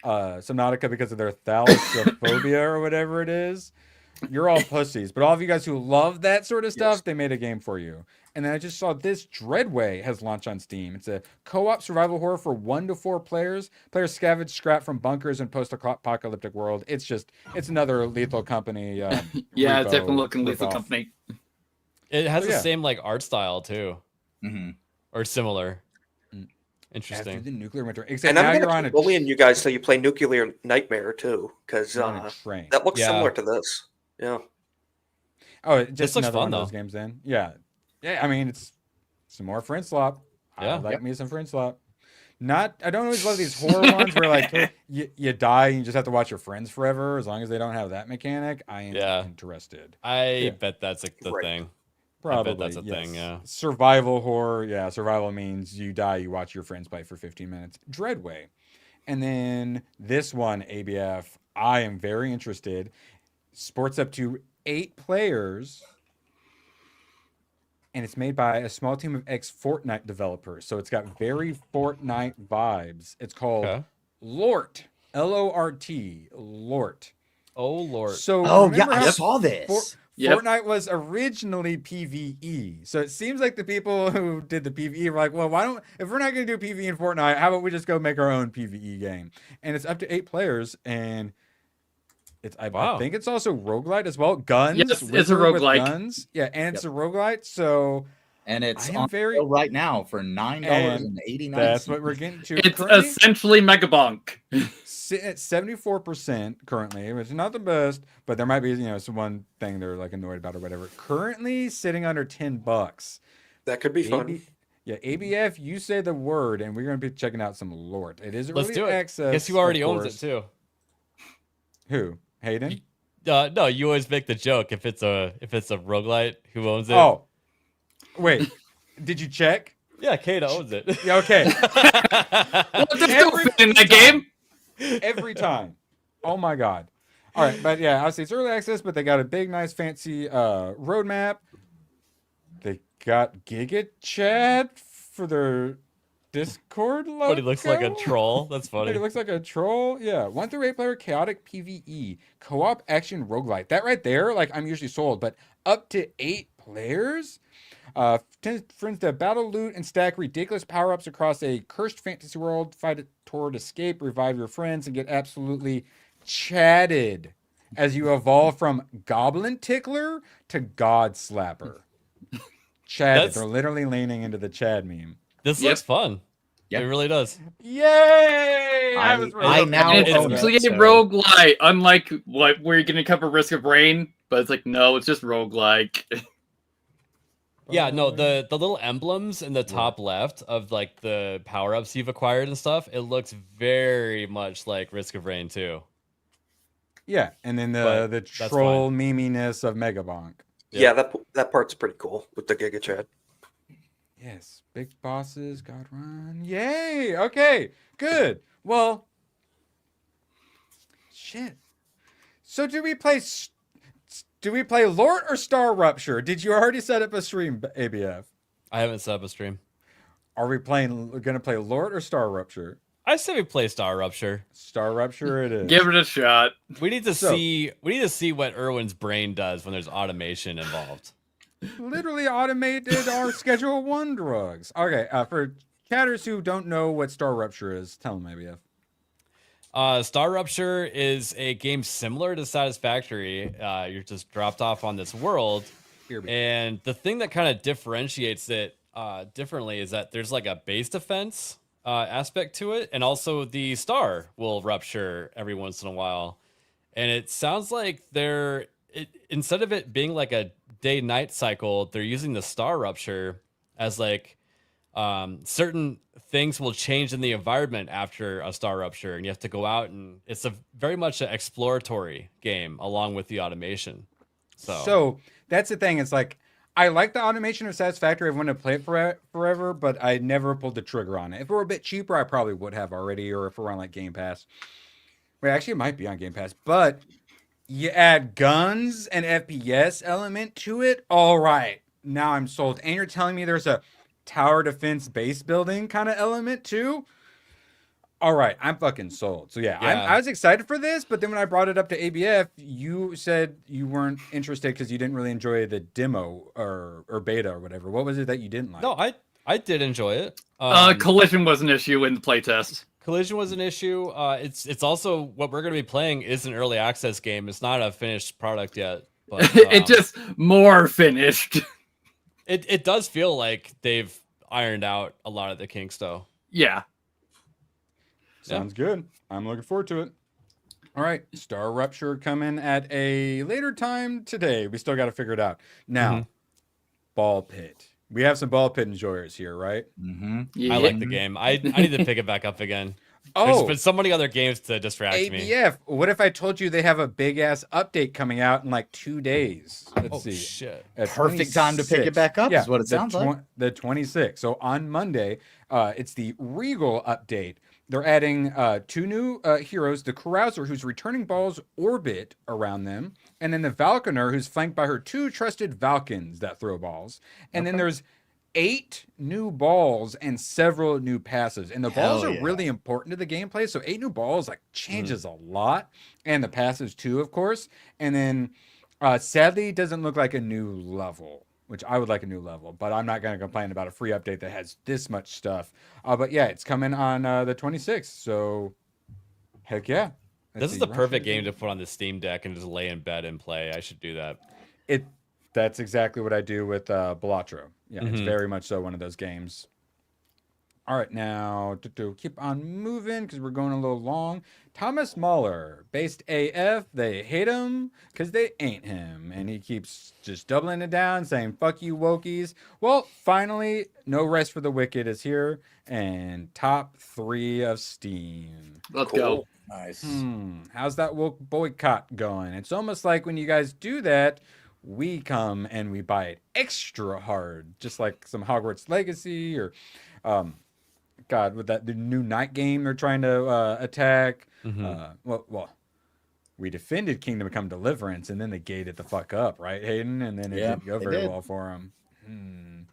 Subnautica because of their thalassophobia or whatever it is, you're all pussies. But all of you guys who love that sort of stuff, they made a game for you. And then I just saw this Dreadway has launched on Steam. It's a co-op survival horror for 1 to 4 players. Players scavenge scrap from bunkers in post-apocalyptic world. It's another Lethal Company. Yeah, repo, it's definitely looking Lethal ripoff. Company. It has yeah. the same like art style too, Mhm. or similar. After Interesting. the nuclear winter. Except And now I'm you're going on to a keep bullying you guys so you play Nuclear Nightmare too, because you're on a train. that looks Yeah. similar to this. Yeah. Oh, just This looks another fun, one of those though. games then. Yeah. Yeah, I mean, it's some more friend slop. Yeah. I like me some friend slop. I don't always love these horror ones where like you die and you just have to watch your friends forever. As long as they don't have that mechanic, I am interested. I bet that's the Right. thing. Probably I bet that's a yes. thing, yeah. Survival horror, yeah. Survival means you die, you watch your friends play for 15 minutes. Dreadway, and then this one, ABF. I am very interested. Sports up to 8 players, and it's made by a small team of ex-Fortnite developers. So it's got very Fortnite vibes. It's called Lort, Lort, Lort. Oh Lord. So Oh yeah, remember I how saw this. Fortnite was originally PvE. So it seems like the people who did the PvE were like, well, if we're not going to do PvE in Fortnite, how about we just go make our own PvE game? And it's up to 8 players, and I think it's also roguelite as well. Guns. Yes, it's a wizard with roguelike. Guns. Yeah, and it's a roguelite. So And it's I am on very- sale right now for $9.89. that's what we're getting to. It's Currently, essentially Megabonk. sitting at 74% currently, which is not the best, but there might be, some one thing they're like annoyed about or whatever. Currently sitting under $10. That could be fun. Yeah, ABF, you say the word, and we're going to be checking out some Lort. It is Let's early do it. access. Guess who already of owns course. it too? Who? Hayden? No, you always make the joke if it's a roguelite, who owns it? Oh, wait. Did you check? Yeah, Kata owns it. Yeah, okay. What the hell fit in that game? Every time. Oh my god. All right, but yeah, obviously it's early access, but they got a big, nice, fancy roadmap. They got Giga Chad for their Discord logo. But he looks like a troll. That's funny. But he looks like a troll. Yeah, 1 through 8 player chaotic PvE co-op action roguelite. That right there, like I'm usually sold, but up to 8 players. 10 friends to battle, loot, and stack ridiculous power-ups across a cursed fantasy world. Fight toward escape, revive your friends, and get absolutely chatted as you evolve from Goblin Tickler to God Slapper. Chatted. They're literally leaning into the Chad meme. This looks fun. Yep. It really does. Yay! I now It's own actually it, a so- roguelite, unlike what where you're gonna cover Risk of Rain, but it's like no, it's just roguelike. Yeah, no, the little emblems in the top left of like the power-ups you've acquired and stuff, it looks very much like Risk of Rain too. Yeah, and then But the that's troll meminess of Megabonk. Yeah, that part's pretty cool with the Giga Chad. Yes, big bosses, God run. Yay! Okay, good. Well, shit. So do we play Lort or Star Rupture? Did you already set up a stream, ABF? I haven't set up a stream. Are we gonna play Lort or Star Rupture? I say we play Star Rupture. Star Rupture it is. Give it a shot. We need to see what Erwin's brain does when there's automation involved. Literally automated our Schedule 1 drugs. Okay, for chatters who don't know what Star Rupture is, tell them, ABF. Star Rupture is a game similar to Satisfactory. You're just dropped off on this world, and the thing that kind of differentiates it differently is that there's like a base defense aspect to it, and also the star will rupture every once in a while. And it sounds like instead of it being like a day-night cycle, they're using the star rupture as like certain things will change in the environment after a star rupture, and you have to go out, and it's a very much an exploratory game along with the automation. So that's the thing. It's like I like the automation of Satisfactory. I've wanted to play it forever, but I never pulled the trigger on it. If it were a bit cheaper, I probably would have already, or if it were on like Game Pass. Wait, actually, it might be on Game Pass, but you add guns and FPS element to it. All right, now I'm sold. And you're telling me there's a tower defense base building kind of element too? All right, I'm fucking sold. So yeah. I was excited for this, but then when I brought it up to ABF, you said you weren't interested because you didn't really enjoy the demo or beta or whatever. What was it that you didn't like? No, I did enjoy it. Collision was an issue in the playtest. Collision was an issue. It's also what we're going to be playing is an early access game. It's not a finished product yet, but it just more finished. It does feel like they've ironed out a lot of the kinks, though. Yeah. Sounds good. I'm looking forward to it. All right, Star Rupture coming at a later time today. We still got to figure it out. Now, Ball Pit. We have some Ball Pit enjoyers here, right? Mm-hmm. Yeah. I like the game. I need to pick it back up again. There's been so many other games to distract me. ABF, what if I told you they have a big-ass update coming out in like 2 days? Let's see. Shit. Perfect time to pick it back up is what it sounds like. The 26th. So on Monday, it's the Regal update. They're adding 2 new heroes, the Carouser, who's returning balls orbit around them, and then the Falconer, who's flanked by her 2 trusted Falcons that throw balls. And then there's 8 new balls and several new passes. And the balls are really important to the gameplay. So 8 new balls like changes a lot. And the passes too, of course. And then sadly, it doesn't look like a new level, which I would like a new level, but I'm not going to complain about a free update that has this much stuff. But yeah, it's coming on the 26th. So heck yeah. This is the perfect game to put on the Steam Deck and just lay in bed and play. I should do that. That's exactly what I do with Balatro. Yeah, it's very much so one of those games. All right, now to keep on moving because we're going a little long. Thomas Mahler, based AF, they hate him because they ain't him. And he keeps just doubling it down, saying, fuck you, wokies. Well, finally, No Rest for the Wicked is here. And top 3 of Steam. Let's go. Nice. How's that woke boycott going? It's almost like when you guys do that, we come and we buy it extra hard, just like some Hogwarts Legacy or, God, with the new night game they're trying to attack. Well, we defended Kingdom Come Deliverance, and then they gated the fuck up, right, Hayden? And then it didn't go very well for him.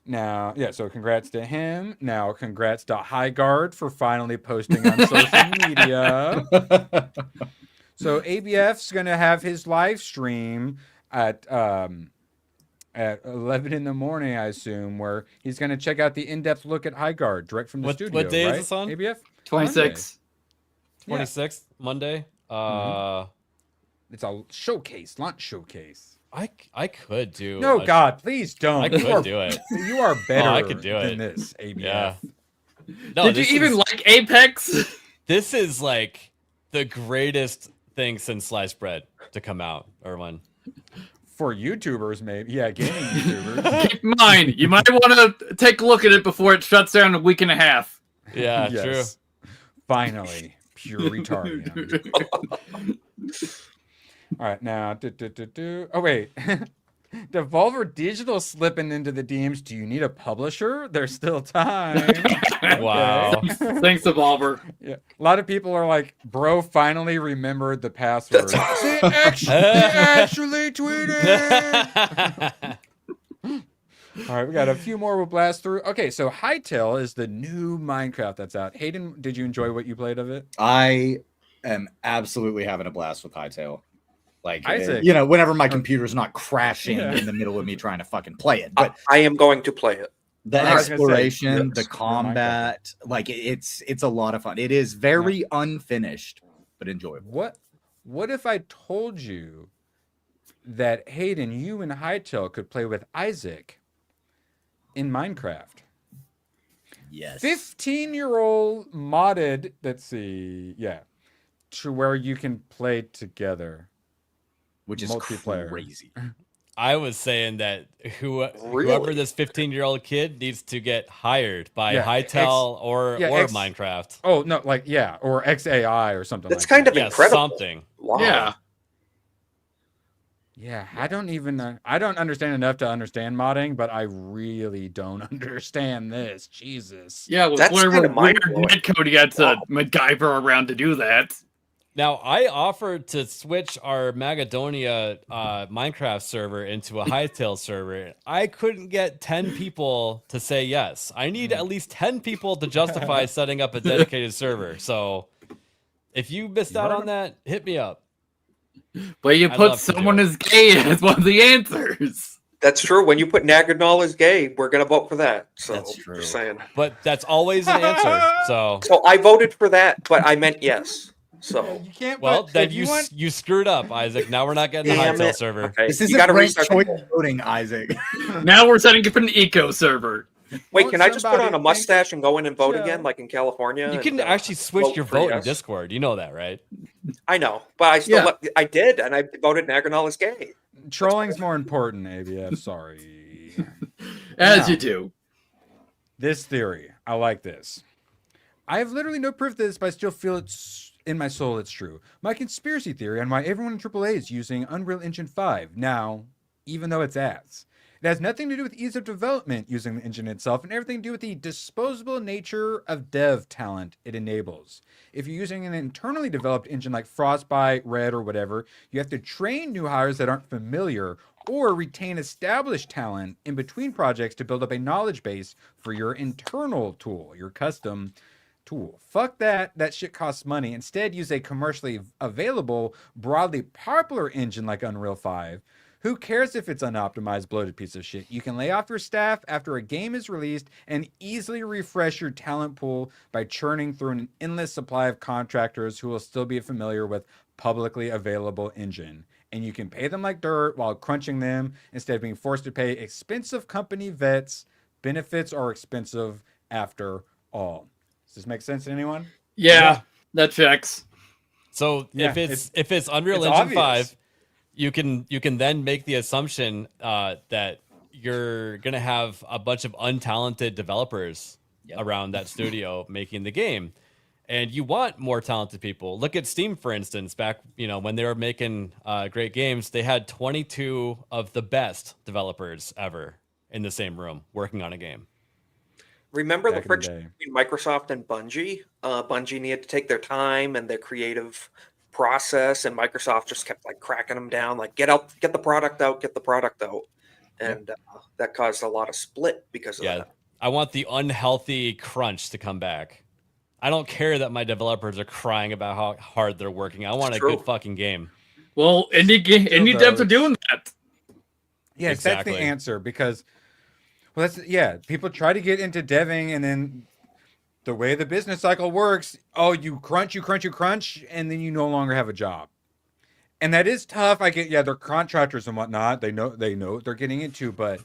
Now, so congrats to him. Now, congrats to Highguard for finally posting on social media. So ABF's gonna have his live stream at 11 in the morning, I assume, where he's going to check out the in-depth look at Highguard direct from the studio. What day right? is this on? ABF? 26th. 26th, Monday. It's a showcase, launch showcase. I could do. No, God, please don't. I could do it. You are better I could do than it. this, ABF. Yeah. No, Did you even like Apex? This is like the greatest thing since sliced bread to come out, Erwin. For YouTubers, maybe. Yeah, gaming YouTubers. Keep in mind, you might want to take a look at it before it shuts down in a week and a half. Yeah, true. Finally, pure retarding. All right, now. Oh, wait. Devolver Digital slipping into the DMs. Do you need a publisher? There's still time. Wow. Thanks, Devolver. Yeah. A lot of people are like, bro, finally remembered the password. They actually tweeted. All right, we got a few more we'll blast through. Okay, so Hytale is the new Minecraft that's out. Hayden, did you enjoy what you played of it? I am absolutely having a blast with Hytale. Like, Isaac. whenever my computer's not crashing in the middle of me trying to fucking play it. But I am going to play it. the I was gonna say, exploration, the yes, combat, like it's a lot of fun. It is very unfinished, but enjoyable. What if I told you that Hayden, you and Hytale could play with Isaac in Minecraft? Yes. 15-year-old modded, let's see, to where you can play together. Which is multiplayer. crazy. I was saying that whoever this 15-year-old kid needs to get hired by Hytale or Minecraft. Oh no, like or XAI or something. That's like kind that. of incredible. Something. Wow. Yeah. Yeah, I don't even I don't understand enough to understand modding, but I really don't understand this. Jesus. Yeah, with whatever weird netcode you got to MacGyver around to do that. Now, I offered to switch our Magadonia Minecraft server into a Hytale server. I couldn't get 10 people to say yes. I need at least 10 people to justify setting up a dedicated server. So if you missed out on that, hit me up. But you put someone as gay as one of the answers. That's true. When you put Nagadol as gay, we're going to vote for that. So That's true. Just saying. But that's always an answer. So I voted for that, but I meant yes. So you can't. Well, then you screwed up, Isaac. Now we're not getting the Hytale server. Okay. This isn't ranked choice voting, Isaac. Now we're setting up an eco server. Wait, can I just put on a mustache and go in and vote again, like in California? You can actually switch your vote in Discord. You know that, right? I know, but I still I did, and I voted Naganal as gay. Trolling's more important, ABF. Sorry. As you do. This theory, I like this. I have literally no proof of this, but I still feel it's in my soul it's true. My conspiracy theory on why everyone in AAA is using Unreal Engine 5 now, even though it's ads. It has nothing to do with ease of development using the engine itself and everything to do with the disposable nature of dev talent it enables. If you're using an internally developed engine like Frostbite, Red, or whatever, you have to train new hires that aren't familiar or retain established talent in between projects to build up a knowledge base for your internal tool, your custom tool. Fuck that. That shit costs money. Instead, use a commercially available, broadly popular engine like Unreal 5. Who cares if it's unoptimized, bloated piece of shit? You can lay off your staff after a game is released and easily refresh your talent pool by churning through an endless supply of contractors who will still be familiar with publicly available engine. And you can pay them like dirt while crunching them instead of being forced to pay expensive company vets. Benefits are expensive after all. Does this make sense to anyone? Yeah, that checks. So if it's Unreal Engine 5, you can then make the assumption that you're gonna have a bunch of untalented developers around that studio making the game, and you want more talented people. Look at Steam, for instance. Back when they were making great games, they had 22 of the best developers ever in the same room working on a game. Remember the friction between Microsoft and Bungie? Bungie needed to take their time and their creative process, and Microsoft just kept like cracking them down, like get the product out, and that caused a lot of split because of that. I want the unhealthy crunch to come back. I don't care that my developers are crying about how hard they're working. I want a good fucking game. Well, indie devs are doing that. Yeah, exactly. That's the answer, because people try to get into deving, and then the way the business cycle works, you crunch, and then you no longer have a job. And that is tough. I get, they're contractors and whatnot. They know what they're getting into, but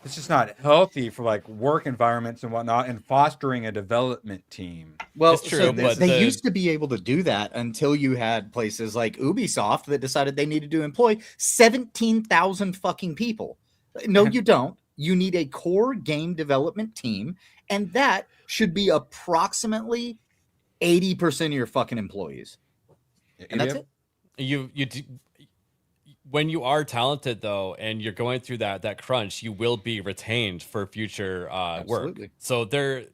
it's just not healthy for like work environments and whatnot and fostering a development team. Well, it's true, but they used to be able to do that until you had places like Ubisoft that decided they needed to employ 17,000 fucking people. No, you don't. You need a core game development team, and that should be approximately 80% of your fucking employees. And that's it. When you are talented, though, and you're going through that crunch, you will be retained for future work. So a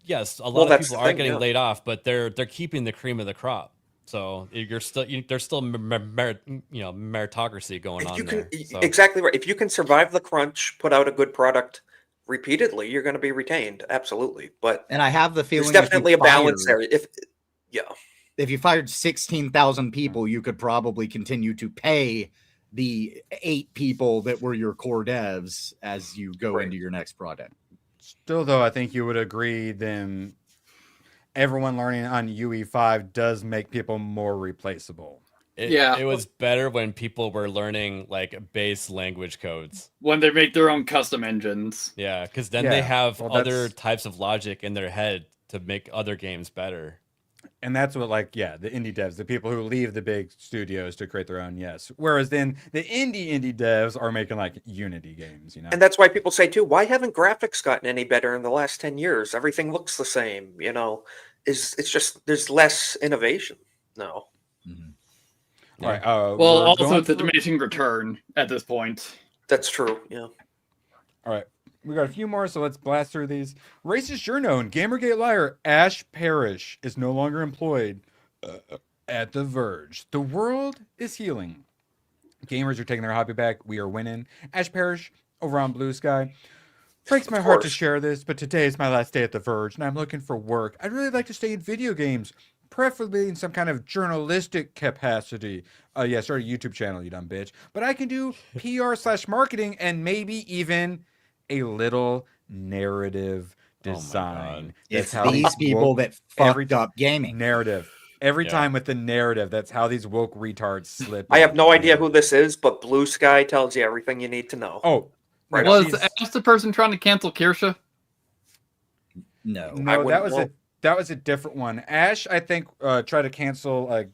lot of people are getting laid off, but they're keeping the cream of the crop. So there's still meritocracy going on there. So. Exactly right. If you can survive the crunch, put out a good product repeatedly, you're going to be retained. Absolutely. And I have the feeling there's definitely a balance there. If you fired 16,000 people, you could probably continue to pay the 8 people that were your core devs as you go into your next project. Still, though, I think you would agree then everyone learning on UE5 does make people more replaceable. It was better when people were learning like base language codes. When they make their own custom engines. Yeah, because then they have other types of logic in their head to make other games better. And that's what, like, the indie devs, the people who leave the big studios to create their own, yes. Whereas then the indie devs are making, like, Unity games, you know? And that's why people say, too, why haven't graphics gotten any better in the last 10 years? Everything looks the same, you know? It's just, there's less innovation. No. Mm-hmm. All right. Well, also it's a diminishing return at this point. That's true, yeah. All right. We got a few more, so let's blast through these. Racist journo and Gamergate liar Ash Parrish is no longer employed at The Verge. The world is healing. Gamers are taking their hobby back. We are winning. Ash Parrish over on Blue Sky. Breaks my heart to share this, but today is my last day at The Verge, and I'm looking for work. I'd really like to stay in video games, preferably in some kind of journalistic capacity. Start a YouTube channel, you dumb bitch. But I can do PR/marketing and maybe even a little narrative design. It's these people that fucked up gaming. Narrative. Every time with the narrative, that's how these woke retards slip. I have no idea who this is, but Blue Sky tells you everything you need to know. Oh, right. Was Ash the person trying to cancel Kirsha? No, that was a different one. Ash, I think, tried to cancel a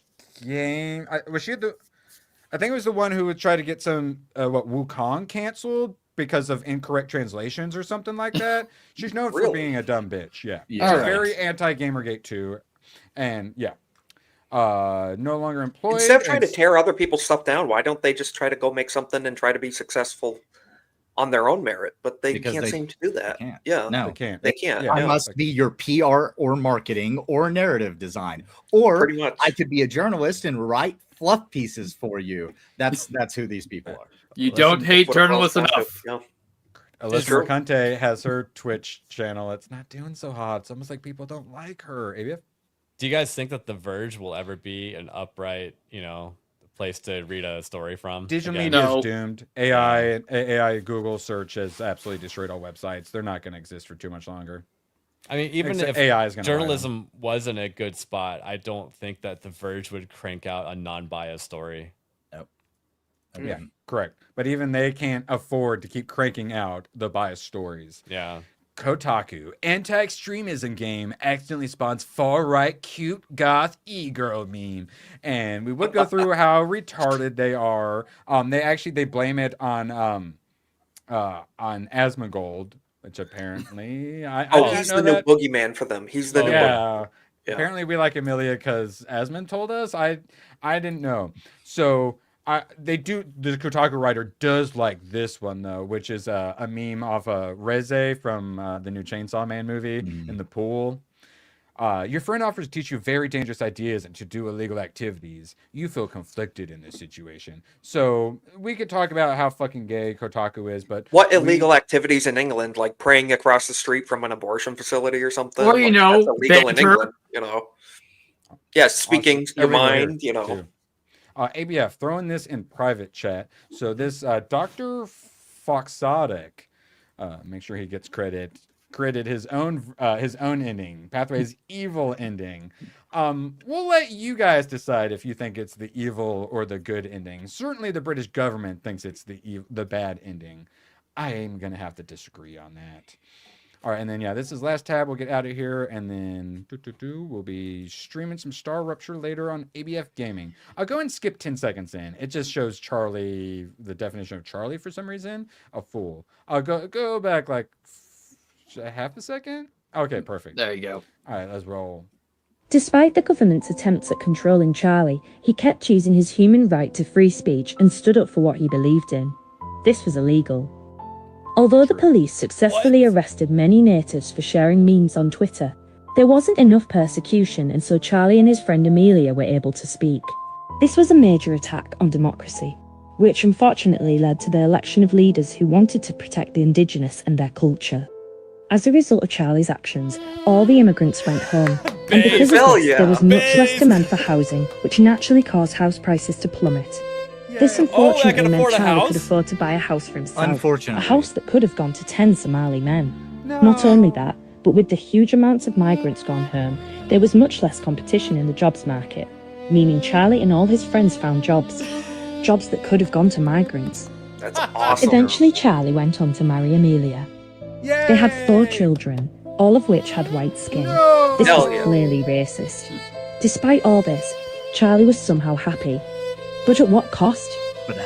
game. I think it was the one who would try to get some Wukong canceled because of incorrect translations or something like that. She's known for being a dumb bitch. Yeah. She's very anti-Gamergate too. And no longer employed. Instead of trying to tear other people's stuff down, why don't they just try to go make something and try to be successful on their own merit? But they can't seem to do that. Yeah. No, they can't. They can't. I must be your PR or marketing or narrative design. Or pretty much. I could be a journalist and write fluff pieces for you. That's who these people are. You don't hate journalists enough. Alyssa Mercante has her Twitch channel. It's not doing so hot. It's almost like people don't like her. ABF? Do you guys think that The Verge will ever be an upright, place to read a story from? Digital media is doomed. AI Google search has absolutely destroyed all websites. They're not going to exist for too much longer. I mean, even if AI is going to journalism was in a good spot, I don't think that The Verge would crank out a non-biased story. Nope. Yeah, correct. But even they can't afford to keep cranking out the biased stories. Yeah. Kotaku, anti-extremism game accidentally spawns far-right cute goth e-girl meme. And we would go through how retarded they are. They blame it on Asmongold, which apparently he's the new boogeyman for them. He's the new boogeyman. Yeah. Apparently we like Amelia because Asmund told us. I didn't know. So the Kotaku writer does like this one though, which is a meme off Reze from the new Chainsaw Man movie in the pool. Your friend offers to teach you very dangerous ideas and to do illegal activities. You feel conflicted in this situation. So we could talk about how fucking gay Kotaku is, but what illegal activities in England, like praying across the street from an abortion facility or something? Well, that's illegal in England, Yeah, speaking your mind, Too. ABF, throwing this in private chat. So this Dr. Foxotic, make sure he gets credited his own ending, Pathway's evil ending. We'll let you guys decide if you think it's the evil or the good ending. Certainly the British government thinks it's the bad ending. I am going to have to disagree on that. All right, and then, this is last tab. We'll get out of here, and then we'll be streaming some Star Rupture later on ABF Gaming. I'll go and skip 10 seconds in. It just shows Charlie, the definition of Charlie for some reason, a fool. I'll go back like half a second. Okay, perfect. There you go. All right, let's roll. Despite the government's attempts at controlling Charlie, he kept using his human right to free speech and stood up for what he believed in. This was illegal. Although the police successfully arrested many natives for sharing memes on Twitter, there wasn't enough persecution, and so Charlie and his friend Amelia were able to speak. This was a major attack on democracy, which unfortunately led to the election of leaders who wanted to protect the indigenous and their culture. As a result of Charlie's actions, all the immigrants went home, and because of this, there was much less demand for housing, which naturally caused house prices to plummet. This unfortunately meant Charlie could afford to buy a house for himself. Unfortunately. A house that could have gone to 10 Somali men. Not only that, but with the huge amounts of migrants gone home, there was much less competition in the jobs market, meaning Charlie and all his friends found jobs that could have gone to migrants. That's awesome. Eventually, Charlie went on to marry Amelia. They had 4 children, all of which had white skin. No! This Hell was yeah. clearly racist. Despite all this, Charlie was somehow happy. But at what cost?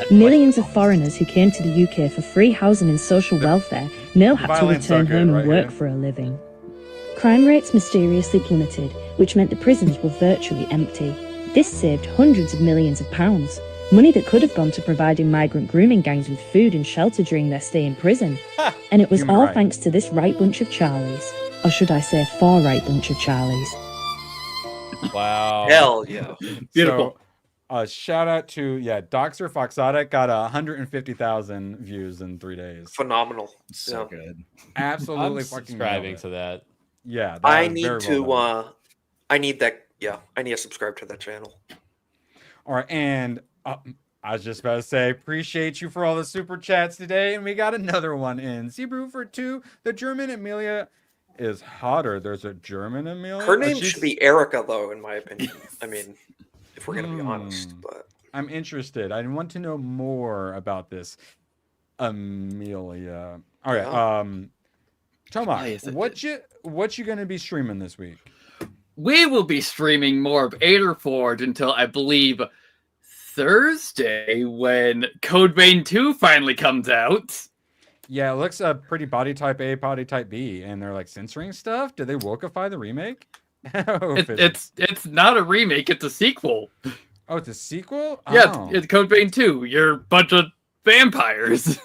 Millions of foreigners who came to the UK for free housing and social welfare now had to violence return are good, home right, and work yeah. for a living. Crime rates mysteriously plummeted, which meant the prisons were virtually empty. This saved hundreds of millions of pounds, money that could have gone to providing migrant grooming gangs with food and shelter during their stay in prison. And it was Human all right. thanks to this right bunch of Charlies. Or should I say, far right bunch of Charlies. Wow. Hell yeah. Beautiful. So, shout out to Doxer Foxotic got 150,000 views in 3 days. Phenomenal. So Yeah. good. Absolutely I'm fucking subscribing nailed it. to that. Yeah, that I was need very to well done. I need that. Yeah, I need to subscribe to that channel. All right, and I was just about to say, appreciate you for all the super chats today, and we got another one in. Zebrew for 2. The German Amelia is hotter. There's a German Amelia. Her name she's- should be Erica, though, in my opinion. I mean, if we're gonna be honest, but I'm interested. I want to know more about this Amelia. All right, Yeah. Tomas, what you gonna be streaming this week? We will be streaming more of Aetherforge until I believe Thursday when Code Vein 2 finally comes out. Yeah, it looks pretty body type A, body type B, and they're like censoring stuff. Did they wokeify the remake? It's not a remake, it's a sequel. Oh, it's a sequel? Yeah, Oh. it's Code Vein 2. You're a bunch of vampires.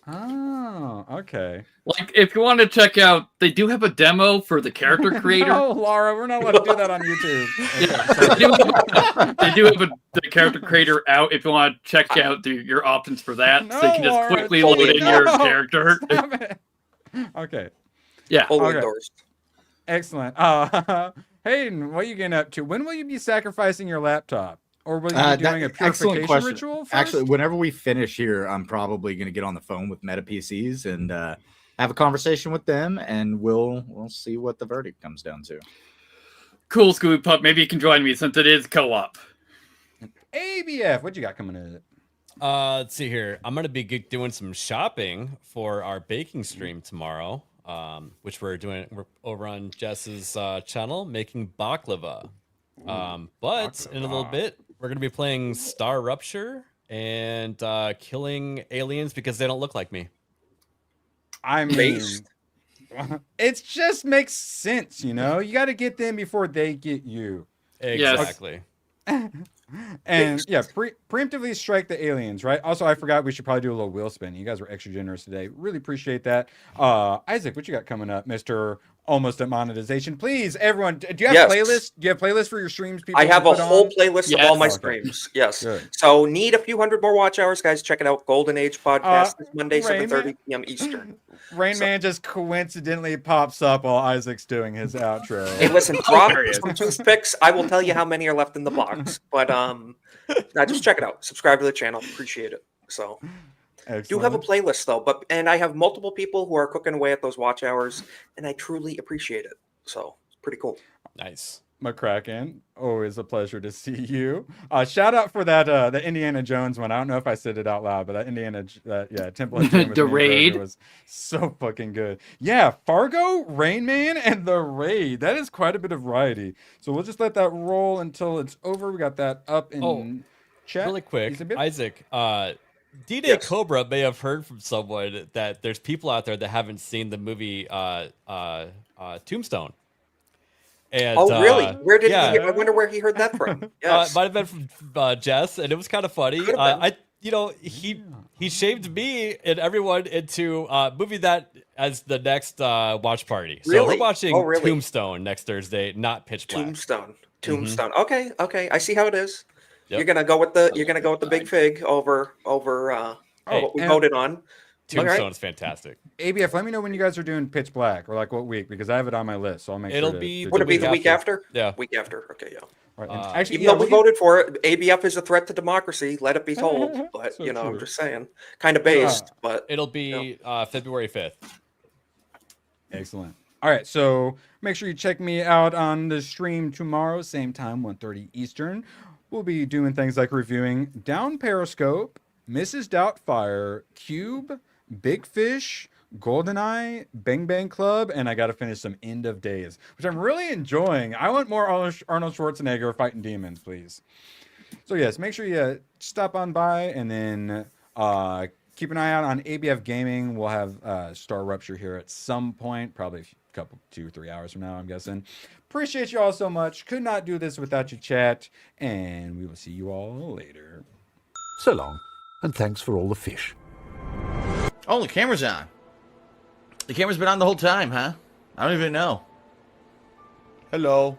Oh, okay. Like, if you want to check out, they do have a demo for the character creator. No, Laura, we're not allowed to do that on YouTube. Okay, They do have the character creator out if you want to check out your options for that. so you can just Laura, quickly please, load in your no. character. Stop it. Okay. Yeah. fully Okay. endorsed. Excellent. Hayden, what are you getting up to? When will you be sacrificing your laptop? Or will you be doing a excellent purification question. ritual first? Actually, whenever we finish here, I'm probably going to get on the phone with Meta PCs and have a conversation with them, and we'll see what the verdict comes down to. Cool, Scooby Pup. Maybe you can join me since it is co-op. ABF, what you got coming in? Let's see here. I'm gonna be doing some shopping for our baking stream tomorrow, which we're over on Jess's channel, making baklava. But in a little bit, we're gonna be playing Star Rupture and killing aliens because they don't look like me. I mean, it just makes sense, you know? You got to get them before they get you. Exactly. And yeah, preemptively strike the aliens, right? Also, I forgot we should probably do a little wheel spin. You guys were extra generous today. Really appreciate that. Isaac, what you got coming up, Mr. Almost at Monetization? Please, everyone, do you have playlists? Do you have playlists for your streams? People I have a put whole on? playlist of all my Okay. streams. Yes. Good. So need a few hundred more watch hours, guys. Check it out. Golden Age podcast this Monday, Rain 7:30 p.m. Eastern. Rain Man just coincidentally pops up while Isaac's doing his outro. Hey, listen, drop some toothpicks. I will tell you how many are left in the box. But no, just check it out. Subscribe to the channel. Appreciate it. So do have a playlist though, and I have multiple people who are cooking away at those watch hours, and I truly appreciate it. So it's pretty cool. Nice. McCracken, always a pleasure to see you. Shout out for that the Indiana Jones one. I don't know if I said it out loud, but that Temple of Doom with The me and Raid? Grogu was so fucking good. Yeah, Fargo, Rain Man, and The Raid. That is quite a bit of variety. So we'll just let that roll until it's over. We got that up in chat. Really quick, Ethan Bibb? Isaac. D-Day Cobra may have heard from someone that there's people out there that haven't seen the movie Tombstone. And, really? Where did yeah. he? I wonder where he heard that from. Yes. Might have been from Jess, and it was kind of funny. He shaved me and everyone into movie that as the next watch party. So Really? we're watching Oh, really? Tombstone next Thursday, not Pitch Black. Tombstone. Okay. I see how it is. Yep. You're gonna go with the big fig over what we and- voted on. Tombstone is fantastic. ABF, let me know when you guys are doing Pitch Black or like what week because I have it on my list. So I'll make It'll sure be- Would it be the week after? Yeah. Week after. Okay, yeah. Right. And actually, Even though we voted for it, ABF is a threat to democracy. Let it be told. But So I'm true. just saying, kind of based. But It'll be February 5th. Excellent. All right, so make sure you check me out on the stream tomorrow, same time, 1:30 Eastern. We'll be doing things like reviewing Down Periscope, Mrs. Doubtfire, Cube, Big Fish, GoldenEye, Bang Bang Club, and I got to finish some End of Days, which I'm really enjoying. I want more Arnold Schwarzenegger fighting demons, please. So yes, make sure you stop on by, and then keep an eye out on ABF Gaming. We'll have Star Rupture here at some point, probably a couple, 2 or 3 hours from now, I'm guessing. Appreciate you all so much. Could not do this without your chat, and we will see you all later. So long, and thanks for all the fish. Oh, the camera's on. The camera's been on the whole time, huh? I don't even know. Hello.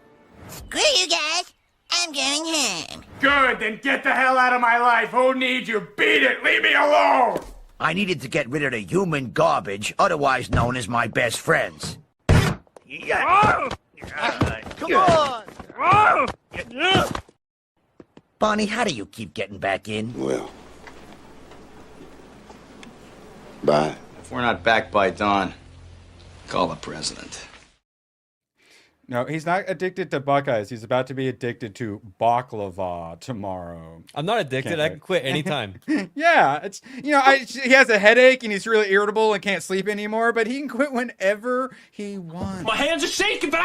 Screw you guys. I'm going home. Good, then get the hell out of my life. Who needs you? Beat it. Leave me alone. I needed to get rid of the human garbage, otherwise known as my best friends. Oh! Come on! Bonnie, how do you keep getting back in? Well, bye. If we're not back by dawn, call the president. No, he's not addicted to Buckeyes. He's about to be addicted to baklava tomorrow. I'm not addicted. I can quit anytime. Yeah, it's he has a headache and he's really irritable and can't sleep anymore, but he can quit whenever he wants. My hands are shaking, but